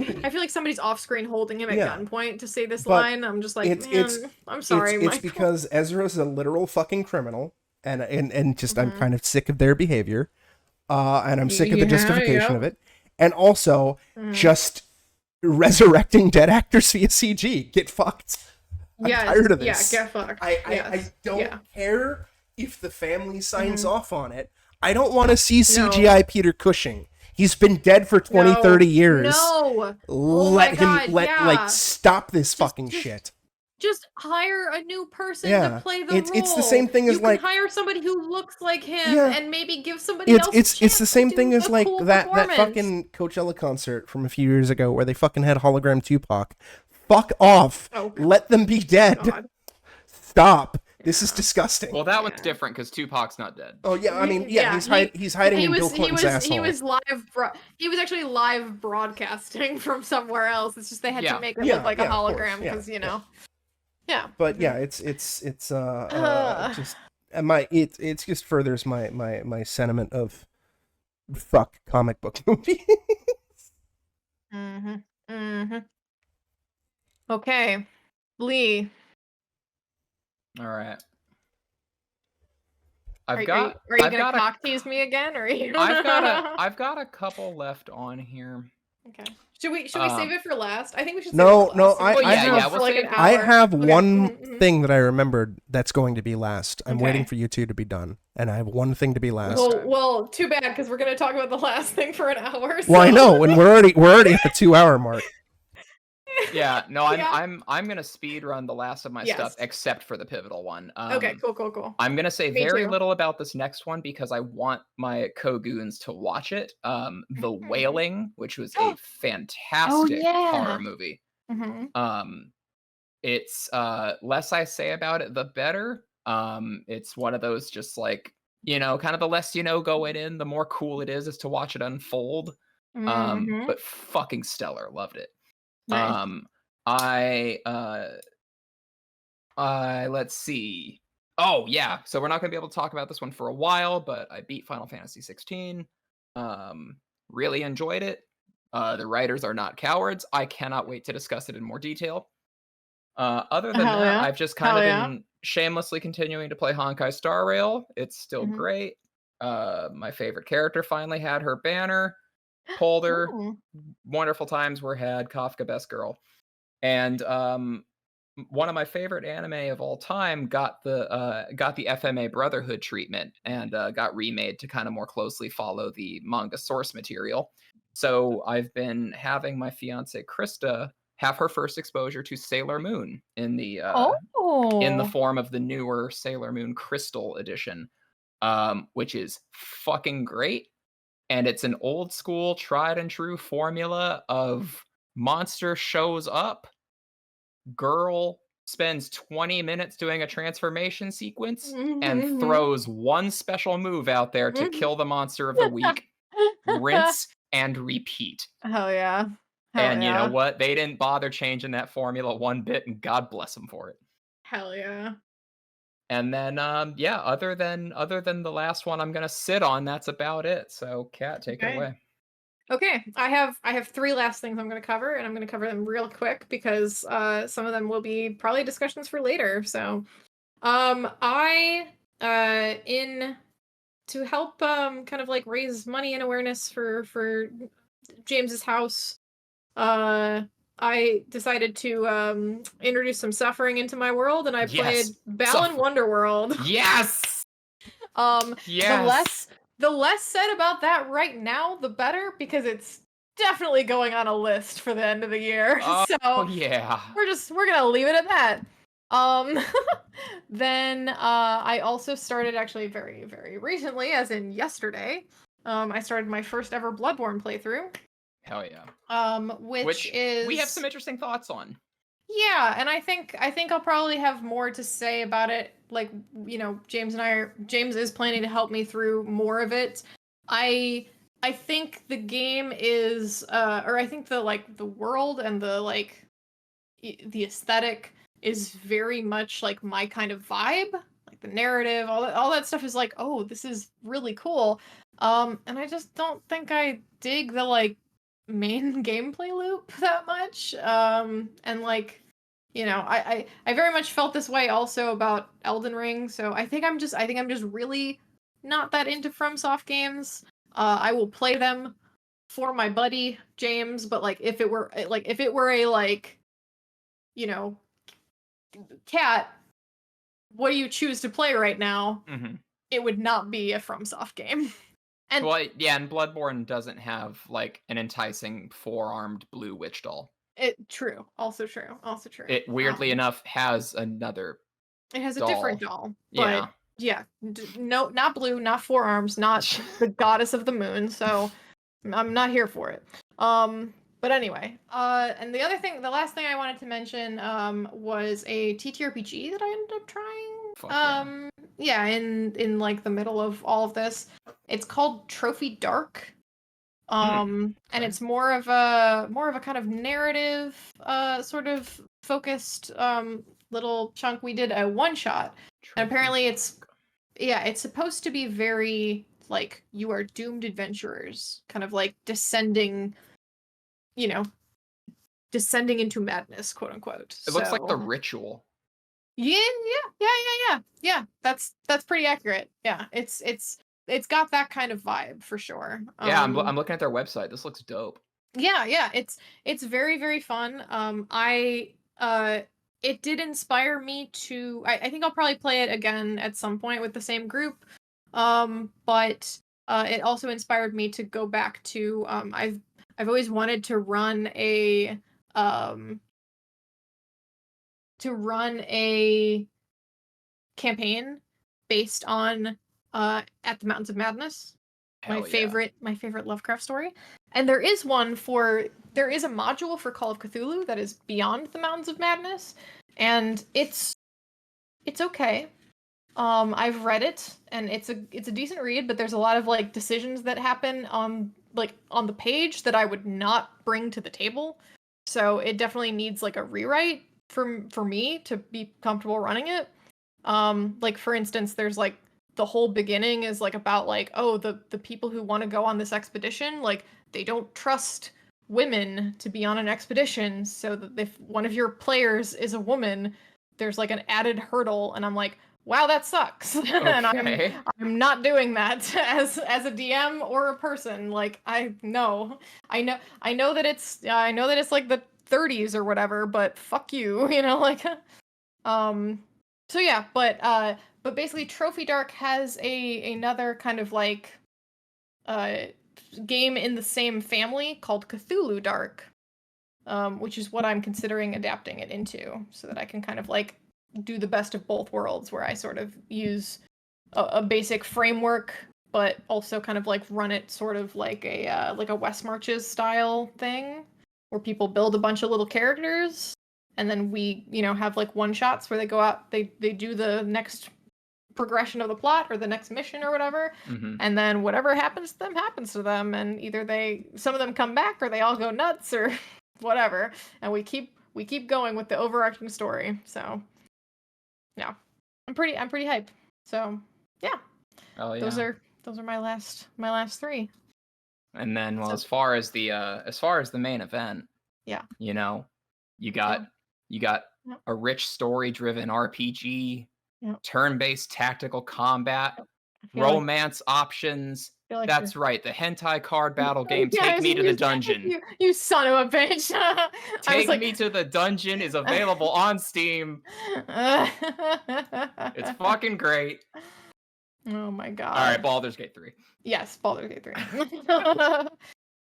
somebody's off screen holding him at gunpoint to say this line. I'm just like, I'm sorry. It's because Ezra's a literal fucking criminal, and just I'm kind of sick of their behavior, and I'm sick of the justification of it, and also just resurrecting dead actors via CG. Get fucked. I'm tired of this. Yeah, get fucked. I don't care if the family signs off on it. I don't want to see CGI Peter Cushing. He's been dead for 20, 30 years. No. Like, stop this fucking shit. Just hire a new person to play the role. It's the same thing as like, hire somebody who looks like him and maybe give somebody else. It's the same thing as like that fucking Coachella concert from a few years ago where they fucking had hologram Tupac. Fuck off. Let them be dead. God. Stop. This is disgusting. Well, that one's different because Tupac's not dead. Oh yeah, I mean, he's hiding in Bill Clinton's asshole. He was actually live broadcasting from somewhere else. It's just they had to make it look like a hologram because Yeah. But it's just it just furthers my sentiment of fuck comic book movies. Okay, Lee. All right. Are you gonna cock tease me again, or are you? I've got a couple left on here. Okay. Should we save it for last? I think we should. No, save it for last. I have one thing that I remembered that's going to be last. I'm waiting for you two to be done, and I have one thing to be last. Well, too bad, because we're gonna talk about the last thing for an hour. So. Well, I know, and we're already at the 2-hour mark. Yeah, no, I'm gonna speed run the last of my stuff except for the pivotal one. Okay, cool. I'm gonna say very little about this next one because I want my co-goons to watch it. The Wailing, which was a fantastic horror movie. Mm-hmm. It's less I say about it, the better. It's one of those just like, kind of the less you know going in, the more cool it is to watch it unfold. But fucking stellar, loved it. Nice. Let's see. Oh yeah, so we're not gonna be able to talk about this one for a while, but I beat Final Fantasy 16. Really enjoyed it. The writers are not cowards. I cannot wait to discuss it in more detail. Other than that, I've just kind of been shamelessly continuing to play Honkai Star Rail. It's still great. My favorite character finally had her banner. Pulled her. Wonderful times were had. Kafka, best girl. And one of my favorite anime of all time got the FMA Brotherhood treatment and got remade to kind of more closely follow the manga source material. So I've been having my fiance Krista have her first exposure to Sailor Moon in the form of the newer Sailor Moon Crystal edition, which is fucking great. And it's an old school, tried and true formula of monster shows up, girl spends 20 minutes doing a transformation sequence and throws one special move out there to kill the monster of the week, rinse and repeat. Hell yeah. You know what? They didn't bother changing that formula one bit, and God bless them for it. Hell yeah. And then, other than the last one I'm gonna sit on, that's about it. So, Kat, take it away. Okay, I have 3 last things I'm going to cover, and I'm going to cover them real quick because some of them will be probably discussions for later. So, to help kind of like raise money and awareness for James's house, I decided to introduce some suffering into my world, and I played Balan Wonderworld. Yes. Yes. The less said about that right now, the better, because it's definitely going on a list for the end of the year. So yeah, we're gonna leave it at that. Then I also started actually very, very recently, as in yesterday. I started my first ever Bloodborne playthrough. Hell yeah. Which is we have some interesting thoughts on. Yeah, and I think I'll probably have more to say about it. Like, James is planning to help me through more of it. I think the game is or I think the world and the aesthetic is very much like my kind of vibe. Like the narrative, all that stuff is like, oh, this is really cool. And I just don't think I dig the main gameplay loop that much. And I very much felt this way also about Elden Ring. So I think I'm just really not that into FromSoft games. I will play them for my buddy James, but if it were a Cat, what do you choose to play right now? Mm-hmm. It would not be a FromSoft game. And and Bloodborne doesn't have an enticing 4-armed blue witch doll. True. Also true. It weirdly enough has another. It has doll. A different doll. But no, not blue, not 4 arms, not the goddess of the moon. So I'm not here for it. But anyway, and the last thing I wanted to mention was a TTRPG that I ended up trying. In the middle of all of this. It's called Trophy Dark. And it's more of a kind of narrative sort of focused little chunk. We did a one-shot. And apparently it's supposed to be very you are doomed adventurers, kind of descending descending into madness, quote unquote. It looks like The Ritual. Yeah. That's pretty accurate. Yeah, it's got that kind of vibe for sure. Yeah, I'm looking at their website. This looks dope. Yeah, it's very, very fun. It did inspire me to. I think I'll probably play it again at some point with the same group. But it also inspired me to go back to. I've always wanted to run a campaign based on At the Mountains of Madness. Hell my favorite Lovecraft story. And there is a module for Call of Cthulhu that is Beyond the Mountains of Madness, and it's okay. I've read it, and it's a decent read, but there's a lot of like decisions that happen on the page that I would not bring to the table. So it definitely needs like a rewrite for me to be comfortable running it. Like for instance, there's like the whole beginning is like about like, oh, the people who want to go on this expedition, like they don't trust women to be on an expedition, so that if one of your players is a woman, there's like an added hurdle, and I'm like, wow, that sucks. Okay. And I'm not doing that as a DM or a person. Like I know that it's like the 30s or whatever, but fuck you, like so yeah, but basically Trophy Dark has another kind of like game in the same family called Cthulhu Dark, which is what I'm considering adapting it into, so that I can kind of like do the best of both worlds, where I sort of use a basic framework, but also kind of like run it sort of like a West Marches style thing, where people build a bunch of little characters, and then we, have like one shots where they go out, they do the next progression of the plot or the next mission or whatever, and then whatever happens to them, and either some of them come back or they all go nuts or whatever, and we keep going with the overarching story. So yeah, I'm pretty hyped. So yeah, those are my last three. And then, well, as far as the main event, yeah, you got a rich story-driven RPG, turn-based tactical combat, romance options. That's right, the hentai card battle game. Take Me to the Dungeon. You son of a bitch. Take Me to the Dungeon is available on Steam. It's fucking great. Oh my god. All right, Baldur's Gate 3. Yes, Baldur's Gate 3.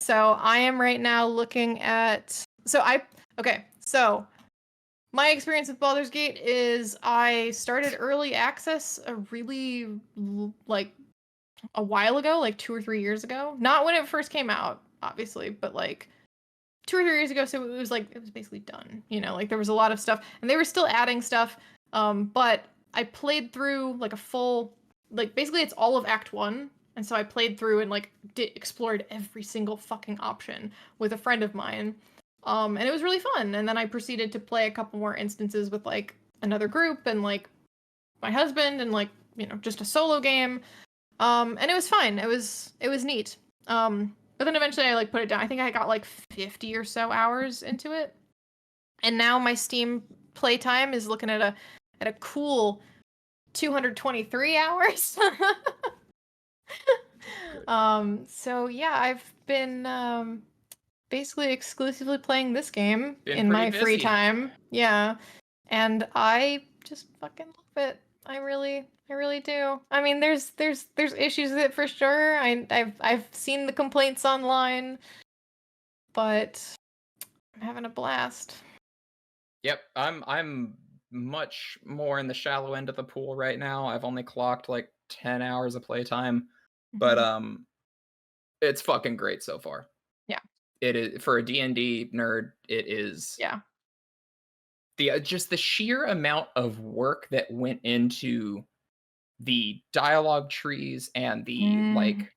So I am right now looking at... So my experience with Baldur's Gate is I started early access a while ago, like 2 or 3 years ago. Not when it first came out, obviously, but like 2 or 3 years ago. So it was basically done. Like there was a lot of stuff, and they were still adding stuff. But I played through like a full, like basically it's all of Act 1. And so I played through and like explored every single fucking option with a friend of mine. And it was really fun. And then I proceeded to play a couple more instances with like another group and like my husband and like, just a solo game. And it was fine. It was neat. But then eventually I like put it down. I think I got like 50 or so hours into it. And now my Steam playtime is looking at a cool 223 hours. So yeah, I've been basically exclusively playing this game in my free time. Yeah. And I just fucking love it. I really do. I mean, there's issues with it for sure. I've seen the complaints online, but I'm having a blast. Yep, I'm much more in the shallow end of the pool right now. I've only clocked like 10 hours of playtime, but it's fucking great so far. Yeah. It is, for a D&D nerd, it is. Yeah. Just the sheer amount of work that went into the dialogue trees and the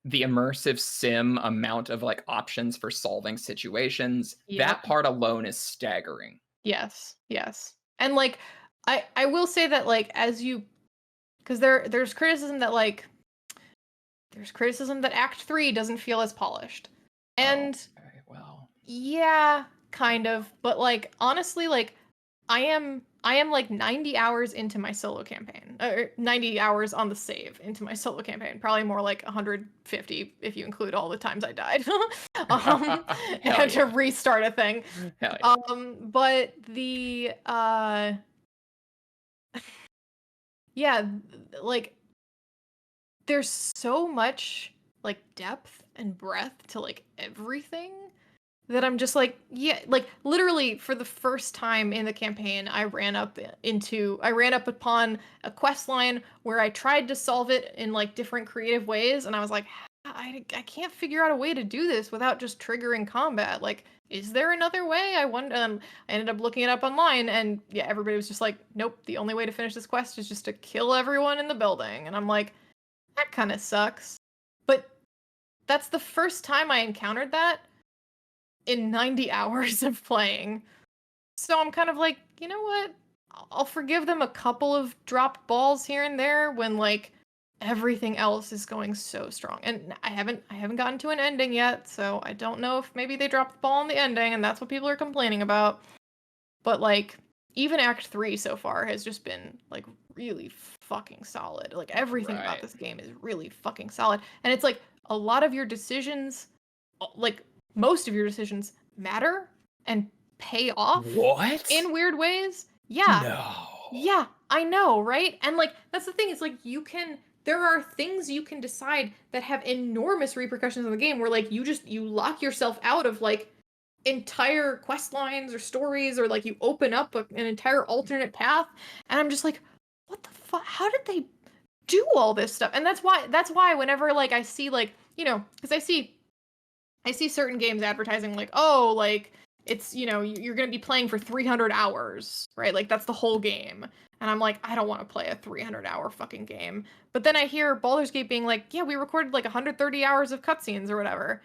the immersive sim amount of like options for solving situations. Yep. That part alone is staggering. Yes. And like I will say that like because there's criticism that Act 3 doesn't feel as polished. And well, yeah, kind of, but like honestly, like I am like 90 hours into my solo campaign, or 90 hours on the save into my solo campaign. Probably more like 150 if you include all the times I died, and had to restart a thing. Hell yeah. But the yeah, like there's so much like depth and breadth to like everything that I'm just like, yeah, like literally for the first time in the campaign, I ran up upon a quest line where I tried to solve it in like different creative ways, and I was like, I can't figure out a way to do this without just triggering combat. Like, is there another way? I wonder. I ended up looking it up online, and yeah, everybody was just like, nope, the only way to finish this quest is just to kill everyone in the building. And I'm like, that kind of sucks. But that's the first time I encountered that in 90 hours of playing. So I'm kind of like, you know what? I'll forgive them a couple of dropped balls here and there when like everything else is going so strong. And I haven't gotten to an ending yet, so I don't know if maybe they dropped the ball on the ending and that's what people are complaining about. But like even Act 3 so far has just been like really fucking solid. Like everything about this game is really fucking solid. And it's like a lot of your decisions, like most of your decisions matter and pay off. What? In weird ways. Yeah. No. Yeah, I know, right? And like that's the thing, it's like there are things you can decide that have enormous repercussions in the game where like you lock yourself out of like entire quest lines or stories, or like you open up an entire alternate path, and I'm just like, what the fuck? How did they do all this stuff? And that's why whenever like I see like, you know, because I see certain games advertising like, oh, like it's, you know, you're going to be playing for 300 hours, right? Like that's the whole game. And I'm like, I don't want to play a 300-hour fucking game. But then I hear Baldur's Gate being like, yeah, we recorded like 130 hours of cutscenes or whatever.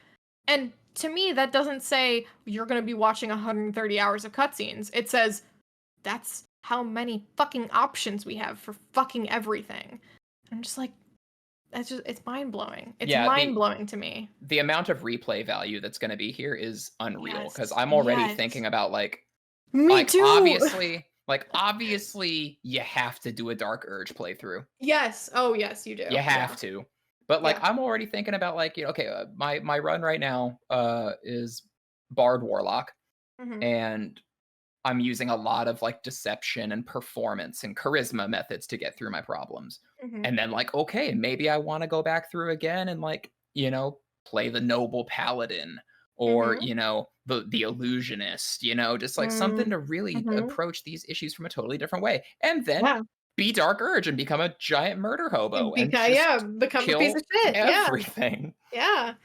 And to me, that doesn't say you're going to be watching 130 hours of cutscenes. It says that's how many fucking options we have for fucking everything. I'm just like, it's mind-blowing. It's mind-blowing to me. The amount of replay value that's going to be here is unreal, because I'm already thinking about like, me too. Obviously you have to do a Dark Urge playthrough. Yes. Oh yes, you do. You have to. But like, I'm already thinking about like, you know, okay, my run right now is Bard Warlock, and I'm using a lot of like deception and performance and charisma methods to get through my problems. And then like, okay, maybe I want to go back through again and like, you know, play the noble paladin or, you know, the illusionist, you know, just like something to really approach these issues from a totally different way. And then be Dark Urge and become a giant murder hobo and become a piece of shit. Everything. Yeah.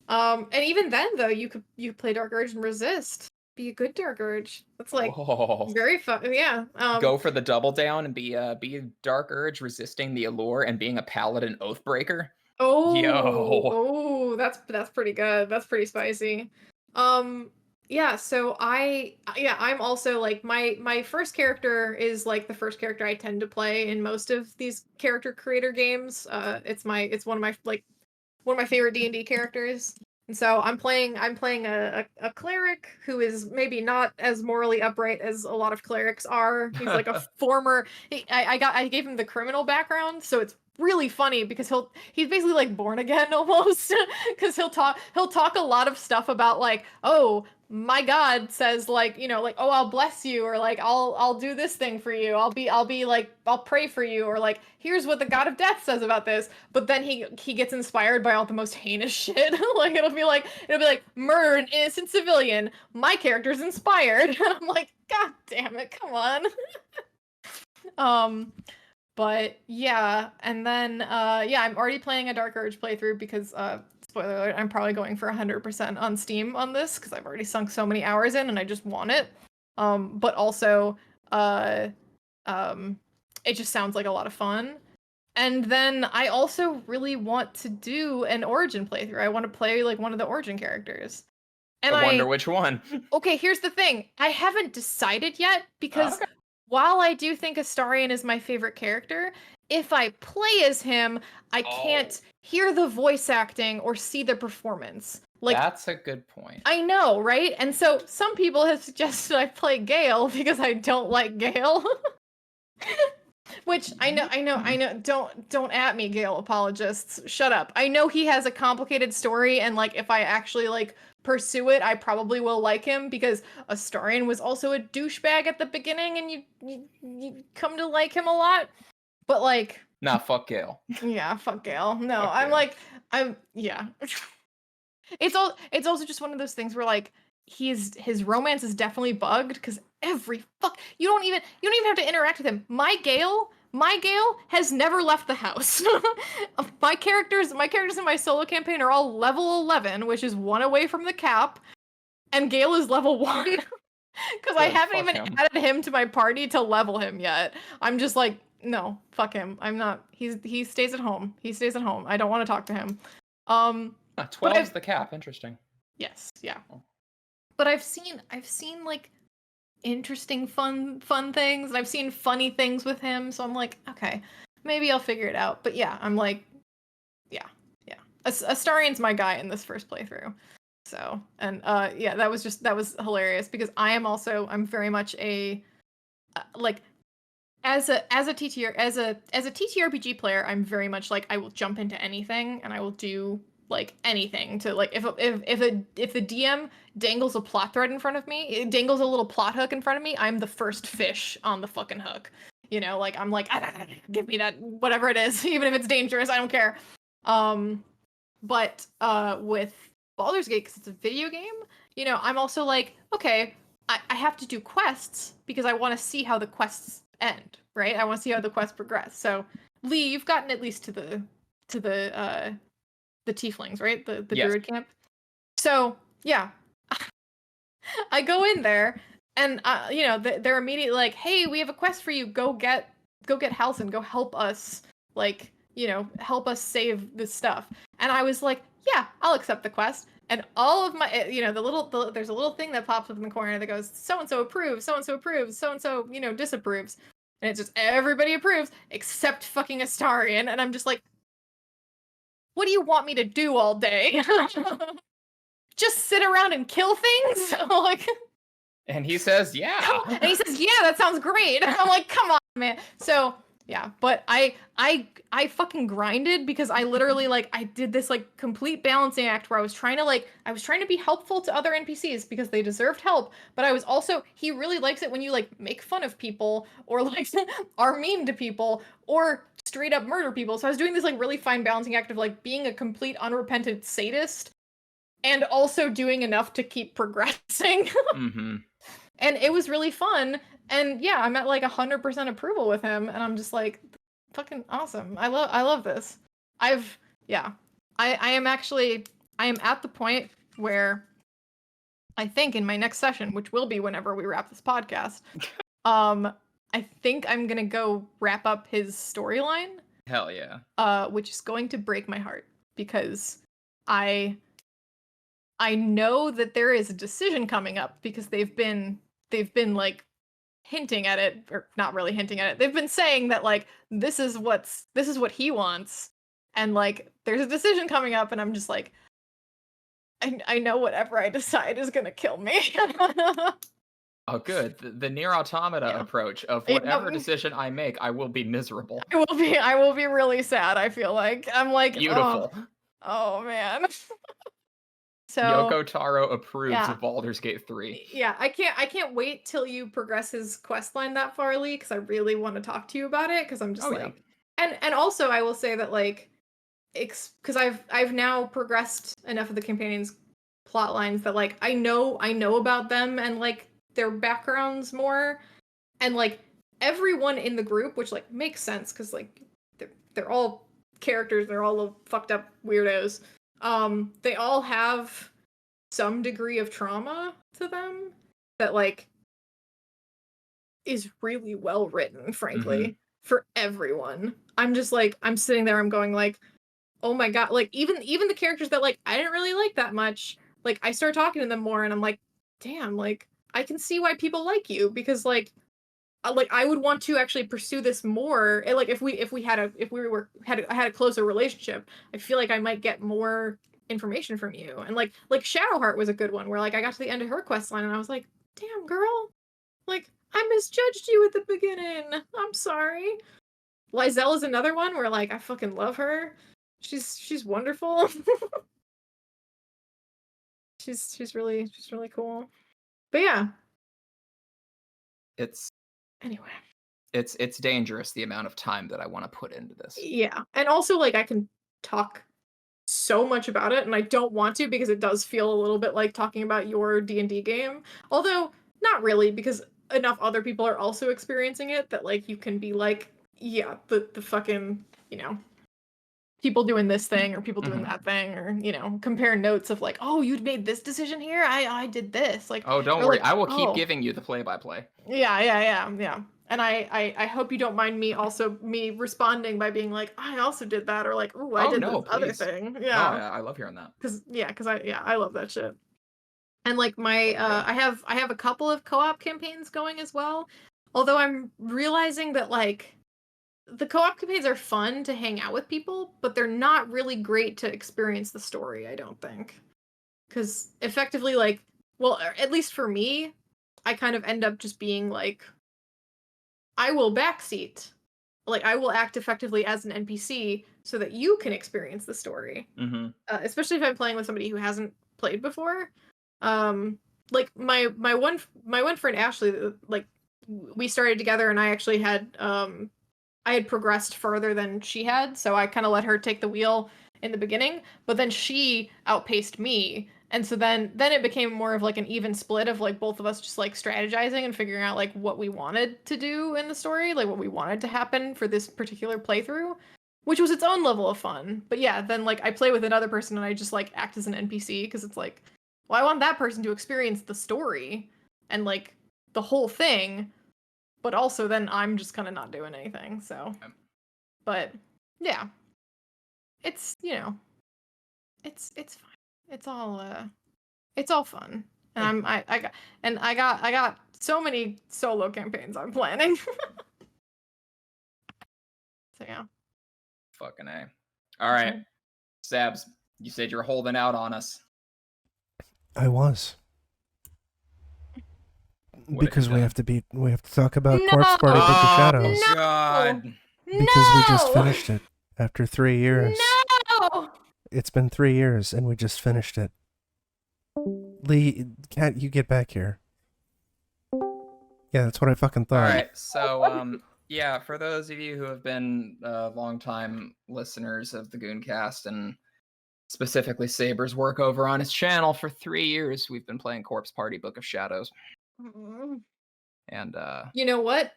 And even then though, you could play Dark Urge and resist. Be a good Dark Urge. That's like very fun. Yeah. Go for the double down and be Dark Urge, resisting the allure and being a paladin oathbreaker. Oh, that's pretty good. That's pretty spicy. Yeah, so I'm also like my first character is like the first character I tend to play in most of these character creator games. It's one of my favorite D&D characters. And so I'm playing a cleric who is maybe not as morally upright as a lot of clerics are. He's like a former. I gave him the criminal background, so it's really funny because he's basically like born again almost, because he'll talk a lot of stuff about like, oh, my God says like, you know, like, oh, I'll bless you, or like I'll do this thing for you, I'll be like, I'll pray for you, or like here's what the God of Death says about this. But then he gets inspired by all the most heinous shit. Like it'll be like murder an innocent civilian, my character's inspired. And I'm like, God damn it, come on. But yeah, and then I'm already playing a Dark Urge playthrough because spoiler alert, I'm probably going for 100% on Steam on this because I've already sunk so many hours in and I just want it. But also it just sounds like a lot of fun. And then I also really want to do an Origin playthrough. I want to play like one of the Origin characters. And I wonder which one. Okay, here's the thing. I haven't decided yet because while I do think Astarion is my favorite character, if I play as him, I can't hear the voice acting or see the performance. Like, that's a good point. I know, right? And so some people have suggested I play Gale because I don't like Gale. Which I know. Don't at me, Gale apologists. Shut up. I know he has a complicated story, and like if I actually like pursue it, I probably will like him because Astarion was also a douchebag at the beginning, and you come to like him a lot. But like, nah, fuck Gale. Yeah, fuck Gale. No, Fuck I'm Gale. like, yeah. It's also just one of those things where like his romance is definitely bugged because you don't even have to interact with him. My Gale has never left the house. my characters in my solo campaign are all level 11, which is one away from the cap, and Gale is level 1 because I haven't even added him to my party to level him yet. I'm just like, no, fuck him. I'm not. He stays at home. He stays at home. I don't want to talk to him. 12 is the cap. Interesting. Yes, yeah. But I've seen like interesting fun things, and I've seen funny things with him, so I'm like, okay, maybe I'll figure it out. But yeah, I'm like, yeah. Astarion's my guy in this first playthrough. So, and yeah, that was hilarious because I'm very much a like as a TTRPG player, I'm very much like I will jump into anything and I will do like anything to like if the DM dangles a plot thread in front of me, it dangles a little plot hook in front of me, I'm the first fish on the fucking hook. You know, like I'm like give me that whatever it is, even if it's dangerous, I don't care. But with Baldur's Gate, because it's a video game, you know, I'm also like, okay, I have to do quests because I want to see how the quests end, right? I want to see how the quests progress. So Lee, you've gotten at least to the tieflings, right? The yes. druid camp. So yeah, I go in there and you know, they're immediately like, hey, we have a quest for you. Go get Halsin. Go help us, like, you know, help us save this stuff. And I was like, yeah, I'll accept the quest. And all of my, you know, there's a little thing that pops up in the corner that goes, so-and-so approves, so-and-so approves, so-and-so, you know, disapproves. And it's just everybody approves except fucking Astarion. And I'm just like, what do you want me to do all day? Just sit around and kill things? Like, and he says, yeah. And he says, yeah, that sounds great. I'm like, come on, man. So yeah, but I fucking grinded because I literally like I did this like complete balancing act where I was trying to be helpful to other NPCs because they deserved help, but I was also, he really likes it when you like make fun of people or like are mean to people or straight up murder people. So I was doing this like really fine balancing act of like being a complete unrepentant sadist and also doing enough to keep progressing. Mm-hmm. And it was really fun. And yeah, I'm at like 100% approval with him, and I'm just like, fucking awesome. I love this. I am at the point where I think in my next session, which will be whenever we wrap this podcast, I think I'm gonna go wrap up his storyline. Hell yeah. Which is going to break my heart because I know that there is a decision coming up because they've been like hinting at it, or not really hinting at it. They've been saying that like this is what he wants, and like there's a decision coming up, and I'm just like, I know whatever I decide is gonna kill me. Oh, good. The Nier Automata approach of whatever decision I make, I will be miserable. I will be really sad. I feel like I'm like beautiful. Oh man. So Yoko Taro approves of Baldur's Gate 3. Yeah, I can't wait till you progress his quest line that far, Lee, because I really want to talk to you about it, because I'm just and also I will say that like because I've now progressed enough of the companions' plot lines that like I know about them and like their backgrounds more, and like everyone in the group, which like makes sense because like they're all characters, they're all fucked up weirdos. They all have some degree of trauma to them that like is really well written, frankly, for everyone. I'm just like, I'm sitting there, I'm going like, oh my god, like even the characters that like I didn't really like that much, like I start talking to them more and I'm like, damn, like I can see why people like you, because like I would want to actually pursue this more. And, like if we had a closer relationship, I feel like I might get more information from you. And like Shadowheart was a good one where like I got to the end of her quest line and I was like, damn girl, like I misjudged you at the beginning. I'm sorry. Lizelle is another one where like I fucking love her. She's wonderful. she's really cool. But yeah. Anyway. It's dangerous the amount of time that I want to put into this. Yeah. And also like I can talk so much about it and I don't want to because it does feel a little bit like talking about your D&D game. Although not really, because enough other people are also experiencing it that like you can be like, yeah, the fucking, you know, people doing this thing or people doing that thing, or, you know, compare notes of like, oh, you made this decision here, I did this. Like, oh, don't worry, like, I will keep giving you the play-by-play. Yeah. And I hope you don't mind me responding by being like, I also did that, or like, oh, I did this other thing. Yeah. No, I love hearing that. Because I love that shit. And like my I have a couple of co-op campaigns going as well. Although I'm realizing that like the co-op campaigns are fun to hang out with people, but they're not really great to experience the story, I don't think. Because effectively, like, well, at least for me, I kind of end up just being like, I will backseat. Like, I will act effectively as an NPC so that you can experience the story. Especially if I'm playing with somebody who hasn't played before. Like my one friend Ashley, like we started together, and I actually had I had progressed further than she had, so I kind of let her take the wheel in the beginning, but then she outpaced me, and so then it became more of like an even split of like both of us just like strategizing and figuring out like what we wanted to do in the story, like what we wanted to happen for this particular playthrough, which was its own level of fun. But yeah, then like I play with another person and I just like act as an NPC because it's like, well, I want that person to experience the story and like the whole thing, but also then I'm just kind of not doing anything. So, but yeah, it's, you know, it's fine. It's all fun. And I got so many solo campaigns I'm planning. So yeah. Fucking A. All right, Sabs, you said you're holding out on us. I was. Because we have to talk about Corpse Party Book of Shadows. Oh God! Because we just finished it after 3 years. No! It's been 3 years and we just finished it. Lee, can't you get back here? Yeah, that's what I fucking thought. All right, so yeah, for those of you who have been longtime listeners of the Gooncast and specifically Saber's work over on his channel, for 3 years we've been playing Corpse Party Book of Shadows. And you know what?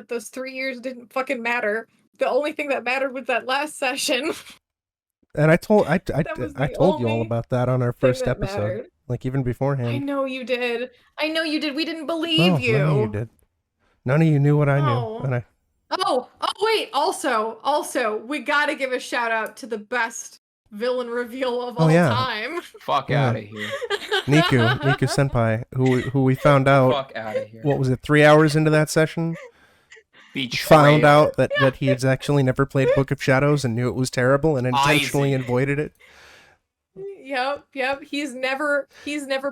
Those 3 years didn't fucking matter. The only thing that mattered was that last session. And I told you all about that on our first episode, mattered. Like even beforehand. I know you did. We didn't believe you. None of you did. None of you knew what I knew. And Oh, wait. Also, we gotta give a shout out to the best villain reveal of all time. Fuck out of here. Niku Senpai, who we found out, fuck out of here. What was it, 3 hours into that session? Betrayal. Found out that he had actually never played Book of Shadows and knew it was terrible and intentionally avoided it. Yep. He's never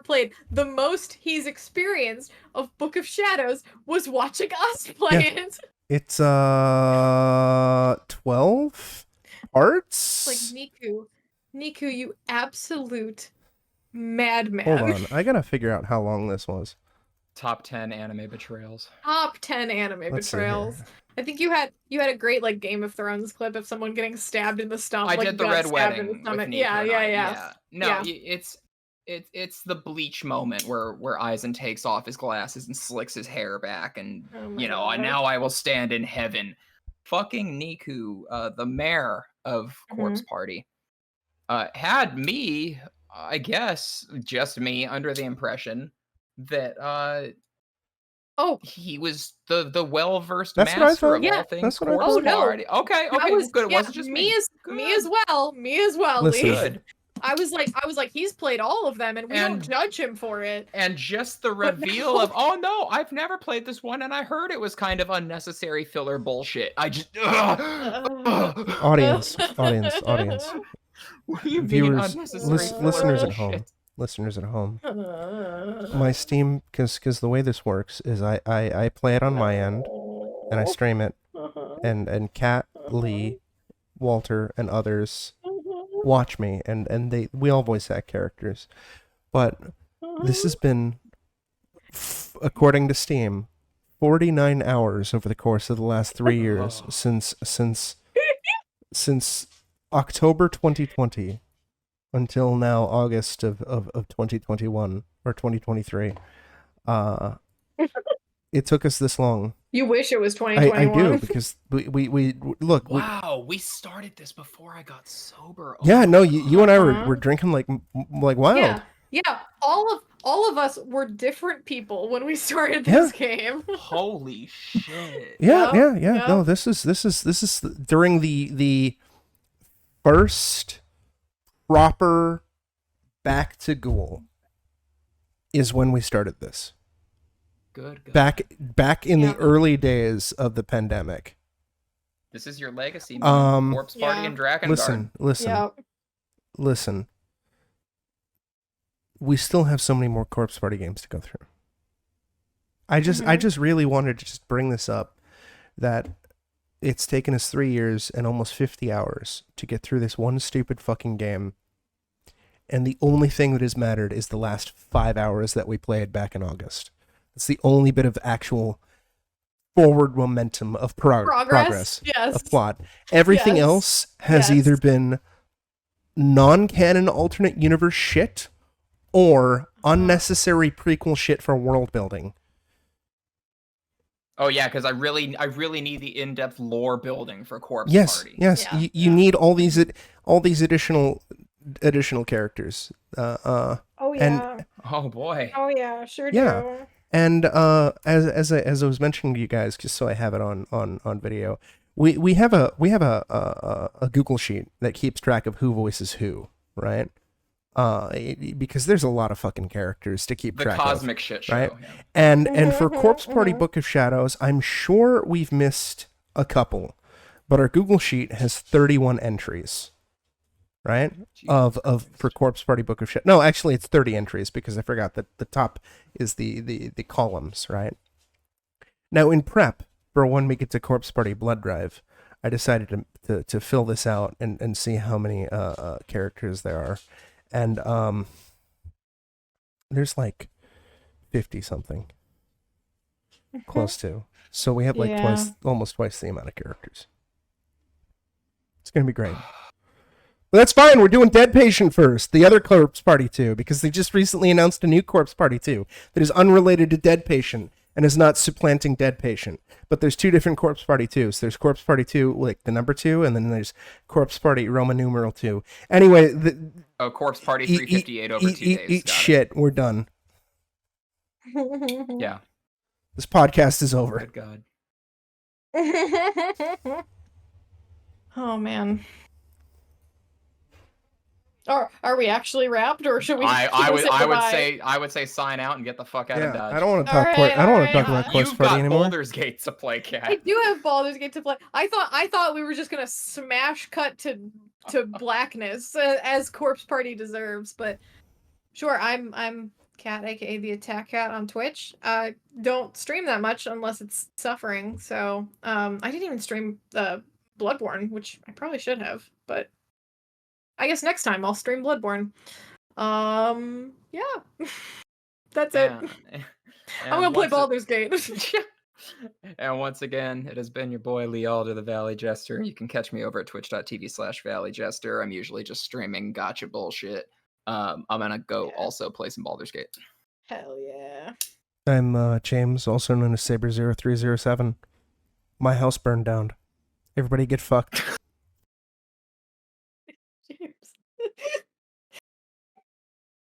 played. The most he's experienced of Book of Shadows was watching us play it. It's 12 parts? Like Niku, you absolute madman. Hold on, I gotta figure out how long this was. Top 10 anime betrayals. Top 10 anime betrayals. I think you had a great like Game of Thrones clip of someone getting stabbed in the stomach. I did the Red Wedding with Niku. Yeah. No, it's the Bleach moment where Aizen takes off his glasses and slicks his hair back, and God. Now I will stand in heaven. Fucking Niku, the mayor of Corpse Party, had me, I guess, just me, under the impression that he was the well-versed master of all things Corpse Party. Okay, good. It wasn't just me. Me as well. Listen. Good. I was like, he's played all of them, and we don't judge him for it. And just the reveal of, oh no, I've never played this one, and I heard it was kind of unnecessary filler bullshit. I just audience. What are you Viewers, unnecessary listeners at shit? home, listeners at home. My Steam, because the way this works is I play it on my end, and I stream it, and Kat, Lee, Walter, and others watch me, and we all voice act characters. But this has been, according to Steam, 49 hours over the course of the last 3 years since October 2020 until now August of 2021 or 2023. It took us this long. You wish it was 2021. I do, because we look. Wow, we started this before I got sober. Oh yeah, no, you and I were drinking like wild. Yeah. All of us were different people when we started this game. Holy shit. Yeah. No, this is during the first proper back to Ghoul is when we started this. Good. Back in the early days of the pandemic. This is your legacy, man. Corpse Party and Dragon Listen. We still have so many more Corpse Party games to go through. I just really wanted to just bring this up, that it's taken us 3 years and almost 50 hours to get through this one stupid fucking game. And the only thing that has mattered is the last 5 hours that we played back in August. It's the only bit of actual forward momentum of progress of plot. Everything else has either been non-canon alternate universe shit or unnecessary prequel shit for world building. Oh yeah, because I really need the in-depth lore building for Corpse Party. Yes, you need all these additional characters. Oh yeah. And, oh boy. Oh yeah, sure do. And as I was mentioning to you guys, just so I have it on video, we have a Google sheet that keeps track of who voices who, right? Because there's a lot of fucking characters to keep track of. The cosmic shit show, right? Yeah. And for Corpse Party Book of Shadows, I'm sure we've missed a couple, but our Google sheet has 31 entries. Right? For Corpse Party Book of Shadows. No, actually it's 30 entries, because I forgot that the top is the columns, right? Now in prep for when we get to Corpse Party Blood Drive, I decided to fill this out and see how many characters there are. And there's like 50 something. Close to. So we have like almost twice the amount of characters. It's gonna be great. But that's fine, we're doing Dead Patient first, the other Corpse Party 2, because they just recently announced a new Corpse Party 2 that is unrelated to Dead Patient and is not supplanting Dead Patient. But there's two different Corpse Party 2s. There's Corpse Party 2, like the number 2, and then there's Corpse Party Roman numeral 2. Anyway, Corpse Party 358 over 2 days. Eat shit, we're done. Yeah. This podcast is over. Good God. Oh man. Are we actually wrapped, or should we? I would say sign out and get the fuck out of Dodge. I don't want to talk. I don't want to talk about Corpse Party anymore. You've got Baldur's Gate to play, Cat. I do have Baldur's Gate to play. I thought we were just gonna smash cut to blackness as Corpse Party deserves, but sure. I'm Cat, aka the Attack Cat on Twitch. Don't stream that much unless it's suffering. So I didn't even stream Bloodborne, which I probably should have, but. I guess next time I'll stream Bloodborne. Yeah. That's it. I'm gonna play Baldur's Gate. And once again, it has been your boy Lee Alder, the Valley Jester. You can catch me over at twitch.tv/valleyjester. I'm usually just streaming gotcha bullshit. I'm gonna go also play some Baldur's Gate. Hell yeah. I'm James, also known as Saber0307. My house burned down. Everybody get fucked. James.